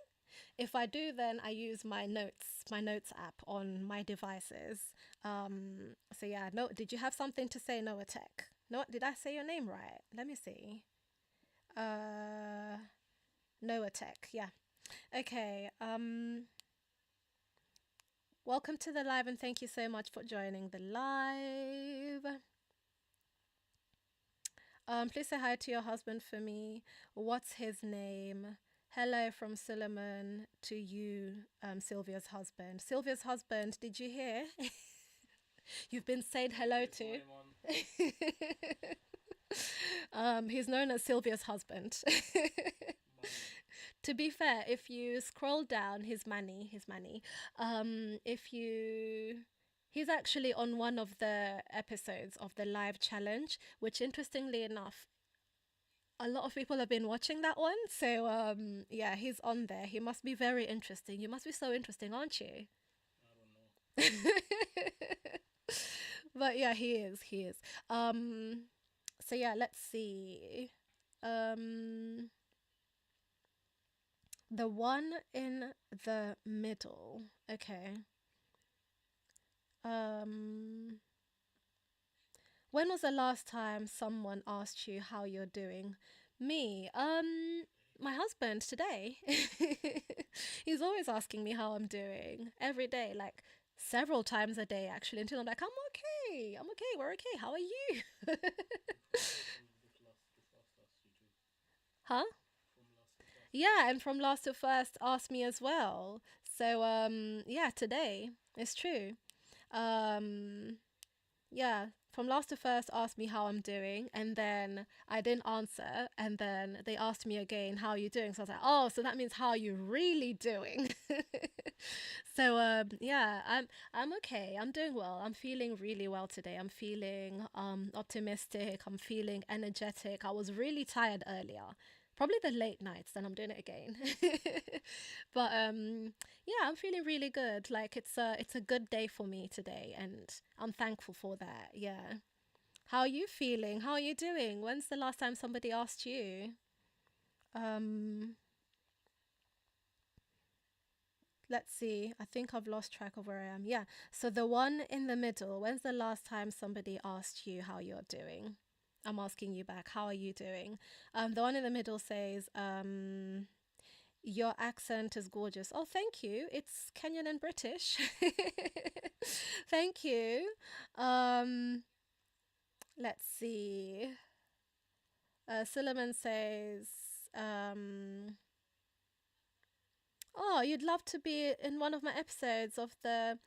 If I do, then I use my notes app on my devices. So yeah, no, did you have something to say, Noah Tech? No, did I say your name right? Let me see. Noah Tech, yeah. Okay. Welcome to the live and thank you so much for joining the live. Please say hi to your husband for me. What's his name? Hello from Suleiman to you, Sylvia's husband. Sylvia's husband, did you hear? You've been said hello to. He's known as Sylvia's husband. To be fair, if you scroll down his money, he's actually on one of the episodes of the live challenge, which interestingly enough, a lot of people have been watching that one. So yeah, he's on there. He must be very interesting. You must be so interesting, aren't you? I don't know. But yeah, he is. So yeah, let's see. The one in the middle. Okay. When was the last time someone asked you how you're doing? Me. My husband today. He's always asking me how I'm doing every day, like several times a day actually, until I'm like, I'm okay, we're okay. How are you? Huh? Yeah, and from last to first asked me as well. So yeah, today it's true. Yeah, from last to first asked me how I'm doing, and then I didn't answer, and then they asked me again, how are you doing? So I was like, oh, so that means how are you really doing? So yeah, I'm okay. I'm doing well. I'm feeling really well today. I'm feeling optimistic. I'm feeling energetic. I was really tired earlier. Probably the late nights, then I'm doing it again. But yeah, I'm feeling really good. Like it's a good day for me today, and I'm thankful for that. Yeah. How are you feeling? How are you doing? When's the last time somebody asked you? Um, let's see. I think I've lost track of where I am. Yeah. So the one in the middle, when's the last time somebody asked you how you're doing? I'm asking you back. How are you doing? The one in the middle says, your accent is gorgeous. Oh, thank you. It's Kenyan and British. Thank you. Um, let's see. Suleiman says, um, oh, you'd love to be in one of my episodes of the.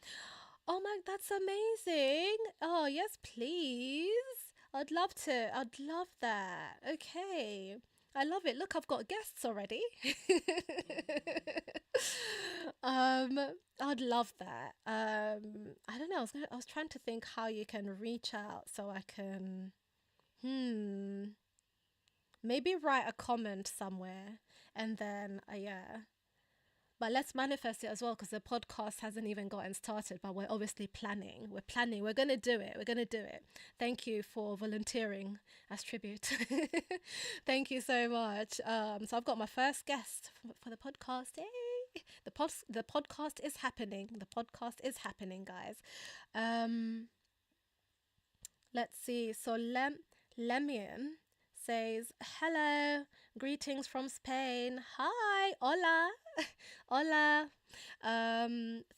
Oh my, that's amazing. Oh, yes, please. I'd love to. I'd love that. Okay. I love it. Look, I've got guests already. um, I'd love that. I don't know. I was trying to think how you can reach out so I can maybe write a comment somewhere and then yeah. But let's manifest it as well because the podcast hasn't even gotten started. But we're obviously planning. We're planning. We're going to do it. We're going to do it. Thank you for volunteering as tribute. Thank you so much. So I've got my first guest for the podcast. Yay! The podcast is happening. The podcast is happening, guys. Let's see. So Lemian says, hello, greetings from Spain. Hi, hola, hola.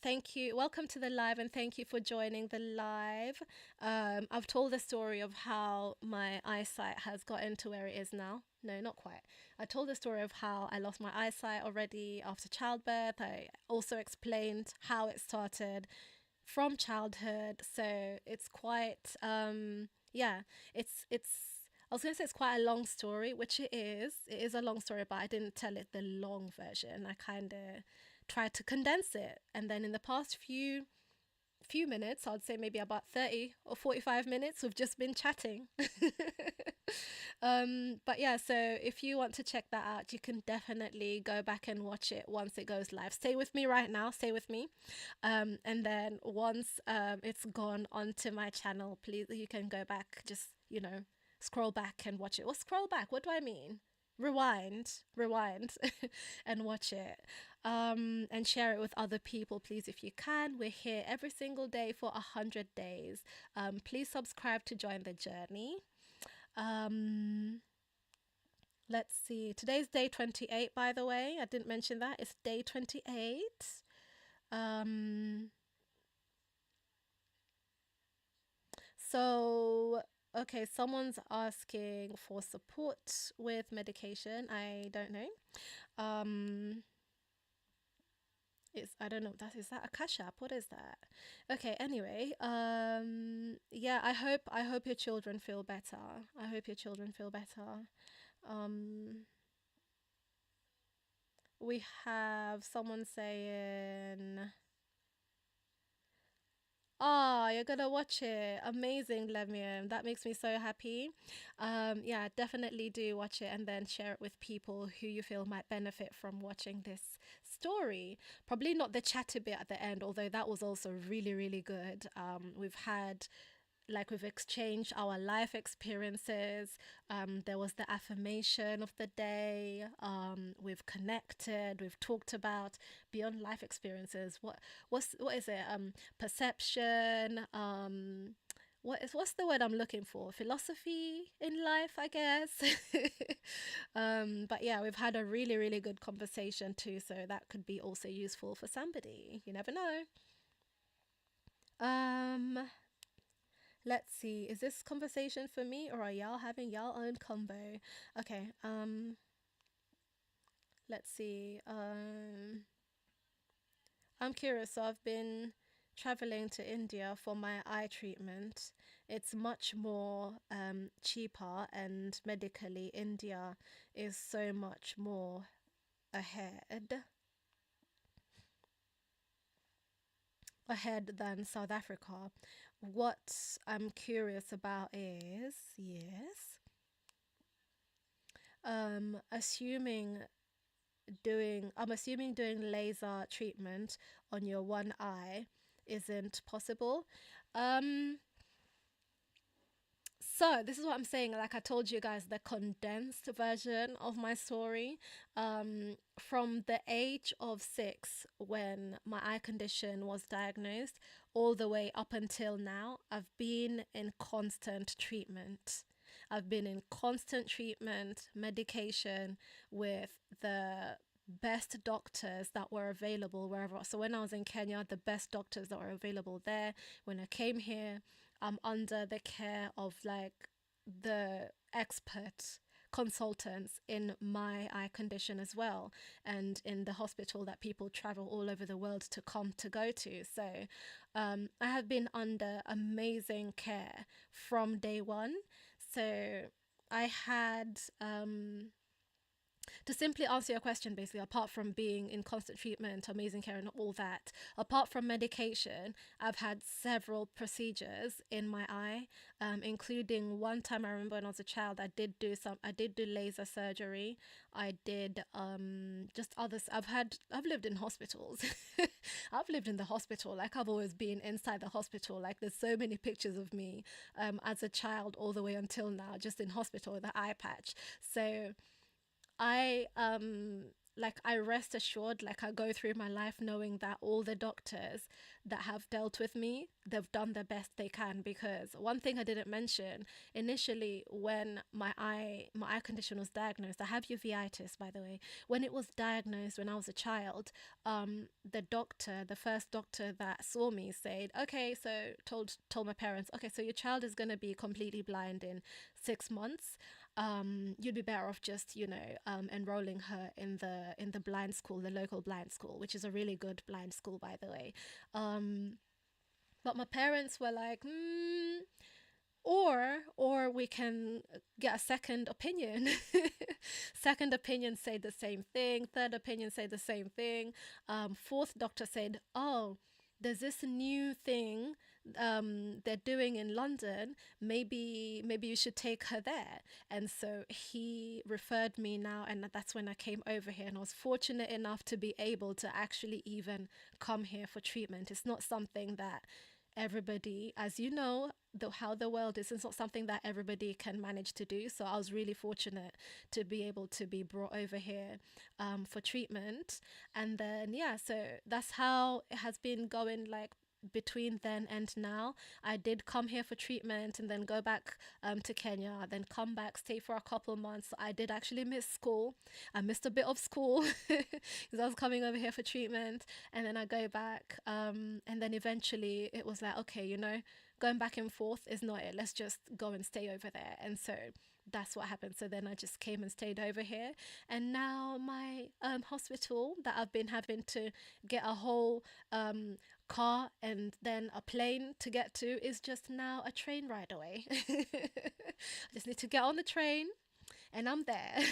Thank you. Welcome to the live and thank you for joining the live. I've told the story of how my eyesight has gotten to where it is now. No, not quite. I told the story of how I lost my eyesight already after childbirth. I also explained how it started from childhood. So it's quite, yeah, it's I was going to say it's quite a long story, which it is. It is a long story, but I didn't tell it the long version. I kind of tried to condense it. And then in the past few minutes, I'd say maybe about 30 or 45 minutes, we've just been chatting. But yeah, so if you want to check that out, you can definitely go back and watch it once it goes live. Stay with me right now, stay with me. And then once it's gone onto my channel, please, you can go back, just, scroll back and watch it. Or scroll back, what do I mean? Rewind and watch it. And share it with other people, please, if you can. We're here every single day for 100 days. Please subscribe to join the journey. Let's see. Today's day 28, by the way. I didn't mention that. It's day 28. So, okay, someone's asking for support with medication. I don't know. I don't know, is that a cash app? What is that? Okay, anyway, yeah, I hope your children feel better. I hope your children feel better. We have someone saying, oh, you're gonna watch it. Amazing, Lemium. That makes me so happy. Yeah, definitely do watch it and then share it with people who you feel might benefit from watching this story. Probably not the chatter bit at the end, although that was also really, really good. We've exchanged our life experiences. There was the affirmation of the day. We've connected. We've talked about beyond life experiences. What is it? Perception. What's the word I'm looking for? Philosophy in life, I guess. But yeah, we've had a really, really good conversation too. So that could be also useful for somebody. You never know. Let's see, is this conversation for me or are y'all having y'all own combo? Okay, let's see. I'm curious. So I've been traveling to India for my eye treatment. It's much more cheaper, and medically, India is so much more ahead than South Africa. What I'm curious about is, yes, assuming I'm assuming doing laser treatment on your one eye isn't possible. Um, so this is what I'm saying. Like I told you guys, the condensed version of my story. From the age of 6, when my eye condition was diagnosed, all the way up until now, I've been in constant treatment. I've been in constant treatment, medication with the best doctors that were available wherever. So when I was in Kenya, the best doctors that were available there. When I came here, I'm under the care of like the expert consultants in my eye condition as well, and in the hospital that people travel all over the world to come to go to. So I have been under amazing care from day one. So I had to simply answer your question, basically, apart from being in constant treatment, amazing care, and all that, apart from medication, I've had several procedures in my eye, including one time I remember when I was a child, I did do laser surgery. I did just others. I've lived in hospitals. I've lived in the hospital. Like I've always been inside the hospital. Like there's so many pictures of me as a child all the way until now, just in hospital with the eye patch. So I like I rest assured, like I go through my life knowing that all the doctors that have dealt with me, they've done the best they can. Because one thing I didn't mention initially, when my eye condition was diagnosed, I have uveitis, by the way. When it was diagnosed when I was a child, the first doctor that saw me said, okay, so told my parents, okay, so your child is going to be completely blind in 6 months. You'd be better off just enrolling her in the blind school, the local blind school, which is a really good blind school, by the way. But my parents were like, or we can get a second opinion. Second opinion said the same thing. Third opinion said the same thing. Fourth doctor said, oh, there's this new thing they're doing in London. Maybe you should take her there. And so he referred me now, and that's when I came over here. And I was fortunate enough to be able to actually even come here for treatment. It's not something that everybody, as you know, how the world is, it's not something that everybody can manage to do. So I was really fortunate to be able to be brought over here for treatment. And then yeah, so that's how it has been going, like between then and now. I did come here for treatment and then go back to Kenya, then come back, stay for a couple months. I did actually miss school. I missed a bit of school because I was coming over here for treatment, and then I go back, and then eventually it was like, okay, going back and forth is not it. Let's just go and stay over there. And so that's what happened. So then I just came and stayed over here, and now my hospital that I've been having to get a whole car and then a plane to get to is just now a train ride away. I just need to get on the train and I'm there.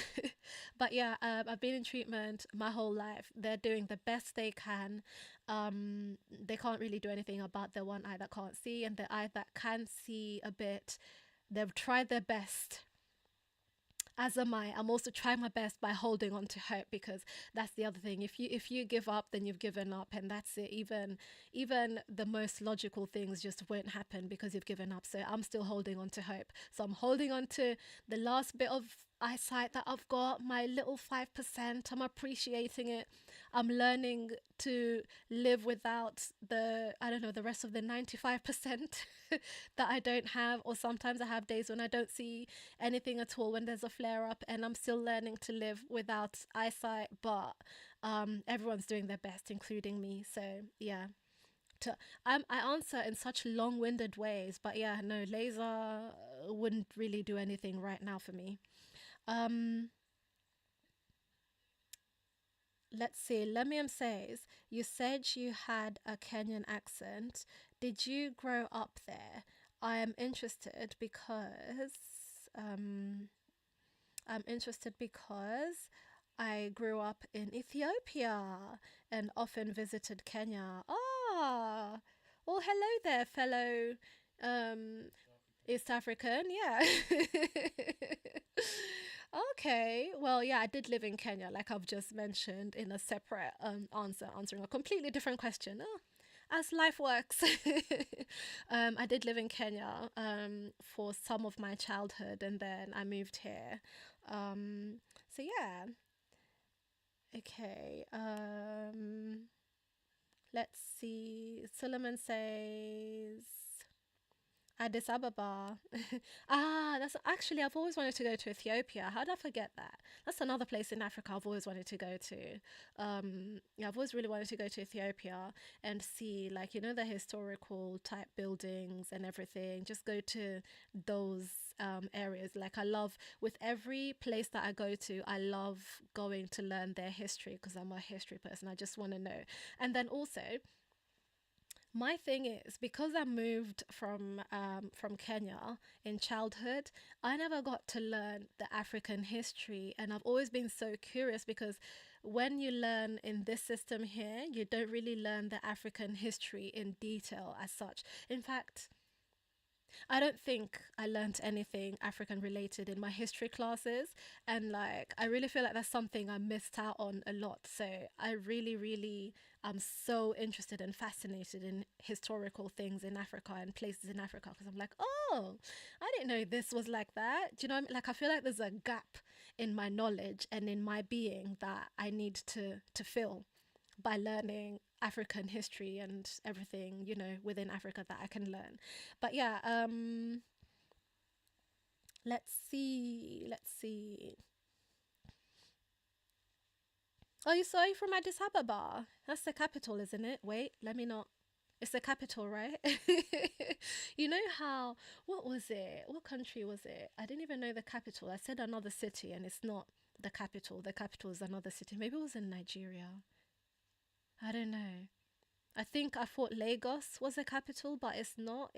But yeah, I've been in treatment my whole life. They're doing the best they can. They can't really do anything about the one eye that can't see, and the eye that can see a bit, they've tried their best, as am I. I'm also trying my best by holding on to hope, because that's the other thing. If you give up, then you've given up, and that's it. Even the most logical things just won't happen because you've given up. So I'm still holding on to hope. So I'm holding on to the last bit of eyesight that I've got, my little 5%. I'm appreciating it. I'm learning to live without the rest of the 95% that I don't have. Or sometimes I have days when I don't see anything at all, when there's a flare up, and I'm still learning to live without eyesight. But everyone's doing their best, including me. So yeah. I answer in such long-winded ways, but yeah, no, laser wouldn't really do anything right now for me. Um, let's see. Lemium says, you said you had a Kenyan accent. Did you grow up there? I am interested because um, I grew up in Ethiopia and often visited Kenya. Ah, well, hello there, fellow East African. Yeah. Okay. Well, yeah, I did live in Kenya, like I've just mentioned in a separate answer, answering a completely different question. Oh, as life works. I did live in Kenya for some of my childhood, and then I moved here. So yeah. Okay. Let's see. Suleiman says Addis Ababa. That's actually, I've always wanted to go to Ethiopia. How did I forget that? That's another place in Africa I've always wanted to go to. Yeah, I've always really wanted to go to Ethiopia and see, like, the historical type buildings and everything. Just go to those areas. Like, I love, with every place that I go to, I love going to learn their history because I'm a history person. I just want to know. And then also, my thing is, because I moved from Kenya in childhood, I never got to learn the African history, and I've always been so curious because when you learn in this system here, you don't really learn the African history in detail as such. In fact, I don't think I learnt anything African related in my history classes. And like, I really feel like that's something I missed out on a lot. So I really, really am so interested and fascinated in historical things in Africa and places in Africa because I'm like, oh, I didn't know this was like that. Do you know what I mean? Like, I feel like there's a gap in my knowledge and in my being that I need to fill by learning African history and everything, within Africa that I can learn. But yeah, let's see. Oh, you from Addis Ababa? That's the capital, isn't it? Wait, let me not. It's the capital, right? You know how, what was it? What country was it? I didn't even know the capital. I said another city and it's not the capital. The capital is another city. Maybe it was in Nigeria. I don't know. I thought Lagos was the capital, but it's not.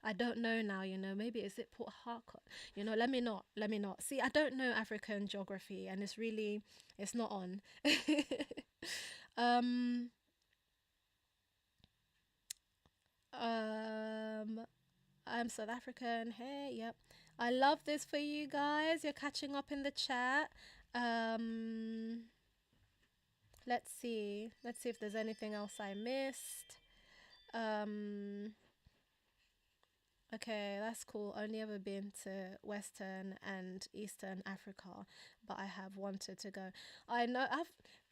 I don't know now, maybe is it Port Harcourt? Let me not. See, I don't know African geography and it's not on. um, I'm South African. Hey, yep. I love this for you guys. You're catching up in the chat. Um, let's see. Let's see if there's anything else I missed. Okay, that's cool. Only ever been to Western and Eastern Africa, but I have wanted to go.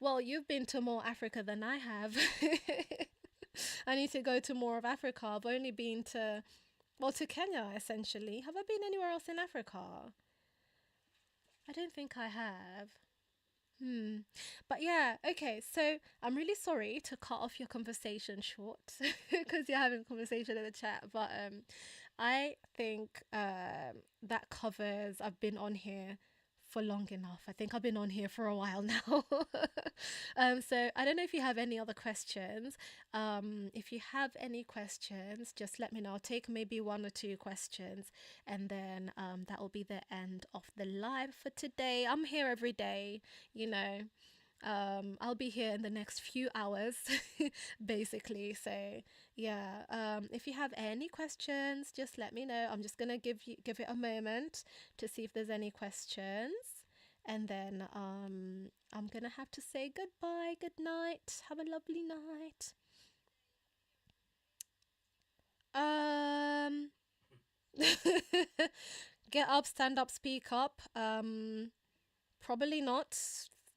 Well, you've been to more Africa than I have. I need to go to more of Africa. I've only been to Kenya, essentially. Have I been anywhere else in Africa? I don't think I have. But yeah, okay, so I'm really sorry to cut off your conversation short because you're having a conversation in the chat, but I think that covers. I've been on here for long enough. I think I've been on here for a while now. So I don't know if you have any other questions. If you have any questions, just let me know. I'll take maybe one or two questions, and then that will be the end of the live for today. I'm here every day, you know. I'll be here in the next few hours, basically. So yeah, if you have any questions, just let me know. I'm just gonna give it a moment to see if there's any questions, and then I'm gonna have to say goodbye, good night, have a lovely night. Um, get up, stand up, speak up. Probably not,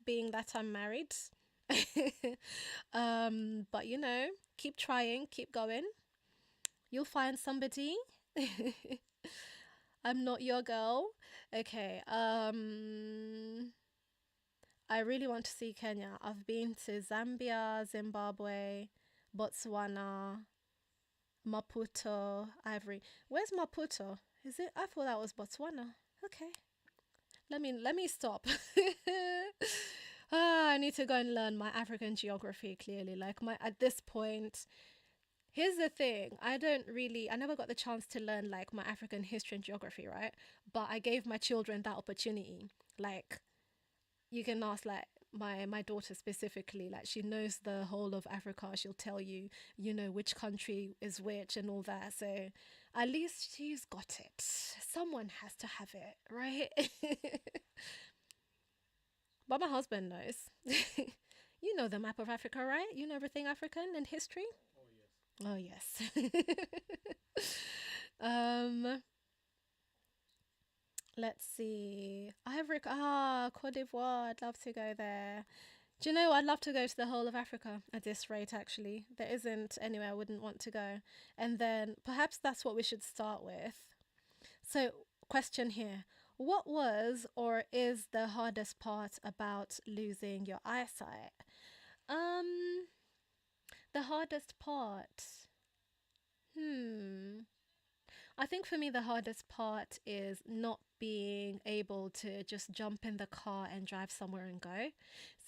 being that I'm married. But keep trying, keep going. You'll find somebody. I'm not your girl. Okay. I really want to see Kenya. I've been to Zambia, Zimbabwe, Botswana, Maputo, Ivory. Where's Maputo? Is it? I thought that was Botswana. Okay. Let me stop. I need to go and learn my African geography clearly. Like at this point, here's the thing. I never got the chance to learn like my African history and geography, right? But I gave my children that opportunity. Like, you can ask like my daughter specifically, like she knows the whole of Africa. She'll tell you, which country is which and all that. So At least she's got it. Someone has to have it, right? But my husband knows. You know the map of Africa, right? You know everything African and history? Oh, yes. um, let's see. Cote d'Ivoire. I'd love to go there. Do you know, I'd love to go to the whole of Africa at this rate, actually. There isn't anywhere I wouldn't want to go. And then perhaps that's what we should start with. So, question here. What was or is the hardest part about losing your eyesight? Um, the hardest part. Hmm. I think for me, the hardest part is not being able to just jump in the car and drive somewhere and go.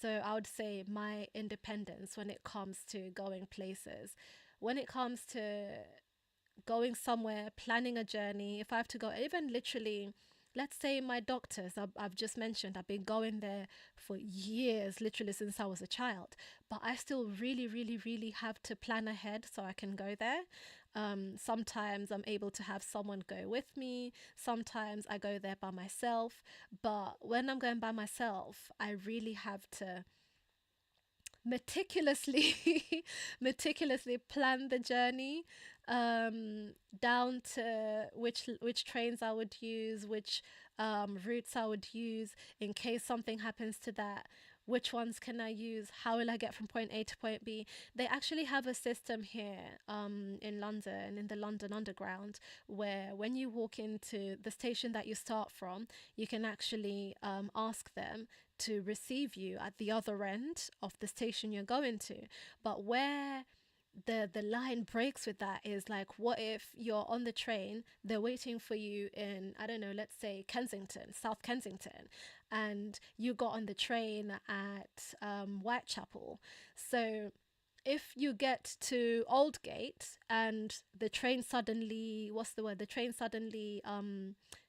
So I would say my independence when it comes to going places, when it comes to going somewhere, planning a journey, if I have to go, even literally, let's say my doctors, I've just mentioned, I've been going there for years, literally since I was a child, but I still really, really, really have to plan ahead so I can go there. Sometimes I'm able to have someone go with me. Sometimes I go there by myself. But when I'm going by myself, I really have to meticulously meticulously plan the journey, down to which trains I would use, which routes I would use in case something happens to that. Which ones can I use? How will I get from point A to point B? They actually have a system here in London, in the London Underground, where when you walk into the station that you start from, you can actually ask them to receive you at the other end of the station you're going to. But where the line breaks with that is like, what if you're on the train, they're waiting for you in, I don't know, let's say Kensington, South Kensington, and you got on the train at Whitechapel. So if you get to Aldgate and the train suddenly, what's the word? The train suddenly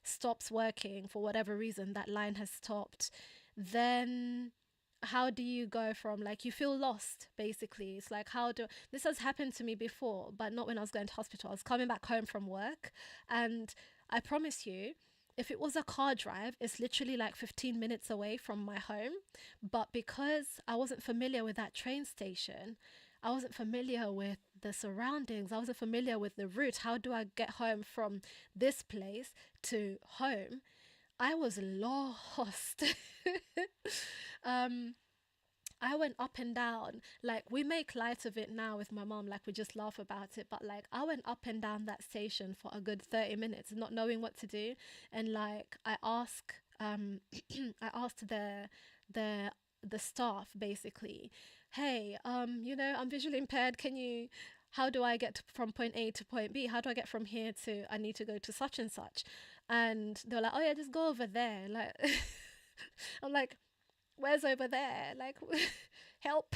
stops working for whatever reason, that line has stopped, then how do you go from, like, you feel lost basically. It's like, this has happened to me before, but not when I was going to hospital. I was coming back home from work, and I promise you, if it was a car drive, it's literally like 15 minutes away from my home. But because I wasn't familiar with that train station, I wasn't familiar with the surroundings, I wasn't familiar with the route. How do I get home from this place to home? I was lost. um, I went up and down. Like, we make light of it now with my mom, like we just laugh about it. But like, I went up and down that station for a good 30 minutes, not knowing what to do. And like, I asked the the staff basically, hey, I'm visually impaired. How do I get from point A to point B? How do I get from here to, I need to go to such and such? And they were like, oh yeah, just go over there. Like, I'm like, where's over there? Like, help.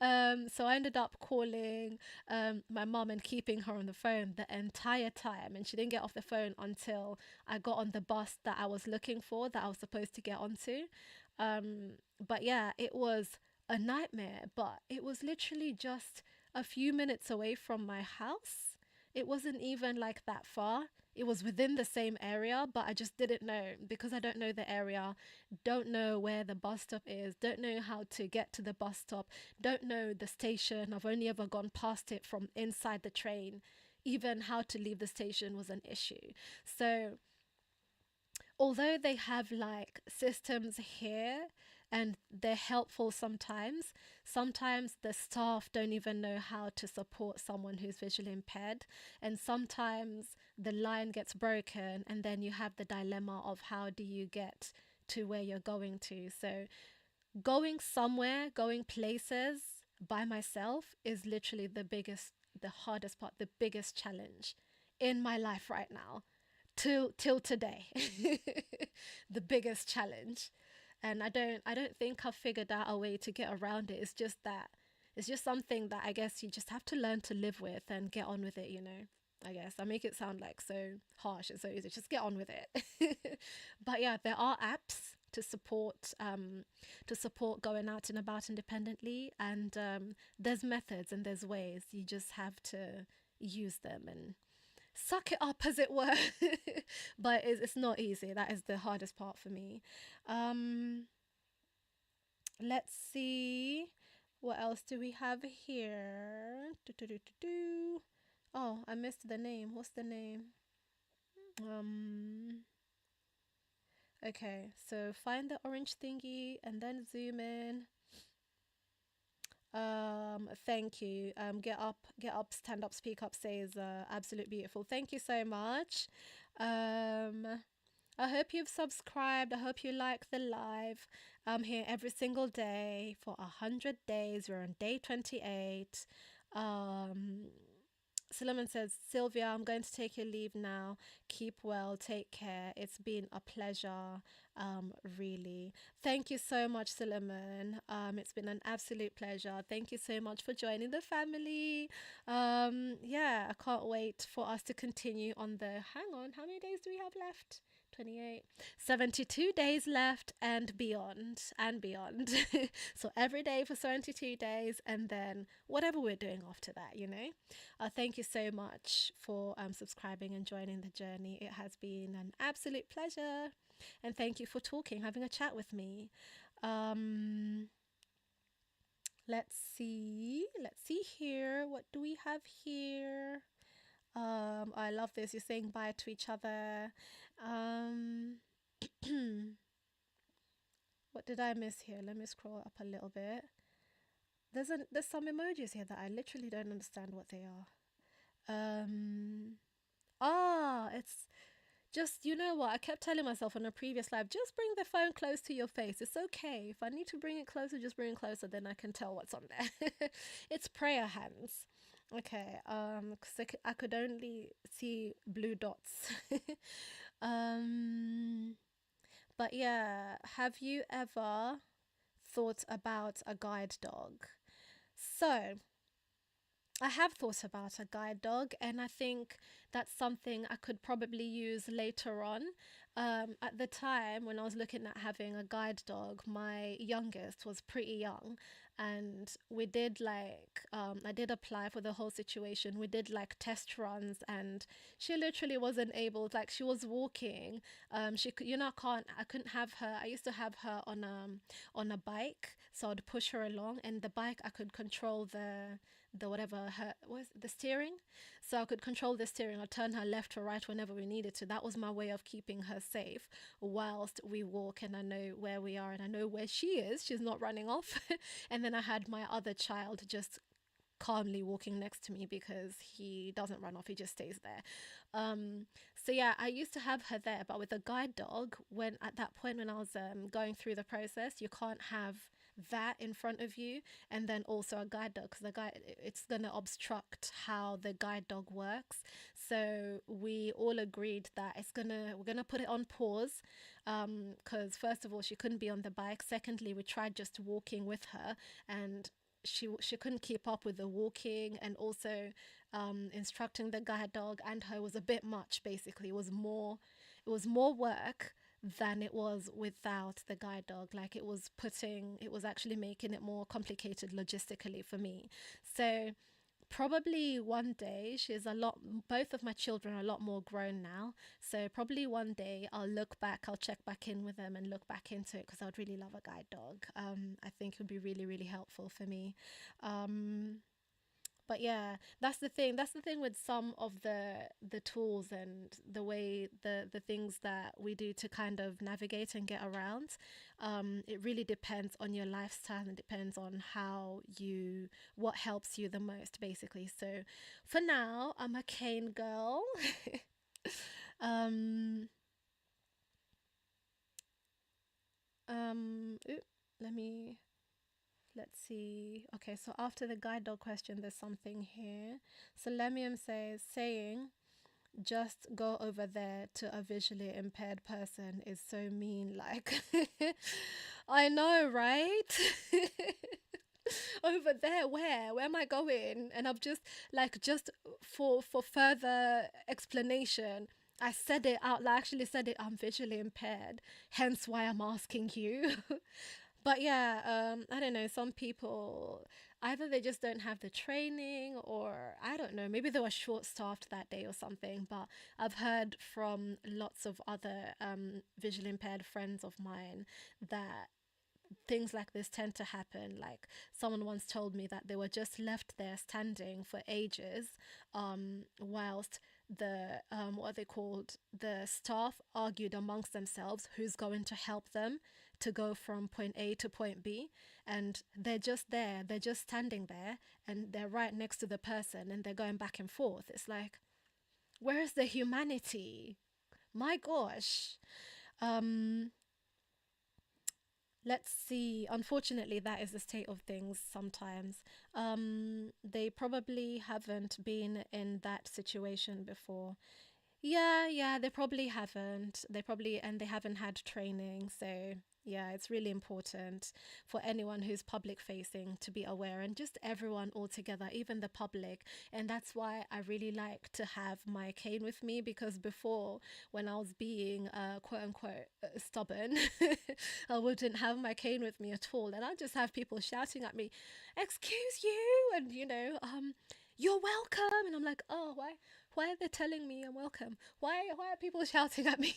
So I ended up calling my mom and keeping her on the phone the entire time. And she didn't get off the phone until I got on the bus that I was looking for, that I was supposed to get onto. But yeah, it was a nightmare, but it was literally just a few minutes away from my house. It wasn't even like that far. It was within the same area, but I just didn't know, because I don't know the area, don't know where the bus stop is, don't know how to get to the bus stop, don't know the station. I've only ever gone past it from inside the train. Even how to leave the station was an issue. So although they have like systems here and they're helpful sometimes the staff don't even know how to support someone who's visually impaired. And sometimes the line gets broken, and then you have the dilemma of how do you get to where you're going to. So going places by myself is literally the hardest part, the biggest challenge in my life right now, till today. The biggest challenge. And I don't think I've figured out a way to get around it. It's just something that I guess you just have to learn to live with and get on with it, I guess I make it sound like so harsh and so easy. Just get on with it. But yeah, there are apps to support going out and about independently, and there's methods and there's ways. You just have to use them, and suck it up, as it were. But it's not easy. That is the hardest part for me. Um, let's see. What else do we have here? Do. Oh, I missed the name. What's the name? Um, okay, so find the orange thingy and then zoom in. Thank you. Get up, stand up, speak up says absolute beautiful. Thank you so much. Um, I hope you've subscribed. I hope you like the live. I'm here every single day for 100 days. We're on day 28. Um, Suleiman says, Sylvia, I'm going to take your leave now. Keep well, take care. It's been a pleasure, really. Thank you so much, Suleiman. It's been an absolute pleasure. Thank you so much for joining the family. Yeah, I can't wait for us to continue on the, hang on, how many days do we have left? 28, 72 days left and beyond and beyond. So every day for 72 days and then whatever we're doing after that, you know. Thank you so much for subscribing and joining the journey. It has been an absolute pleasure. And thank you for talking, having a chat with me. Let's see. Let's see here. What do we have here? I love this. You're saying bye to each other. What did I miss here? Let me scroll up a little bit. There's some emojis here that I literally don't understand what they are. It's just, you know what? I kept telling myself on a previous live, just bring the phone close to your face. It's okay. If I need to bring it closer, just bring it closer. Then I can tell what's on there. It's prayer hands. Okay. 'Cause I could only see blue dots. But yeah, have you ever thought about a guide dog? So I have thought about a guide dog, and I think that's something I could probably use later on. At the time when I was looking at having a guide dog, my youngest was pretty young, and we did I did apply for the whole situation. We did like test runs, and she literally wasn't able, like she was walking. She could, I couldn't have her. I used to have her on a bike, so I'd push her along, and the bike I could control the whatever her was the steering, so I could control the steering. I'd turn her left or right whenever we needed to. That was my way of keeping her safe whilst we walk, and I know where we are and I know where she is. She's not running off. And then I had my other child just calmly walking next to me because he doesn't run off, he just stays there. So yeah, I used to have her there, but with a guide dog, when at that point when I was going through the process, you can't have that in front of you and then also a guide dog, because it's going to obstruct how the guide dog works. So we all agreed that we're gonna put it on pause, because first of all, she couldn't be on the bike. Secondly, we tried just walking with her, and she couldn't keep up with the walking, and also instructing the guide dog and her was a bit much. Basically, it was more work than it was without the guide dog. Like it was actually making it more complicated logistically for me. So probably one day, both of my children are a lot more grown now, so probably one day I'll check back in with them and look back into it, because I would really love a guide dog. I think it would be really, really helpful for me. But yeah, that's the thing with some of the tools and the way the things that we do to kind of navigate and get around. It really depends on your lifestyle and depends on what helps you the most, basically. So for now, I'm a cane girl. Let's see. Okay, so after the guide dog question, there's something here. So Lemium saying, just go over there to a visually impaired person is so mean. Like, I know, right? Over there, where am I going? And I'm just for further explanation, I said it out loud. I actually said it, I'm visually impaired, hence why I'm asking you. But yeah, I don't know. Some people either they just don't have the training, or I don't know. Maybe they were short staffed that day or something. But I've heard from lots of other visually impaired friends of mine that things like this tend to happen. Like someone once told me that they were just left there standing for ages, whilst the what are they called, the staff argued amongst themselves who's going to help them to go from point A to point B, and they're just there, they're just standing there, and they're right next to the person, and they're going back and forth. It's like, where's the humanity? My gosh. Um, let's see. Unfortunately, that is the state of things sometimes. They probably haven't been in that situation before. Yeah, they probably haven't. And they haven't had training. So, yeah, it's really important for anyone who's public facing to be aware, and just everyone altogether, even the public. And that's why I really like to have my cane with me, because before, when I was being quote unquote stubborn, I wouldn't have my cane with me at all. And I'd just have people shouting at me, "Excuse you," and "You're welcome." And I'm like, "Oh, why are they telling me I'm welcome? Why are people shouting at me?"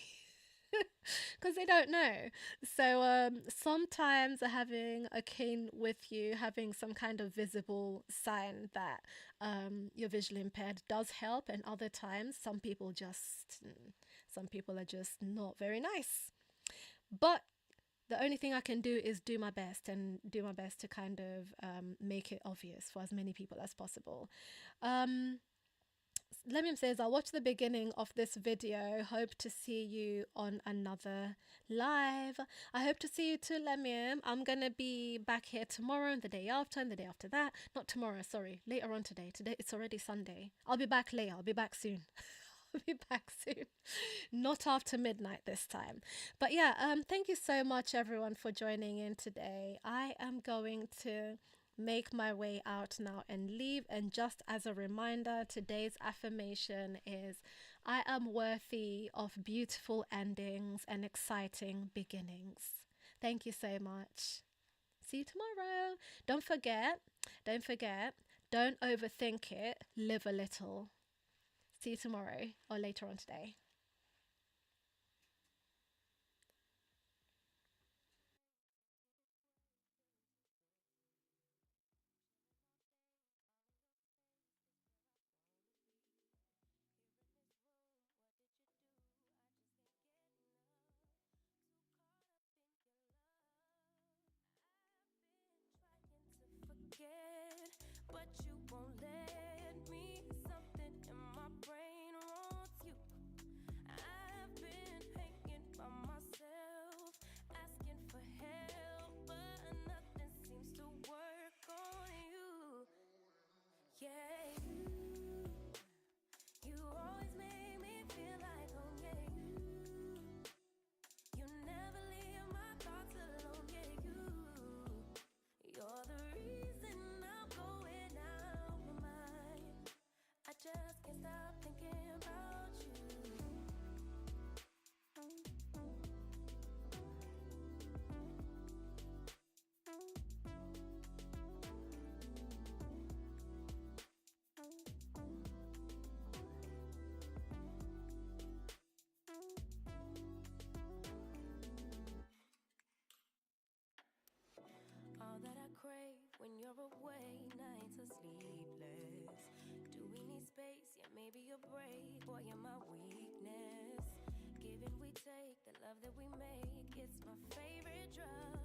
Because they don't know. So sometimes having a cane with you, having some kind of visible sign that you're visually impaired does help. And other times, some people are just not very nice. But the only thing I can do is do my best, and do my best to kind of make it obvious for as many people as possible. Um, Lemium says, I'll watch the beginning of this video. Hope to see you on another live. I hope to see you too, Lemium. I'm going to be back here tomorrow and the day after and the day after that. Not tomorrow, sorry. Later on today. Today, it's already Sunday. I'll be back later. I'll be back soon. I'll be back soon. Not after midnight this time. But yeah, thank you so much, everyone, for joining in today. I am going to make my way out now and leave. And just as a reminder, today's affirmation is, I am worthy of beautiful endings and exciting beginnings. Thank you so much. See you tomorrow. Don't forget, don't overthink it, live a little. See you tomorrow or later on today. Forget, but you won't let me. Something in my brain wants you. I've been hanging by myself, asking for help, but nothing seems to work on you. Yeah, you always make me feel like home. Yeah, you never leave my thoughts alone. Yeah, you're the reason I'm going out my mind. I just can't stop thinking about you. All that I crave when you're away, nights are sleepless. Do we need space? Yeah, maybe a break. Boy, you're my weakness. Give and we take, the love that we make, it's my favorite drug.